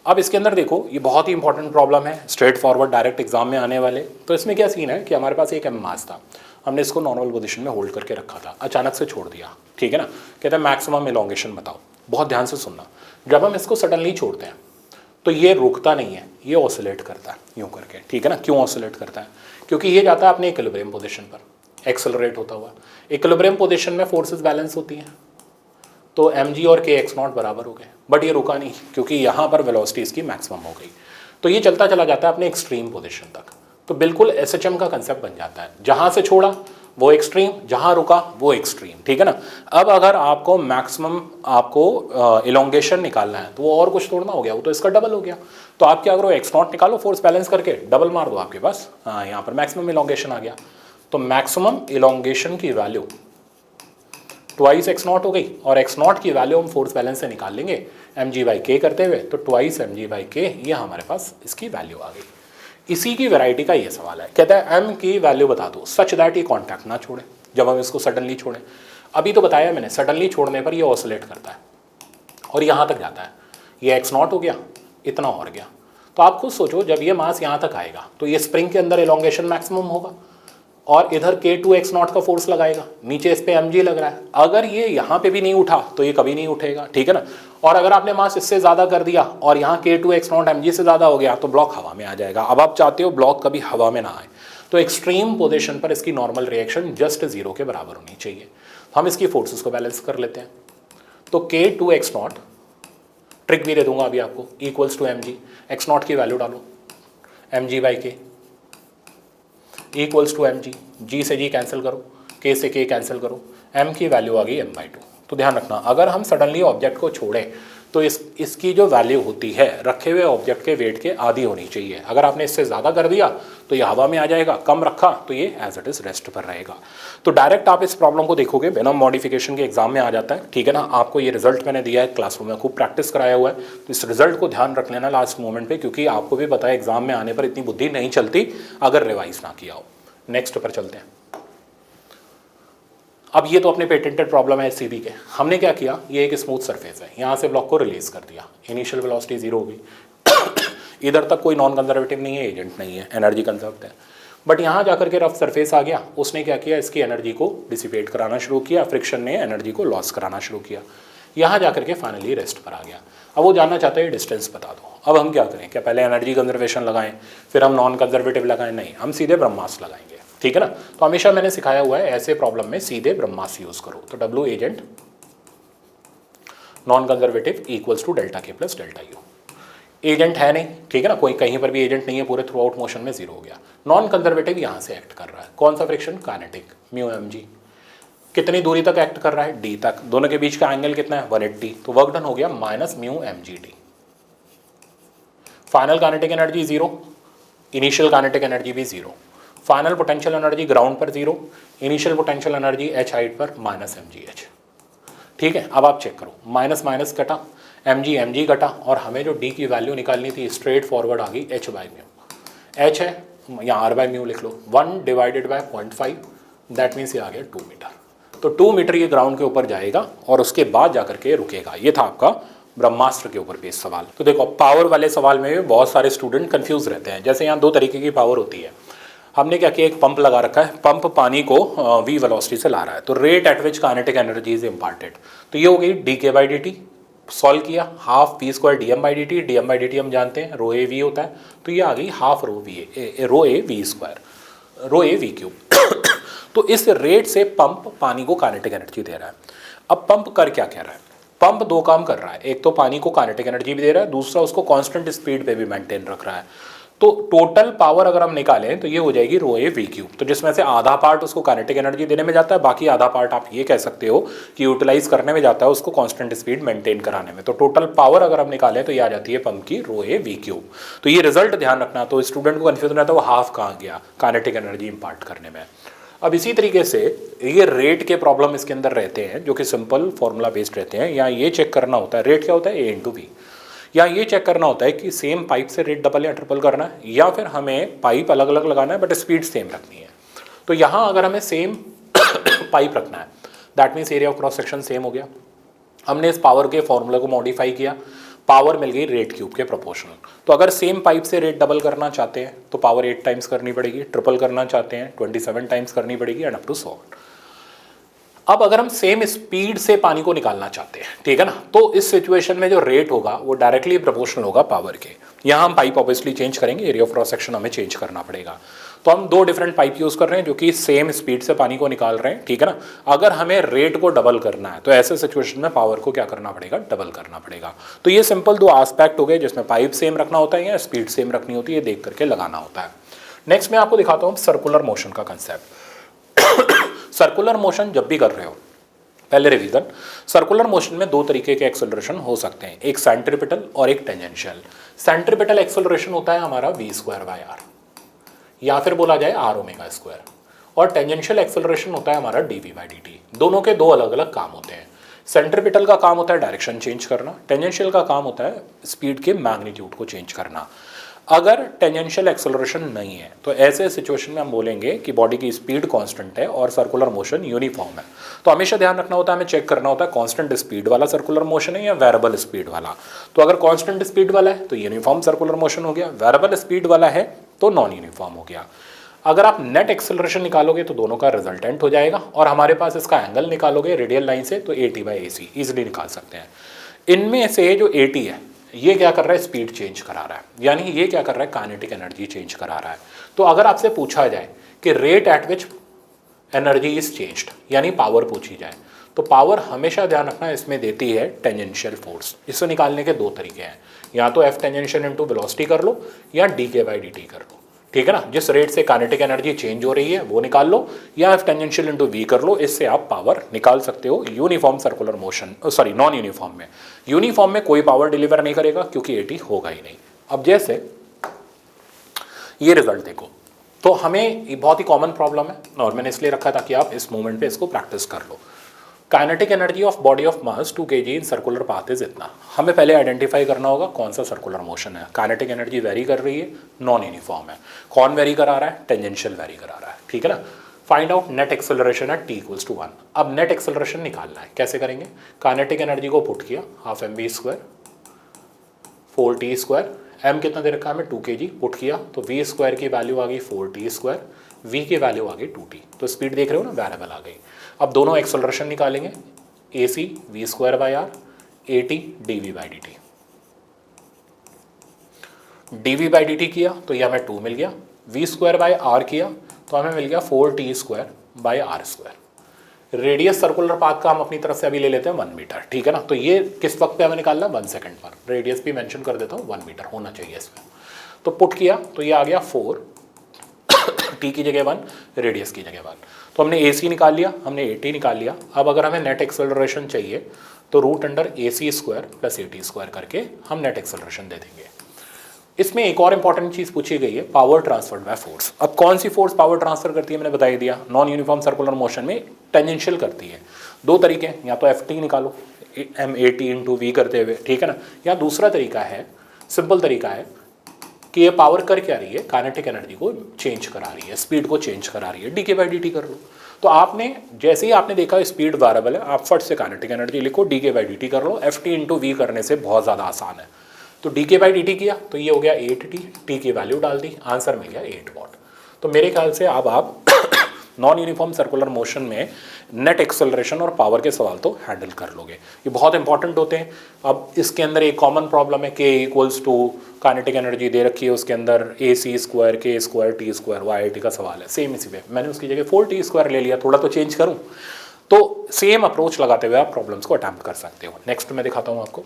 अब इसके अंदर देखो ये बहुत ही इंपॉर्टेंट प्रॉब्लम है, स्ट्रेट फॉरवर्ड डायरेक्ट एग्जाम में आने वाले। तो इसमें क्या सीन है कि हमारे पास एक मास था, हमने इसको नॉर्मल पोजीशन में होल्ड करके रखा था, अचानक से छोड़ दिया, ठीक है ना। कहते हैं मैक्सिमम इलोंगेशन बताओ, बहुत ध्यान से सुनना। जब हम इसको सडनली छोड़ते हैं तो ये रुकता नहीं है, ये ऑसिलेट करता है यूँ करके, ठीक है ना। क्यों ऑसिलेट करता है, क्योंकि ये जाता है अपने इक्विलिब्रियम पोजीशन पर, एक्सेलरेट होता हुआ। इक्विलिब्रियम पोजीशन में फोर्सेस बैलेंस होती हैं, तो mg और k x नॉट बराबर हो गए, बट ये रुका नहीं क्योंकि यहाँ पर वेलोसिटी इसकी मैक्सिमम हो गई। तो ये चलता चला जाता है अपने एक्सट्रीम पोजीशन तक। तो बिल्कुल SHM का कंसेप्ट बन जाता है, जहाँ से छोड़ा वो एक्सट्रीम, जहाँ रुका वो एक्सट्रीम, ठीक है ना। अब अगर आपको मैक्सिमम आपको इलोंगेशन निकालना है तो वो और कुछ तोड़ना हो गया, वो तो इसका डबल हो गया। तो आप क्या करो, x नॉट निकालो, फोर्स बैलेंस करके डबल मार दो, आपके पास यहाँ पर मैक्सिमम इलोंगेशन आ गया। तो मैक्सिमम इलोंगेशन की वैल्यू ट्वाइस x नॉट हो गई, और x नॉट की वैल्यू हम फोर्स बैलेंस से निकाल लेंगे mg/k करते हुए, तो ट्वाइस mg/k ये हमारे पास इसकी वैल्यू आ गई। इसी की वैरायटी का ये सवाल है, कहता है m की वैल्यू बता दो सच दैट ये कॉन्टैक्ट ना छोड़े जब हम इसको सडनली छोड़ें। अभी तो बताया मैंने, सडनली छोड़ने पर ये ऑसिलेट करता है और यहाँ तक जाता है, ये x नॉट हो गया, इतना और गया। तो आप खुद सोचो, जब ये मास यहाँ तक आएगा तो ये स्प्रिंग के अंदर एलोंगेशन मैक्सिमम होगा, और इधर k2x नॉट का फोर्स लगाएगा, नीचे इस पे mg लग रहा है। अगर ये यहाँ पे भी नहीं उठा तो ये कभी नहीं उठेगा, ठीक है ना। और अगर आपने मास इससे ज़्यादा कर दिया और यहाँ k2x नॉट mg से ज़्यादा हो गया तो ब्लॉक हवा में आ जाएगा। अब आप चाहते हो ब्लॉक कभी हवा में ना आए, तो एक्सट्रीम पोजीशन पर इसकी नॉर्मल रिएक्शन जस्ट 0 के बराबर होनी चाहिए। हम इसकी फोर्सेस को बैलेंस कर लेते हैं। तो k2x नॉट, ट्रिक भी दे दूंगा अभी आपको, equals to mg, x naught की वैल्यू डालो mg/k equals to mg, g से g कैंसिल करो, k से k कैंसिल करो, m की वैल्यू आ गई m/2। तो ध्यान रखना, अगर हम सडनली ऑब्जेक्ट को छोड़ें तो इसकी जो वैल्यू होती है रखे हुए ऑब्जेक्ट के वेट के आधी होनी चाहिए। अगर आपने इससे ज़्यादा कर दिया तो ये हवा में आ जाएगा, कम रखा तो ये एज इट इज़ रेस्ट पर रहेगा। तो डायरेक्ट आप इस प्रॉब्लम को देखोगे बिना मॉडिफिकेशन के एग्जाम में आ जाता है, ठीक है ना। आपको ये रिजल्ट मैंने दिया है, क्लासरूम में खूब प्रैक्टिस कराया हुआ है, तो इस रिजल्ट को ध्यान रख लेना लास्ट मोमेंट पे, क्योंकि आपको भी पता है एग्जाम में आने पर इतनी बुद्धि नहीं चलती अगर रिवाइज ना किया हो। नेक्स्ट पर चलते हैं। अब ये तो अपने पेटेंटेड प्रॉब्लम है सीबी के। हमने क्या किया, ये एक स्मूथ सरफेस है, यहाँ से ब्लॉक को रिलीज कर दिया, इनिशियल वेलोसिटी 0 हो गई। इधर तक कोई नॉन कंजर्वेटिव नहीं है, एजेंट नहीं है, एनर्जी कंजर्व्ड है। बट यहाँ जाकर के रफ सरफेस आ गया, उसने क्या किया, इसकी एनर्जी को डिसिपेट कराना शुरू किया, फ्रिक्शन ने एनर्जी को लॉस कराना शुरू किया। यहाँ जाकर के फाइनली रेस्ट पर आ गया। अब वो जानना चाहता है डिस्टेंस बता दो। अब हम क्या करें, क्या पहले एनर्जी कंजर्वेशन लगाएं फिर हम नॉन कंजर्वेटिव लगाएं? नहीं, हम सीधे ब्रह्मास्त्र लगाएंगे, ठीक है ना। तो हमेशा मैंने सिखाया हुआ है ऐसे प्रॉब्लम में सीधे ब्रह्मास्त्र यूज करो। तो W agent non conservative equals to delta के प्लस डेल्टा यू। एजेंट है नहीं, ठीक है ना, कोई कहीं पर भी एजेंट नहीं है, पूरे थ्रू आउट मोशन में 0 हो गया। नॉन कंजर्वेटिव यहाँ से एक्ट कर रहा है, कौन सा फ्रिक्शन, काइनेटिक, म्यू mg। कितनी दूरी तक एक्ट कर रहा है, d तक। दोनों के बीच का एंगल कितना है, 180। तो वर्क डन हो गया minus mu mg/d। Final kinetic energy 0, initial kinetic energy भी 0, फाइनल पोटेंशियल एनर्जी ग्राउंड पर 0, initial potential energy h height पर माइनस mgh। ठीक है, अब आप चेक करो, माइनस माइनस कटा, mg कटा, और हमें जो d की वैल्यू निकालनी थी स्ट्रेट फॉरवर्ड आ गई h/म्यू। h है, यहाँ r/म्यू लिख लो, 1 डिवाइडेड बाय 0.5, दैट मीन्स ये आ गया 2 मीटर। तो 2 मीटर ये ग्राउंड के ऊपर जाएगा और उसके बाद जाकर के रुकेगा। ये था आपका ब्रह्मास्त्र के ऊपर बेस्ड सवाल। तो देखो, पावर वाले सवाल में भी बहुत सारे स्टूडेंट कंफ्यूज रहते हैं। जैसे यहाँ 2 तरीके की पावर होती है। हमने क्या किया, एक पंप लगा रखा है, पंप पानी को v वेलोसिटी से ला रहा है, तो rate at which kinetic energy is imparted. तो ये हो गई dk/dt, सॉल्व किया, हाफ v² dm/dt, dm/dt हम जानते हैं रो ए वी होता है, तो ये आ गई half rho A we cube. तो इस रेट से पंप पानी को काइनेटिक एनर्जी दे रहा है। अब पंप कर क्या कह रहा है, पंप 2 काम कर रहा है, एक तो पानी को काइनेटिक एनर्जी भी दे रहा है, दूसरा उसको कांस्टेंट स्पीड पे भी मेंटेन रख रहा है। तो टोटल पावर अगर हम निकालें तो ये हो जाएगी रो ए वी क्यूब, तो जिसमें से आधा पार्ट उसको काइनेटिक एनर्जी देने में जाता है, बाकी आधा पार्ट आप ये कह सकते हो कि यूटिलाइज करने में जाता है उसको कांस्टेंट स्पीड मेंटेन कराने में। तो टोटल पावर अगर हम निकालें तो ये आ जाती है पंप की रो ए वी क्यूब। तो ये रिजल्ट ध्यान रखना, तो स्टूडेंट को कन्फ्यूजन रहता है वो हाफ कहाँ गया काइनेटिक एनर्जी इंपार्ट करने में। अब इसी तरीके से ये रेट के प्रॉब्लम इसके अंदर रहते हैं जो कि सिंपल फॉर्मूला बेस्ड रहते हैं। यहाँ ये चेक करना होता है रेट क्या होता है ए इंटू बी, या ये चेक करना होता है कि सेम पाइप से रेट डबल या ट्रिपल करना है या फिर हमें पाइप अलग अलग लगाना है बट स्पीड सेम रखनी है। तो यहाँ अगर हमें सेम पाइप रखना है that means area of cross section same हो गया। हमने इस पावर के फॉर्मूले को मॉडिफाई किया, पावर मिल गई रेट क्यूब के प्रोपोर्शनल। तो अगर सेम पाइप से रेट डबल करना चाहते हैं तो पावर 8 टाइम्स करनी पड़ेगी, ट्रिपल करना चाहते हैं 27 टाइम्स करनी पड़ेगी एंड अप टू 100। अब अगर हम सेम स्पीड से पानी को निकालना चाहते हैं, ठीक है ना, तो इस सिचुएशन में जो रेट होगा वो डायरेक्टली प्रोपोर्शनल होगा पावर के। यहाँ हम पाइप ऑब्वियसली चेंज करेंगे, एरिया ऑफ क्रॉस सेक्शन हमें चेंज करना पड़ेगा। तो हम 2 डिफरेंट पाइप यूज कर रहे हैं जो कि सेम स्पीड से पानी को निकाल रहे हैं, ठीक है ना। अगर हमें रेट को डबल करना है तो ऐसे सिचुएशन में पावर को क्या करना पड़ेगा, डबल करना पड़ेगा। तो ये सिंपल 2 एस्पेक्ट हो गए जिसमें पाइप सेम रखना होता है या स्पीड सेम रखनी होती है, ये देख करके लगाना होता है। नेक्स्ट मैं आपको दिखाता हूँ सर्कुलर मोशन का कंसेप्ट। सर्कुलर मोशन जब भी कर रहे हो, पहले रिवीजन, सर्कुलर मोशन में 2 तरीके के एक्सेलरेशन हो सकते हैं, एक सेंट्रीपिटल और एक टेंजेंशियल। सेंट्रीपिटल एक्सेलरेशन होता है हमारा v²/r या फिर बोला जाए r⍵², और टेंजेंशियल एक्सेलरेशन होता है हमारा dv/dt। दोनों के 2 अलग अलग काम होते हैं। सेंट्रीपिटल का काम होता है डायरेक्शन चेंज करना, टेंजेंशियल का काम होता है स्पीड के मैग्नीट्यूड को चेंज करना। अगर टेंजेंशियल एक्सेलरेशन नहीं है तो ऐसे सिचुएशन में हम बोलेंगे कि बॉडी की स्पीड कांस्टेंट है और सर्कुलर मोशन यूनिफॉर्म है। तो हमेशा ध्यान रखना होता है, हमें चेक करना होता है कांस्टेंट स्पीड वाला सर्कुलर मोशन है या वेरिएबल स्पीड वाला। तो अगर कांस्टेंट स्पीड वाला है तो यूनिफॉर्म सर्कुलर मोशन हो गया, वेरिएबल स्पीड वाला है तो नॉन यूनिफॉर्म हो गया। अगर आप नेट एक्सेलरेशन निकालोगे तो दोनों का रिजल्टेंट हो जाएगा, और हमारे पास इसका एंगल निकालोगे रेडियल लाइन से तो AT/AC इजीली निकाल सकते हैं। इनमें से जो AT है ये क्या कर रहा है, स्पीड चेंज करा रहा है, यानी ये क्या कर रहा है, काइनेटिक एनर्जी चेंज करा रहा है। तो अगर आपसे पूछा जाए कि rate at which energy is changed, यानी पावर पूछी जाए, तो पावर हमेशा ध्यान रखना इसमें देती है टेंजेंशियल फोर्स। इसको निकालने के 2 तरीके हैं, या तो F टेंजेंशियल इंटू वेलोसिटी कर लो या dk/dt कर लो, ठीक है ना। जिस रेट से काइनेटिक एनर्जी चेंज हो रही है वो निकाल लो, या F टेंजेंशियल इंटू v कर लो, इससे आप पावर निकाल सकते हो uniform circular motion, sorry non uniform में। यूनिफॉर्म में कोई पावर डिलीवर नहीं करेगा क्योंकि AT होगा ही नहीं। अब जैसे ये रिजल्ट देखो, तो हमें ये बहुत ही कॉमन प्रॉब्लम है और मैंने इसलिए रखा ताकि आप इस मोमेंट पे इसको प्रैक्टिस कर लो। Kinetic energy of body of mass 2 kg in circular path is इतना। हमें पहले आइडेंटिफाई करना होगा कौन सा सर्कुलर मोशन है। काइनेटिक एनर्जी वेरी कर रही है, नॉन यूनिफॉर्म है। कौन वेरी करा रहा है, टेंजेंशियल वेरी करा रहा है, ठीक है ना। Find out net acceleration at t=1। अब नेट एक्सेलरेशन निकालना है, कैसे करेंगे, काइनेटिक एनर्जी को पुट किया 12mv² 4t², m कितना दे रखा है हमें 2 kg, पुट किया तो v² की वैल्यू आ गई 4t², v की वैल्यू आ गई 2t। तो स्पीड देख रहे हो ना, वेरिएबल आ गई। अब दोनों एक्सेलरेशन निकालेंगे, AC v²/r, AT dv/dt। dv/dt किया तो ये हमें 2 मिल गया, v²/r किया तो हमें मिल गया 4t²/r²। रेडियस सर्कुलर पाथ का हम अपनी तरफ से अभी ले लेते हैं 1 मीटर, ठीक है ना। तो ये किस वक्त पे हमें निकालना है, 1 सेकंड पर। रेडियस भी मेंशन कर देता हूँ, 1 मीटर होना चाहिए इसमें। तो पुट किया तो ये आ गया 4, t की जगह 1, रेडियस की जगह 1। तो हमने AC निकाल लिया, हमने AT निकाल लिया। अब अगर हमें नेट एक्सेलरेशन चाहिए तो √AC² + AT² करके हम नेट एक्सेलरेशन दे देंगे। इसमें एक और इंपॉर्टेंट चीज पूछी गई है, पावर ट्रांसफर्ड बाय फोर्स। अब कौन सी फोर्स पावर ट्रांसफर करती है मैंने बता ही दिया, नॉन यूनिफॉर्म सर्कुलर मोशन में टेंजेंशियल करती है। 2 तरीके हैं, या तो FT निकालो MAT × V करते हुए, ठीक है ना, या दूसरा तरीका है, सिंपल तरीका है कि ये पावर कर क्या रही है, काइनेटिक एनर्जी को चेंज करा रही है, स्पीड को चेंज करा रही है, dk/dt कर लो। तो आपने जैसे ही आपने देखा स्पीड वेरिएबल है, आप फट से काइनेटिक एनर्जी लिखो, dk/dt कर लो। FT × V करने से बहुत ज़्यादा आसान है। तो dk/dt किया तो ये हो गया 8t, t की वैल्यू डाल दी, आंसर मिल गया 8 वॉट। तो मेरे ख्याल से अब आप नॉन यूनिफॉर्म सर्कुलर मोशन में नेट एक्सेलरेशन और पावर के सवाल तो हैंडल कर लोगे, ये बहुत इंपॉर्टेंट होते हैं। अब इसके अंदर एक कॉमन प्रॉब्लम है, k = काइनेटिक एनर्जी दे रखी है, उसके अंदर AC² k² t², YIT का सवाल है। सेम इसी पे मैंने उसकी जगह 4t² ले लिया, थोड़ा तो चेंज करूँ। तो सेम अप्रोच लगाते हुए आप प्रॉब्लम्स को अटैम्प्ट कर सकते हो। नेक्स्ट मैं दिखाता हूँ आपको।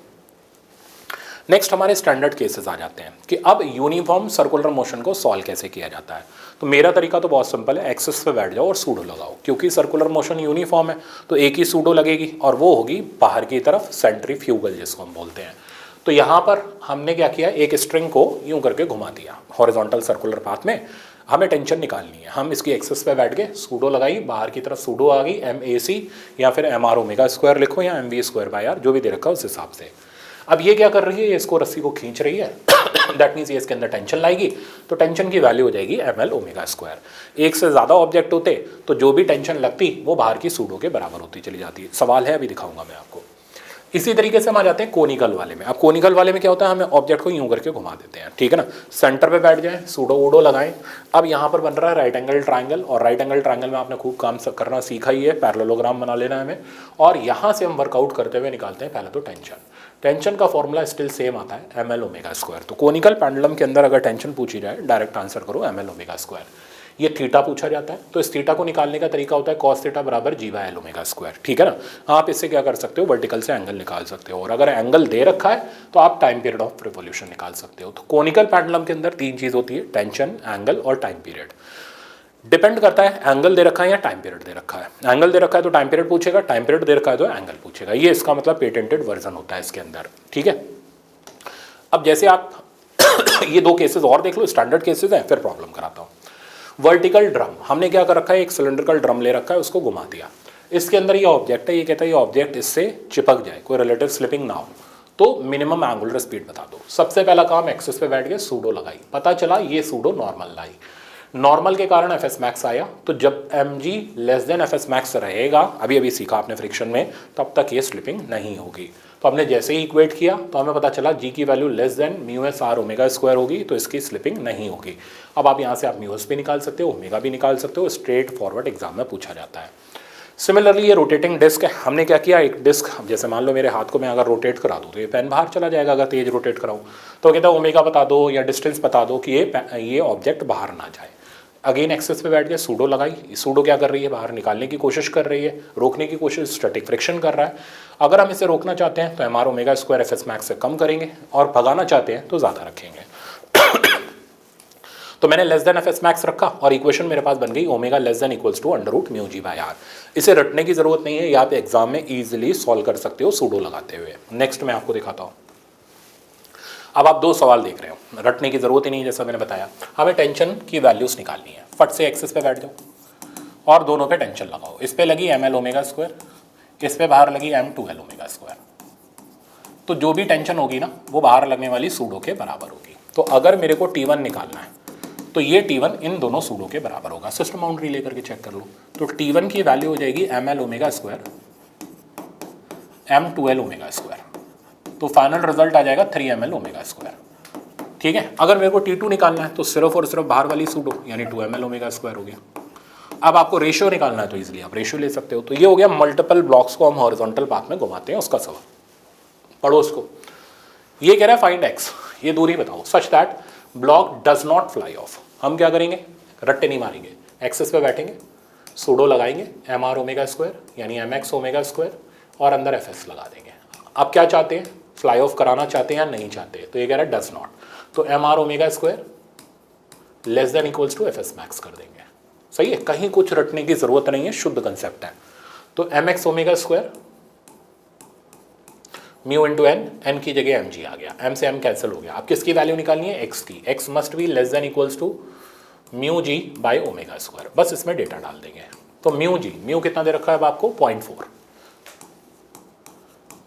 नेक्स्ट हमारे स्टैंडर्ड केसेस आ जाते हैं कि अब यूनिफॉर्म सर्कुलर मोशन को सॉल्व कैसे किया जाता है। तो मेरा तरीका तो बहुत सिंपल है, एक्सिस पे बैठ जाओ और सूडो लगाओ, क्योंकि सर्कुलर मोशन यूनिफॉर्म है तो एक ही सूडो लगेगी और वो होगी बाहर की तरफ सेंट्रीफ्यूगल जिसको हम बोलते हैं। तो यहाँ पर हमने क्या किया, एक स्ट्रिंग को यूं करके घुमा दिया हॉरिजॉन्टल सर्कुलर पाथ में, हमें टेंशन निकालनी है, हम इसकी एक्सिस पे बैठ गए, सूडो लगाई, बाहर की तरफ सूडो आ गई, MAC या फिर MR ओमेगा स्क्वायर लिखो या MV स्क्वायर बाय आर, जो भी दे रखा है उस हिसाब से। अब ये क्या कर रही है, ये इसको रस्सी को खींच रही है दैट मीन्स ये इसके अंदर टेंशन लाएगी, तो टेंशन की वैल्यू हो जाएगी ML ओमेगा स्क्वायर। एक से ज़्यादा ऑब्जेक्ट होते तो जो भी टेंशन लगती वो बाहर की सूडो के बराबर होती चली जाती है। सवाल है, अभी दिखाऊंगा मैं आपको। इसी तरीके से हम आ जाते हैं कोनिकल वाले में। अब कोनिकल वाले में क्या होता है, हमें ऑब्जेक्ट को यूं करके घुमा देते हैं, ठीक है ना, सेंटर पे बैठ जाएं, सूडो वूडो लगाएं। अब यहाँ पर बन रहा है राइट एंगल ट्राइंगल, और राइट एंगल ट्राइंगल में आपने खूब काम करना सीखा ही है, पैरेललोग्राम बना लेना है हमें, और यहाँ से हम वर्कआउट करते हुए निकालते हैं पहले तो टेंशन का फॉर्मूला स्टिल सेम आता है ML ओमेगा स्क्वायर। तो कोनिकल पेंडुलम के अंदर अगर टेंशन पूछी जाए, डायरेक्ट आंसर करो ML ओमेगा स्क्वायर। ये थीटा पूछा जाता है, तो इस थीटा को निकालने का तरीका होता है कॉस थीटा बराबर G/L ओमेगा स्क्वायर, ठीक है ना। आप इससे क्या कर सकते हो, वर्टिकल से एंगल निकाल सकते हो, और अगर एंगल दे रखा है तो आप टाइम पीरियड ऑफ रिवोल्यूशन निकाल सकते हो। तो कोनिकल पेंडुलम के अंदर तीन चीज़ होती है, टेंशन, एंगल और टाइम पीरियड। डिपेंड करता है एंगल दे रखा है या टाइम पीरियड दे रखा है। एंगल दे रखा है तो टाइम पीरियड पूछेगा, टाइम पीरियड दे रखा है तो एंगल पूछेगा। ये इसका मतलब पेटेंटेड वर्जन होता है इसके अंदर, ठीक है। अब जैसे आप ये दो केसेस और देख लो, स्टैंडर्ड केसेस हैं, फिर प्रॉब्लम कराता हूँ। वर्टिकल ड्रम, हमने क्या कर रखा है, एक सिलिंड्रिकल ड्रम ले रखा है, उसको घुमा दिया, इसके अंदर ये ऑब्जेक्ट है, ये कहता है ये ऑब्जेक्ट इससे चिपक जाए, कोई रिलेटिव स्लिपिंग ना हो, तो मिनिमम एंगुलर स्पीड बता दो। सबसे पहला काम, एक्सिस पे बैठ गए, सूडो लगाई, पता चला ये सूडो नॉर्मल लाई, नॉर्मल के कारण एफएस मैक्स आया। तो जब mg less then FS max रहेगा, अभी अभी सीखा आपने फ्रिक्शन में, तब तक ये स्लिपिंग नहीं होगी। तो हमने जैसे ही इक्वेट किया तो हमें पता चला g की value less than mu S R omega square होगी, तो इसकी स्लिपिंग नहीं होगी। अब आप यहाँ से आप म्यूएस भी निकाल सकते हो, ओमेगा भी निकाल सकते हो, स्ट्रेट फॉरवर्ड एग्जाम में पूछा जाता है। सिमिलरली ये रोटेटिंग डिस्क है, हमने क्या किया, एक डिस्क, जैसे मान लो मेरे हाथ को मैं अगर रोटेट करा दूँ तो ये पेन बाहर चला जाएगा अगर तेज रोटेट कराऊँ, तो कहता है ओमेगा बता दो या डिस्टेंस बता दो कि ये ऑब्जेक्ट बाहर ना जाए। अगेन एक्सिस पे बैठ गया, सूडो लगाई, सूडो क्या कर रही है, बाहर निकालने की कोशिश कर रही है, रोकने की कोशिश, स्टैटिक फ्रिक्शन कर रहा है। अगर हम इसे रोकना चाहते हैं तो MR omega square FS max से कम करेंगे, और भगाना चाहते हैं तो ज़्यादा रखेंगे। तो मैंने लेस देन एफएस मैक्स रखा और इक्वेशन मेरे पास बन गई omega less than equals to under root mu G/R। इसे रटने की जरूरत नहीं है, ये आप एग्जाम में ईजिली सॉल्व कर सकते हो सूडो लगाते हुए। नेक्स्ट मैं आपको दिखाता हूँ। अब आप दो सवाल देख रहे हो, रटने की जरूरत ही नहीं, जैसा मैंने बताया, हमें टेंशन की वैल्यूज निकालनी है। फट से एक्सिस पे बैठ जाओ और दोनों पे टेंशन लगाओ, इस पे लगी ML ओमेगा स्क्वायर, इस पे बाहर लगी M2L ओमेगा स्क्वायर। तो जो भी टेंशन होगी ना वो बाहर लगने वाली सूडो के बराबर होगी। तो अगर मेरे को T1 निकालना है तो ये T1 इन दोनों सूडो के बराबर होगा। सिस्टम बाउंड्री लेकर के चेक कर लो, तो T1 की वैल्यू हो जाएगी ML omega square M2L omega square, तो फाइनल रिजल्ट आ जाएगा 3ML ओमेगा स्क्वायर, ठीक है। अगर मेरे को T2 निकालना है तो सिर्फ और सिर्फ बाहर वाली सूडो यानी 2ML ओमेगा स्क्वायर हो गया। अब आपको रेशियो निकालना है तो इजीली आप रेशियो ले सकते हो। तो ये हो गया मल्टीपल ब्लॉक्स को हम हॉरिजॉन्टल पाथ में घुमाते हैं उसका सवाल। पढ़ो उसको। ये कह रहा है फाइंड x, ये दूरी बताओ such that block does not fly of. हम क्या करेंगे, रट्टे नहीं मारेंगे, एक्सिस पे बैठेंगे, सूडो लगाएंगे, MR ओमेगा स्क्वायर यानी MX ओमेगा स्क्वायर और अंदर FS लगा देंगे। आप क्या चाहते हैं, फ्लाई ऑफ कराना चाहते हैं या नहीं चाहते, तो ये कह रहा है डज नॉट, तो MR omega square less than equals to FS max कर देंगे। सही है, कहीं कुछ रटने की जरूरत नहीं है, शुद्ध कंसेप्ट है। तो MX omega square mu into N की जगह mg आ गया, m से m कैंसिल हो गया। अब किसकी वैल्यू निकालनी है, x की, x must be less than equals to mu G by omega square, बस इसमें डेटा डाल देंगे। तो म्यू जी, म्यू कितना दे रखा है अब आपको 0.4,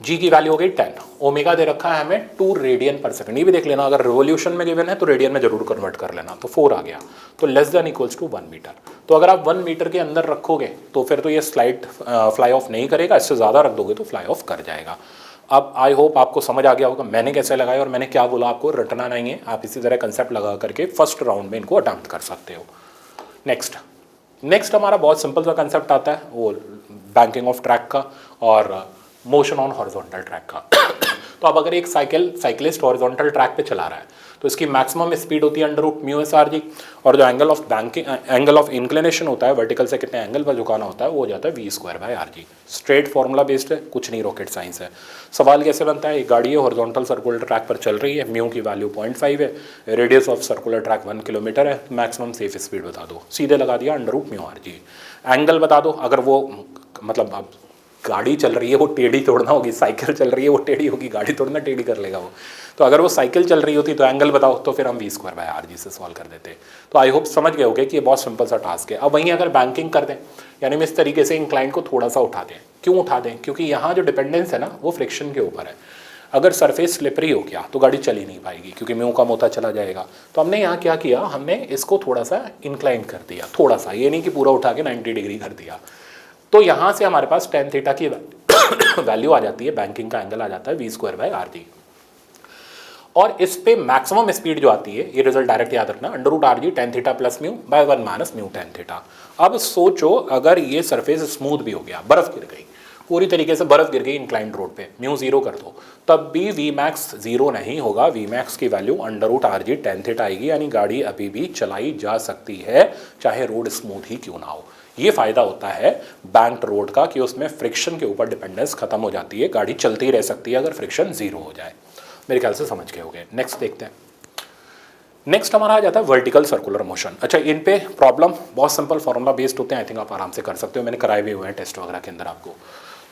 जी की वैल्यू हो गई 10, ओमेगा दे रखा है हमें 2 रेडियन पर सेकंड। ये भी देख लेना, अगर रिवोल्यूशन में गिवन है तो रेडियन में जरूर कन्वर्ट कर लेना, तो 4 आ गया। तो less than equals to 1 metre. तो अगर आप 1 मीटर के अंदर रखोगे तो फिर तो ये फ्लाई ऑफ नहीं करेगा, इससे ज़्यादा रख दोगे तो फ्लाई ऑफ कर जाएगा। अब आई होप आपको समझ आ गया होगा मैंने कैसे लगाया और मैंने क्या बोला, आपको रटना नहीं है, आप इसी तरह कंसेप्ट लगा करके फर्स्ट राउंड में इनको अटेम्प्ट कर सकते हो। नेक्स्ट हमारा बहुत सिंपल सा कंसेप्ट आता है, वो बैंकिंग ऑफ ट्रैक का और मोशन ऑन हॉरिजॉन्टल ट्रैक का। तो अब अगर एक साइकिलिस्ट हॉरिजॉन्टल ट्रैक पे चला रहा है तो इसकी मैक्सिमम स्पीड होती है under root mu S R G, और जो एंगल ऑफ इंक्लिनेशन होता है वर्टिकल से कितने एंगल पर झुकाना होता है वो हो जाता है V square by R G. Straight formula based है, कुछ नहीं रॉकेट साइंस है। सवाल कैसे बनता है, एक गाड़ी है हॉरिजॉन्टल सर्कुलर ट्रैक पर चल रही है, म्यू की वैल्यू 0.5 है, radius of circular track 1 kilometre है, मैक्सिमम सेफ स्पीड बता दो, सीधे लगा दिया under root mu R G. Angle बता दो, अगर वो मतलब अब गाड़ी चल रही है वो टेढ़ी तोड़ना होगी, साइकिल चल रही है वो टेढ़ी होगी, गाड़ी तोड़ना टेढ़ी कर लेगा वो। तो अगर वो साइकिल चल रही होती तो एंगल बताओ, तो फिर हम V square by R G से सॉल्व कर देते। तो आई होप समझ गए होगे कि ये बहुत सिंपल सा टास्क है। अब वहीं अगर बैंकिंग कर दें, यानी हम इस तरीके से इंक्लाइन को थोड़ा सा उठा दें। क्यों उठा दें, क्योंकि यहाँ जो डिपेंडेंस है ना वो फ्रिक्शन के ऊपर है। अगर सरफेस स्लिपरी हो गया तो गाड़ी चल ही नहीं पाएगी, क्योंकि म्यू का मोता चला जाएगा। तो हमने यहाँ क्या किया, हमने इसको थोड़ा सा इंक्लाइन कर दिया, थोड़ा सा, ये नहीं कि पूरा उठा के 90 डिग्री कर दिया। तो यहाँ से हमारे पास टेन थीटा की वैल्यू आ जाती है, बैंकिंग का एंगल आ जाता है V square by R G. और इस पे मैक्सिमम स्पीड जो आती है, ये रिजल्ट डायरेक्ट याद रखना, under root R G tan theta plus mu by 1 minus mu tan theta. अब सोचो अगर ये सरफेस स्मूथ भी हो गया, बर्फ गिर गई, पूरी तरीके से बर्फ गिर गई इंक्लाइंड रोड पे, म्यू 0 कर दो, तब भी वी मैक्स 0 नहीं होगा। वी मैक्स की value under root R G tan theta आएगी, यानी गाड़ी अभी भी चलाई जा सकती है, चाहे रोड स्मूथ ही क्यों ना हो। ये फायदा होता है बैंक्ड रोड का कि उसमें फ्रिक्शन के ऊपर डिपेंडेंस खत्म हो जाती है, गाड़ी चलती रह सकती है अगर फ्रिक्शन 0 हो जाए। मेरे ख्याल से समझ गए होंगे। नेक्स्ट देखते हैं। नेक्स्ट हमारा आ जाता है वर्टिकल सर्कुलर मोशन। अच्छा, इन पे प्रॉब्लम बहुत सिंपल फॉर्मूला बेस्ड होते हैं, आई थिंक आप आराम से कर सकते हो, मैंने कराए भी हुए हैं टेस्ट वगैरह के अंदर आपको।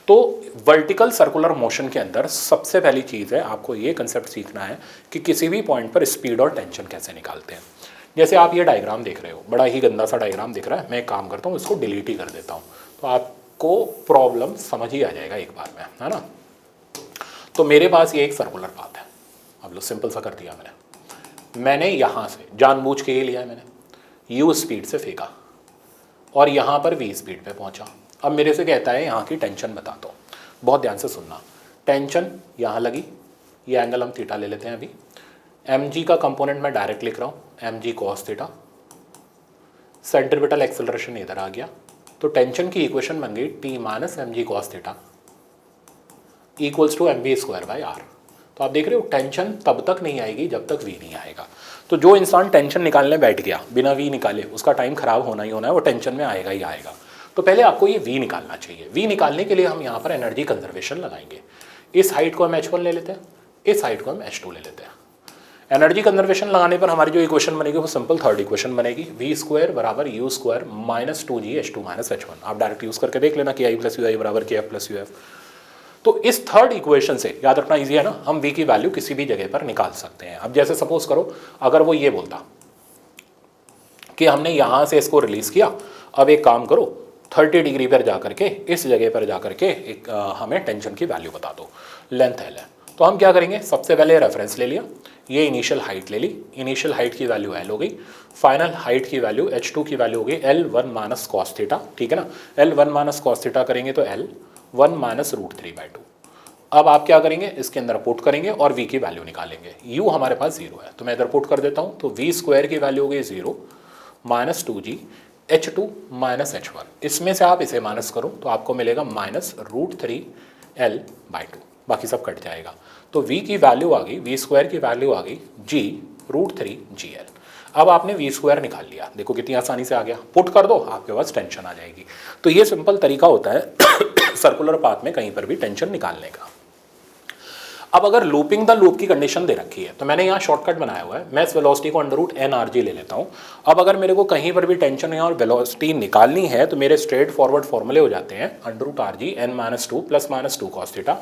तो वर्टिकल सर्कुलर मोशन के अंदर सबसे पहली चीज़ है, आपको ये कंसेप्ट सीखना है कि किसी भी पॉइंट पर स्पीड और टेंशन कैसे निकालते हैं। जैसे आप ये डायग्राम देख रहे हो, बड़ा ही गंदा सा डायग्राम दिख रहा है, मैं एक काम करता हूँ इसको डिलीट ही कर देता हूँ, तो आपको प्रॉब्लम समझ ही आ जाएगा एक बार में, है ना। तो मेरे पास ये एक सर्कुलर पाथ है, अब लो सिंपल सा कर दिया मैंने यहाँ से जानबूझ के ये लिया है, मैंने यू स्पीड से फेंका और यहाँ पर वी स्पीड पे पहुँचा। अब मेरे से कहता है यहाँ की टेंशन बता दो। बहुत ध्यान से सुनना, टेंशन यहाँ लगी, ये एंगल हम थीटा ले लेते हैं अभी, एम जी का कंपोनेंट मैं डायरेक्ट लिख रहा हूँ, M G cos theta, centripetal acceleration इधर आ गया, तो टेंशन की इक्वेशन बन गई T minus M G cos theta equals to M V square by R. तो आप देख रहे हो टेंशन तब तक नहीं आएगी जब तक वी नहीं आएगा। तो जो इंसान टेंशन निकालने बैठ गया बिना वी निकाले, उसका टाइम खराब होना ही होना है, वो टेंशन में आएगा ही आएगा। तो पहले आपको ये वी निकालना चाहिए। वी निकालने के लिए हम यहाँ पर एनर्जी कंजर्वेशन लगाएंगे। इस हाइट को हम H1 ले लेते हैं, इस हाइट को हम H2 ले लेते हैं। एनर्जी कंजर्वेशन लगाने पर हमारी जो इक्वेशन बनेगी वो सिंपल थर्ड इक्वेशन बनेगी, वी स्क्वायर बराबर you square minus 2g H2 minus H1। आप डायरेक्ट यूज करके देख लेना कि आई प्लस यू आई बराबर के एफ प्लस यू एफ। तो इस थर्ड इक्वेशन से याद रखना इजी है ना, हम v की वैल्यू किसी भी जगह पर निकाल सकते हैं। अब जैसे सपोज करो अगर वो ये बोलता कि हमने यहां से इसको रिलीज किया, अब एक काम करो 30 डिग्री पर जाकर के इस जगह पर जाकर के एक हमें टेंशन की वैल्यू बता दो, लेंथ एल है। तो हम क्या करेंगे, सबसे पहले रेफरेंस ले लिया, ये इनिशियल हाइट ले ली, इनिशियल हाइट की वैल्यू एल हो गई, फाइनल हाइट की वैल्यू H2 की वैल्यू हो गई L1 माइनस कॉस थीटा, ठीक है ना। L1 माइनस कॉस थीटा करेंगे तो L1 माइनस रूट 3/2। अब आप क्या करेंगे, इसके अंदर पुट करेंगे और v की वैल्यू निकालेंगे। u हमारे पास 0 है तो मैं इधर पुट कर देता हूँ, तो v स्क्वायर की वैल्यू हो गई 0 minus 2g H2 minus H1। इसमें से आप इसे माइनस करो तो आपको मिलेगा माइनस रूट 3L/2, बाकी सब कट जाएगा। तो v की वैल्यू आ गई, v स्क्वायर की वैल्यू आ गई g रूट 3GL। अब आपने v स्क्वायर निकाल लिया, देखो कितनी आसानी से आ गया, पुट कर दो आपके पास टेंशन आ जाएगी। तो ये सिंपल तरीका होता है सर्कुलर पाथ में कहीं पर भी टेंशन निकालने का। अब अगर लूपिंग द लूप की कंडीशन दे रखी है तो मैंने यहाँ शॉर्टकट बनाया हुआ है, मैं इस वेलोसिटी को अंडर रूट NRG ले लेता हूँ। अब अगर मेरे को कहीं पर भी टेंशन है और वेलोसिटी निकालनी है तो मेरे स्ट्रेट फॉरवर्ड फॉर्मूले हो जाते हैं under root RG n-2 plus minus 2 cos theta.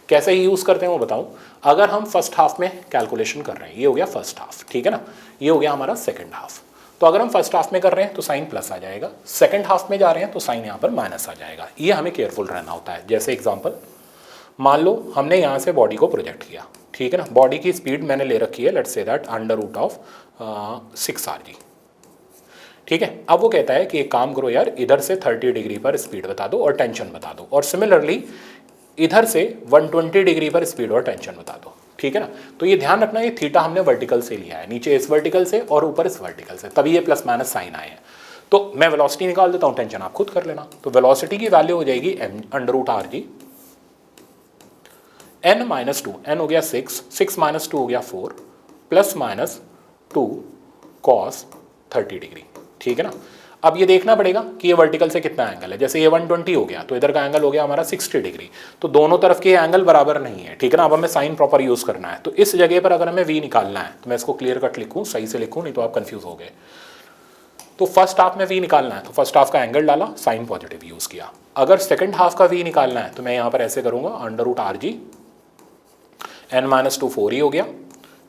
कैसे ही यूज़ करते हैं वो बताऊँ। अगर हम फर्स्ट हाफ में कैलकुलेशन कर रहे हैं, ये हो गया फर्स्ट हाफ, ठीक है ना, ये हो गया हमारा सेकेंड हाफ। तो अगर हम फर्स्ट हाफ में कर रहे हैं तो साइन प्लस आ जाएगा, सेकेंड हाफ में जा रहे हैं तो साइन यहाँ पर माइनस आ जाएगा। ये हमें केयरफुल रहना होता है। जैसे एग्जाम्पल मान लो हमने यहाँ से बॉडी को प्रोजेक्ट किया, ठीक है ना, बॉडी की स्पीड मैंने ले रखी है let's say that under root of 6 RG, ठीक है। अब वो कहता है कि एक काम करो यार, इधर से 30 डिग्री पर स्पीड बता दो और टेंशन बता दो, और सिमिलरली इधर से 120 डिग्री पर स्पीड और टेंशन बता दो, ठीक है ना। तो ये ध्यान रखना, ये थीटा हमने वर्टिकल से लिया है, नीचे इस वर्टिकल से और ऊपर इस वर्टिकल से, तभी ये प्लस माइनस साइन आए हैं। तो मैं वेलोसिटी निकाल देता हूँ, टेंशन आप खुद कर लेना। तो वेलोसिटी की वैल्यू हो जाएगी under root RG n minus two, N हो गया 6, 6 माइनस टू हो गया 4, प्लस माइनस 2 कॉस 30 डिग्री, ठीक है ना। अब ये देखना पड़ेगा कि ये वर्टिकल से कितना एंगल है। जैसे ये 120 हो गया तो इधर का एंगल हो गया हमारा 60 डिग्री, तो दोनों तरफ के एंगल बराबर नहीं है, ठीक है ना। अब हमें साइन प्रॉपर यूज करना है, तो इस जगह पर अगर हमें v निकालना है तो मैं इसको क्लियर कट लिखूं, सही से लिखूं, नहीं तो आप कंफ्यूज हो गए। तो फर्स्ट हाफ में v निकालना है तो फर्स्ट हाफ का एंगल डाला, साइन पॉजिटिव यूज किया। अगर सेकंड हाफ का v निकालना है तो मैं यहाँ पर ऐसे करूंगा, under root R G, N minus two 4 ही हो गया,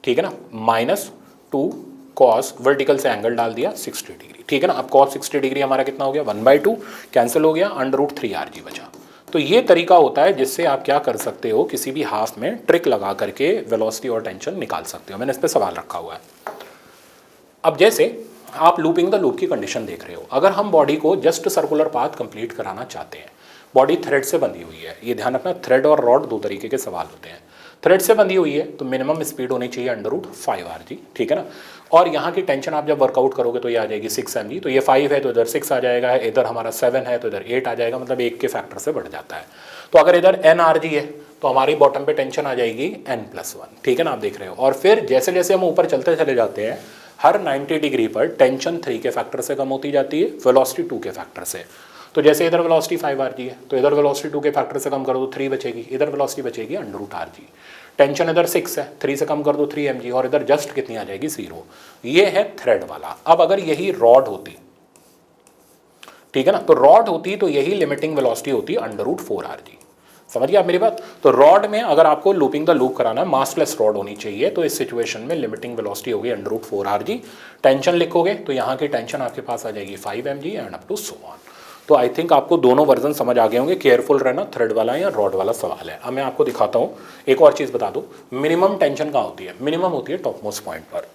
ठीक है ना, माइनस 2 कॉस, वर्टिकल से एंगल डाल दिया 60 डिग्री, ठीक है ना। अब कॉस 60 डिग्री हमारा कितना हो गया, 1/2 कैंसिल हो गया, अंडर रूट 3 आर जी बचा। तो ये तरीका होता है जिससे आप क्या कर सकते हो, किसी भी हाफ में ट्रिक लगा करके वेलोसिटी और टेंशन निकाल सकते हो। मैंने इस पर सवाल रखा हुआ है। अब जैसे आप लूपिंग द लूप की कंडीशन देख रहे हो, अगर हम बॉडी को जस्ट सर्कुलर पाथ कंप्लीट कराना चाहते हैं, बॉडी थ्रेड से बंधी हुई है, ये ध्यान रखना, थ्रेड और रॉड दो तरीके के सवाल होते हैं। थ्रेड से बंधी हुई है तो मिनिमम स्पीड होनी चाहिए अंडर रूट 5 आर जी, ठीक है ना। और यहाँ की टेंशन आप जब वर्कआउट करोगे तो ये आ जाएगी 6 mg, तो ये 5 है तो इधर 6 आ जाएगा, इधर हमारा 7 है तो इधर 8 आ जाएगा, मतलब 1 के फैक्टर से बढ़ जाता है। तो अगर इधर एन आर जी है तो हमारी बॉटम पे टेंशन आ जाएगी n+1, ठीक है ना, आप देख रहे हो। और फिर जैसे जैसे हम ऊपर चलते चले जाते हैं, हर 90 डिग्री पर टेंशन 3 के फैक्टर से कम होती जाती है, वेलोसिटी 2 के फैक्टर से। तो जैसे इधर वेलोसिटी 5 आर जी है तो इधर वेलोसिटी 2 के फैक्टर से कम कर दो 3 बचेगी, इधर वेलोसिटी बचेगी under root R G. Tension इधर 6 है, 3 से कम कर दो 3 mg, और इधर जस्ट कितनी आ जाएगी 0। ये है थ्रेड वाला। अब अगर यही रॉड होती, ठीक है ना, तो रॉड होती तो यही लिमिटिंग वेलोसिटी होती अंडर रूट 4 आर जी। समझिए आप मेरी बात। तो रॉड में अगर आपको लूपिंग द लूप कराना है, मासलेस रॉड होनी चाहिए, तो इस सिचुएशन में लिमिटिंग वेलोसिटी होगी under root 4 R G. Tension लिखोगे तो यहाँ की टेंशन आपके पास आ जाएगी 5 mg and up to so on. तो आई थिंक आपको दोनों वर्जन समझ आ गए होंगे। केयरफुल रहना, थ्रेड वाला या रॉड वाला सवाल है। अब मैं आपको दिखाता हूँ, एक और चीज़ बता दूँ, मिनिमम टेंशन कहाँ होती है? मिनिमम होती है टॉप मोस्ट पॉइंट पर।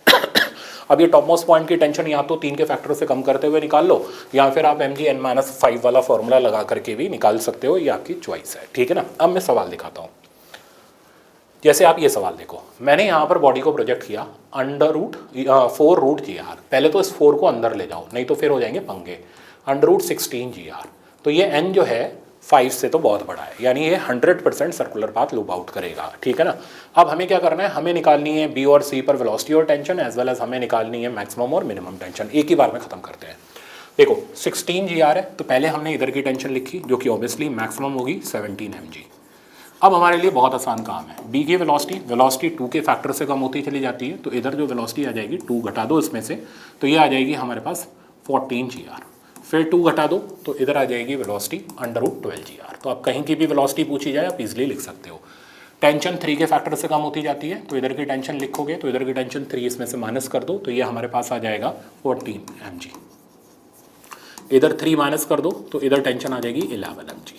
अब ये टॉप मोस्ट पॉइंट की टेंशन या तो 3 के फैक्टर से कम करते हुए निकाल लो, या फिर आप mg(n-5) वाला फॉर्मूला लगा करके भी निकाल सकते हो, ये आपकी चॉइस है, ठीक है ना। अब मैं सवाल दिखाता हूँ। जैसे आप ये सवाल देखो, मैंने यहाँ पर बॉडी को प्रोजेक्ट किया under root 4 root G R. पहले तो इस 4 को अंदर ले जाओ, नहीं तो फिर हो जाएंगे पंगे। अंडर रूट 16 जी आर, तो ये n जो है 5 से तो बहुत बड़ा है, यानी ये 100% सर्कुलर पाथ लूप आउट करेगा, ठीक है ना। अब हमें क्या करना है, हमें निकालनी है बी और सी पर वेलोसिटी और टेंशन, एज वेल एज हमें निकालनी है मैक्सिमम और मिनिमम टेंशन। एक ही बार में खत्म करते हैं। देखो 16 जी आर है, तो पहले हमने इधर की टेंशन लिखी जो कि ऑब्वियसली मैक्सिमम होगी 17 mg। अब हमारे लिए बहुत आसान काम है, बी की वेलोसिटी 2 के फैक्टर से कम होती चली जाती है, तो इधर जो वेलोसिटी आ जाएगी 2 घटा दो इसमें से, तो ये आ जाएगी हमारे पास 14 जी आर। फिर 2 घटा दो तो इधर आ जाएगी velocity under root 12 G R. तो आप कहीं की भी वेलोसिटी पूछी जाए आप इजीली लिख सकते हो। टेंशन 3 के फैक्टर से कम होती जाती है, तो इधर की टेंशन लिखोगे तो इधर की टेंशन 3 इसमें से माइनस कर दो, तो ये हमारे पास आ जाएगा 14 mg। इधर 3 माइनस कर दो तो इधर टेंशन आ जाएगी 11 mg।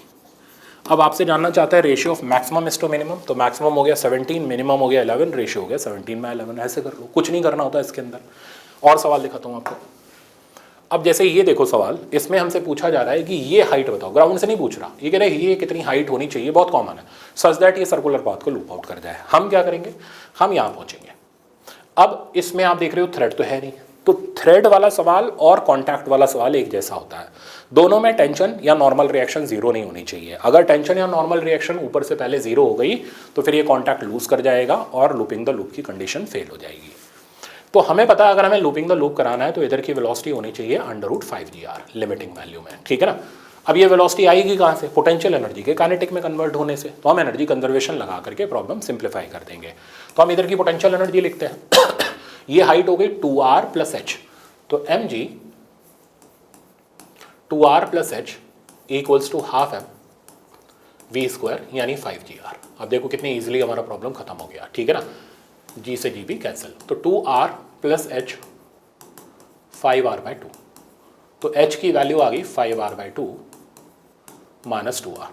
अब आपसे जानना चाहता है रेशियो ऑफ मैक्सिमम इस टू मिनिमम, तो मैक्सिमम हो गया 17, मिनिमम हो गया 11, रेशियो हो गया 17/11। ऐसे कर लो, कुछ नहीं करना होता इसके अंदर। और सवाल दिखाता हूँ आपको। अब जैसे ये देखो सवाल, इसमें हमसे पूछा जा रहा है कि ये हाइट बताओ, ग्राउंड से नहीं पूछ रहा, ये कह रहे हैं ये कितनी हाइट होनी चाहिए, बहुत कॉमन है, सच दैट ये सर्कुलर पाथ को लूप आउट कर जाए। हम क्या करेंगे, हम यहाँ पहुँचेंगे। अब इसमें आप देख रहे हो थ्रेड तो है नहीं, तो थ्रेड वाला सवाल और कॉन्टैक्ट वाला सवाल एक जैसा होता है। दोनों में टेंशन या नॉर्मल रिएक्शन 0 नहीं होनी चाहिए। अगर टेंशन या नॉर्मल रिएक्शन ऊपर से पहले 0 हो गई तो फिर ये कॉन्टैक्ट लूज कर जाएगा और लूपिंग द लूप की कंडीशन फेल हो जाएगी। तो हमें पता है अगर हमें लूपिंग द लूप कराना है तो इधर की वेलोसिटी होनी चाहिए under root 5 G R limiting value में, ठीक है ना। अब ये वेलोसिटी आएगी कहाँ से, पोटेंशियल एनर्जी के काइनेटिक में कन्वर्ट होने से। तो हम एनर्जी कंजर्वेशन लगा करके प्रॉब्लम सिंप्लीफाई कर देंगे। तो हम इधर की पोटेंशियल एनर्जी लिखते हैं ये हाइट हो गई 2r + h, तो mg 2r + h equals to half m v² यानी 5gr। अब देखो कितनी इजीली हमारा प्रॉब्लम खत्म हो गया, ठीक है ना। g से g भी कैंसिल, तो 2r + h 5r/2, तो h की वैल्यू आ गई 5r/2 - 2r,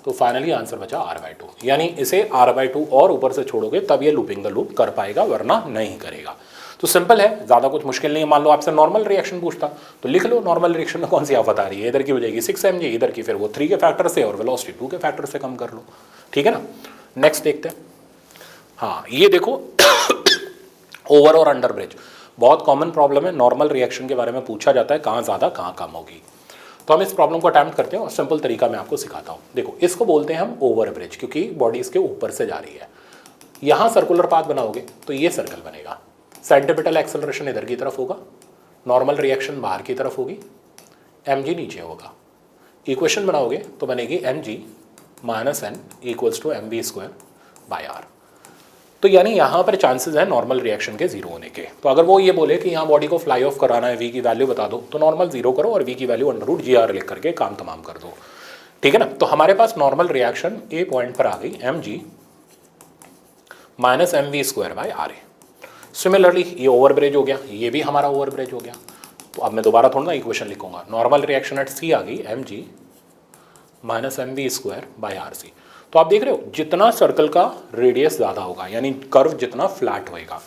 तो फाइनली आंसर बचा r/2। यानी इसे r/2 और ऊपर से छोड़ोगे तब ये लूपिंग द लूप कर पाएगा, वरना नहीं करेगा। तो सिंपल है, ज़्यादा कुछ मुश्किल नहीं है। मान लो आपसे नॉर्मल रिएक्शन पूछता तो लिख लो नॉर्मल रिएक्शन में कौन सी आफत आ रही है, इधर की हो जाएगी 6 mg, इधर की फिर वो 3 के फैक्टर से और वेलोसिटी 2 के फैक्टर से कम कर लो, ठीक है ना। नेक्स्ट देखते हैं। हाँ ये देखो ओवर और अंडर ब्रिज बहुत कॉमन प्रॉब्लम है, नॉर्मल रिएक्शन के बारे में पूछा जाता है, कहाँ ज़्यादा कहाँ कम होगी। तो हम इस प्रॉब्लम को अटैम्प्ट करते हैं और सिंपल तरीका मैं आपको सिखाता हूँ। देखो इसको बोलते हैं हम ओवर ब्रिज, क्योंकि बॉडी इसके ऊपर से जा रही है। यहाँ सर्कुलर पाथ बनाओगे तो ये सर्कल बनेगा, सेंटीपिटल एक्सेलरेशन इधर की तरफ होगा, नॉर्मल रिएक्शन बाहर की तरफ होगी, mg नीचे होगा। इक्वेशन बनाओगे तो बनेगी mg minus N equals to M B square by R. तो यानी यहाँ पर चांसेस है नॉर्मल रिएक्शन के जीरो होने के। तो अगर वो ये बोले कि यहाँ बॉडी को फ्लाई ऑफ कराना है, वी की वैल्यू बता दो, तो नॉर्मल जीरो करो और वी की value under root G R लिख करके काम तमाम कर दो, ठीक है ना। तो हमारे पास नॉर्मल रिएक्शन ए पॉइंट पर आ गई mg minus M V square by R A. Similarly ये ओवर ब्रिज हो गया, ये भी हमारा ओवर ब्रिज हो गया। तो अब मैं दोबारा थोड़ा ना इक्वेशन लिखूंगा, नॉर्मल रिएक्शन एट सी आ गई mg minus M V square by R C. तो आप देख रहे हो जितना सर्कल का रेडियस ज़्यादा होगा, यानी कर्व जितना फ्लैट होएगा,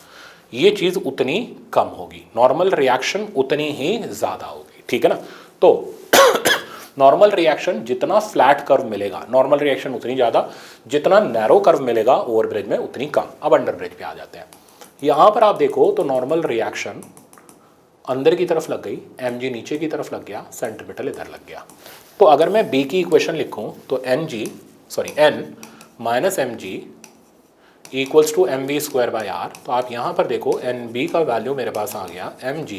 ये चीज़ उतनी कम होगी, नॉर्मल रिएक्शन उतनी ही ज़्यादा होगी, ठीक है ना। तो नॉर्मल रिएक्शन जितना फ्लैट कर्व मिलेगा, नॉर्मल रिएक्शन उतनी ज़्यादा, जितना नैरो कर्व मिलेगा ओवर ब्रिज में उतनी कम। अब अंडर ब्रिज पे आ जाते हैं। यहाँ पर आप देखो तो नॉर्मल रिएक्शन अंदर की तरफ लग गई, mg नीचे की तरफ लग गया, सेंटीपिटल इधर लग गया। तो अगर मैं b की इक्वेशन लिखूं तो n minus M G equals to M B square by R. तो आप यहाँ पर देखो एन बी का वैल्यू मेरे पास आ गया mg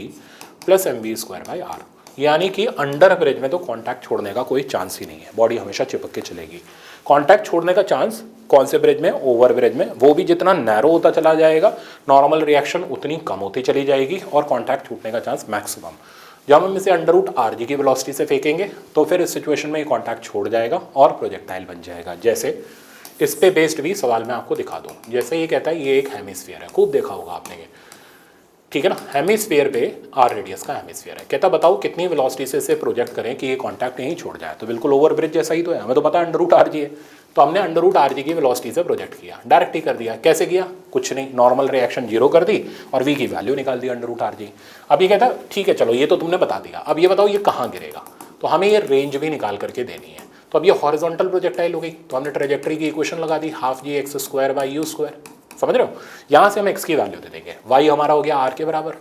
plus M B square by R, यानी कि अंडर ब्रिज में तो कांटेक्ट छोड़ने का कोई चांस ही नहीं है, बॉडी हमेशा चिपक के चलेगी। कांटेक्ट छोड़ने का चांस कौन से ब्रिज में? ओवर ब्रिज में। वो भी जितना नैरो होता चला जाएगा, नॉर्मल रिएक्शन उतनी कम होती चली जाएगी और कांटेक्ट छूटने का चांस मैक्सिमम। जब हम इसे अंडर रूट आर जी की वेलोसिटी से फेंकेंगे तो फिर इस सिचुएशन में ये कांटेक्ट छोड़ जाएगा और प्रोजेक्टाइल बन जाएगा। जैसे इस पे बेस्ड भी सवाल मैं आपको दिखा दूँ। जैसे ये कहता है ये एक हेमिस्फीयर है, खूब देखा होगा आपने ये, ठीक है ना। हेमिस्फीयर पे आर रेडियस का हेमिस्फीयर है। कहता बताओ कितनी वेलोसिटी से इसे प्रोजेक्ट करें कि ये कांटेक्ट नहीं छोड़ जाए। तो बिल्कुल ओवर ब्रिज जैसा ही तो है, हमें तो पता है अंडर रूट आर जी है, तो हमने अंडर रूट आर जी की वेलोसिटी से प्रोजेक्ट किया, डायरेक्ट ही कर दिया। कैसे किया? कुछ नहीं, नॉर्मल रिएक्शन जीरो कर दी और वी की वैल्यू निकाल दी अंडर रूट आर जी। अब ये कहता है ठीक है चलो ये तो तुमने बता दिया, अब ये बताओ ये कहाँ गिरेगा। तो हमें ये रेंज भी निकाल करके देनी है। तो अब ये हॉरिजॉन्टल प्रोजेक्टाइल हो गई, तो हमने ट्रेजेक्टरी की इक्वेशन लगा दी, half G X square by U square. समझ रहे हो? यहाँ से हम एक्स की वैल्यू दे देंगे, वाई हमारा हो गया आर के बराबर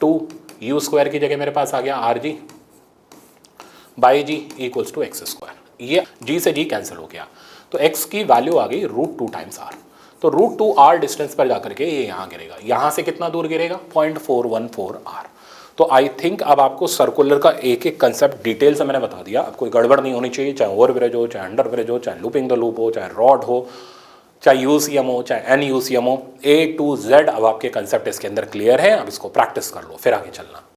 2, यू स्क्वायर की जगह मेरे पास आ गया R G by G equals to X square. ये जी से जी कैंसिल हो गया, तो x की वैल्यू आ गई √2 टाइम्स r। तो √2 r डिस्टेंस पर जाकर के ये यहाँ गिरेगा। यहाँ से कितना दूर गिरेगा? 0.414 r। तो आई थिंक अब आपको सर्कुलर का एक एक कंसेप्ट डिटेल से मैंने बता दिया। अब कोई गड़बड़ नहीं होनी चाहिए, चाहे ओवर ब्रिज हो, चाहे अंडर ब्रिज हो, चाहे लूपिंग द लूप हो, चाहे रॉड हो, चाहे यूसीएम हो, चाहे NUCM हो, A to Z अब आपके कंसेप्ट इसके अंदर क्लियर है। अब इसको प्रैक्टिस कर लो, फिर आगे चलना।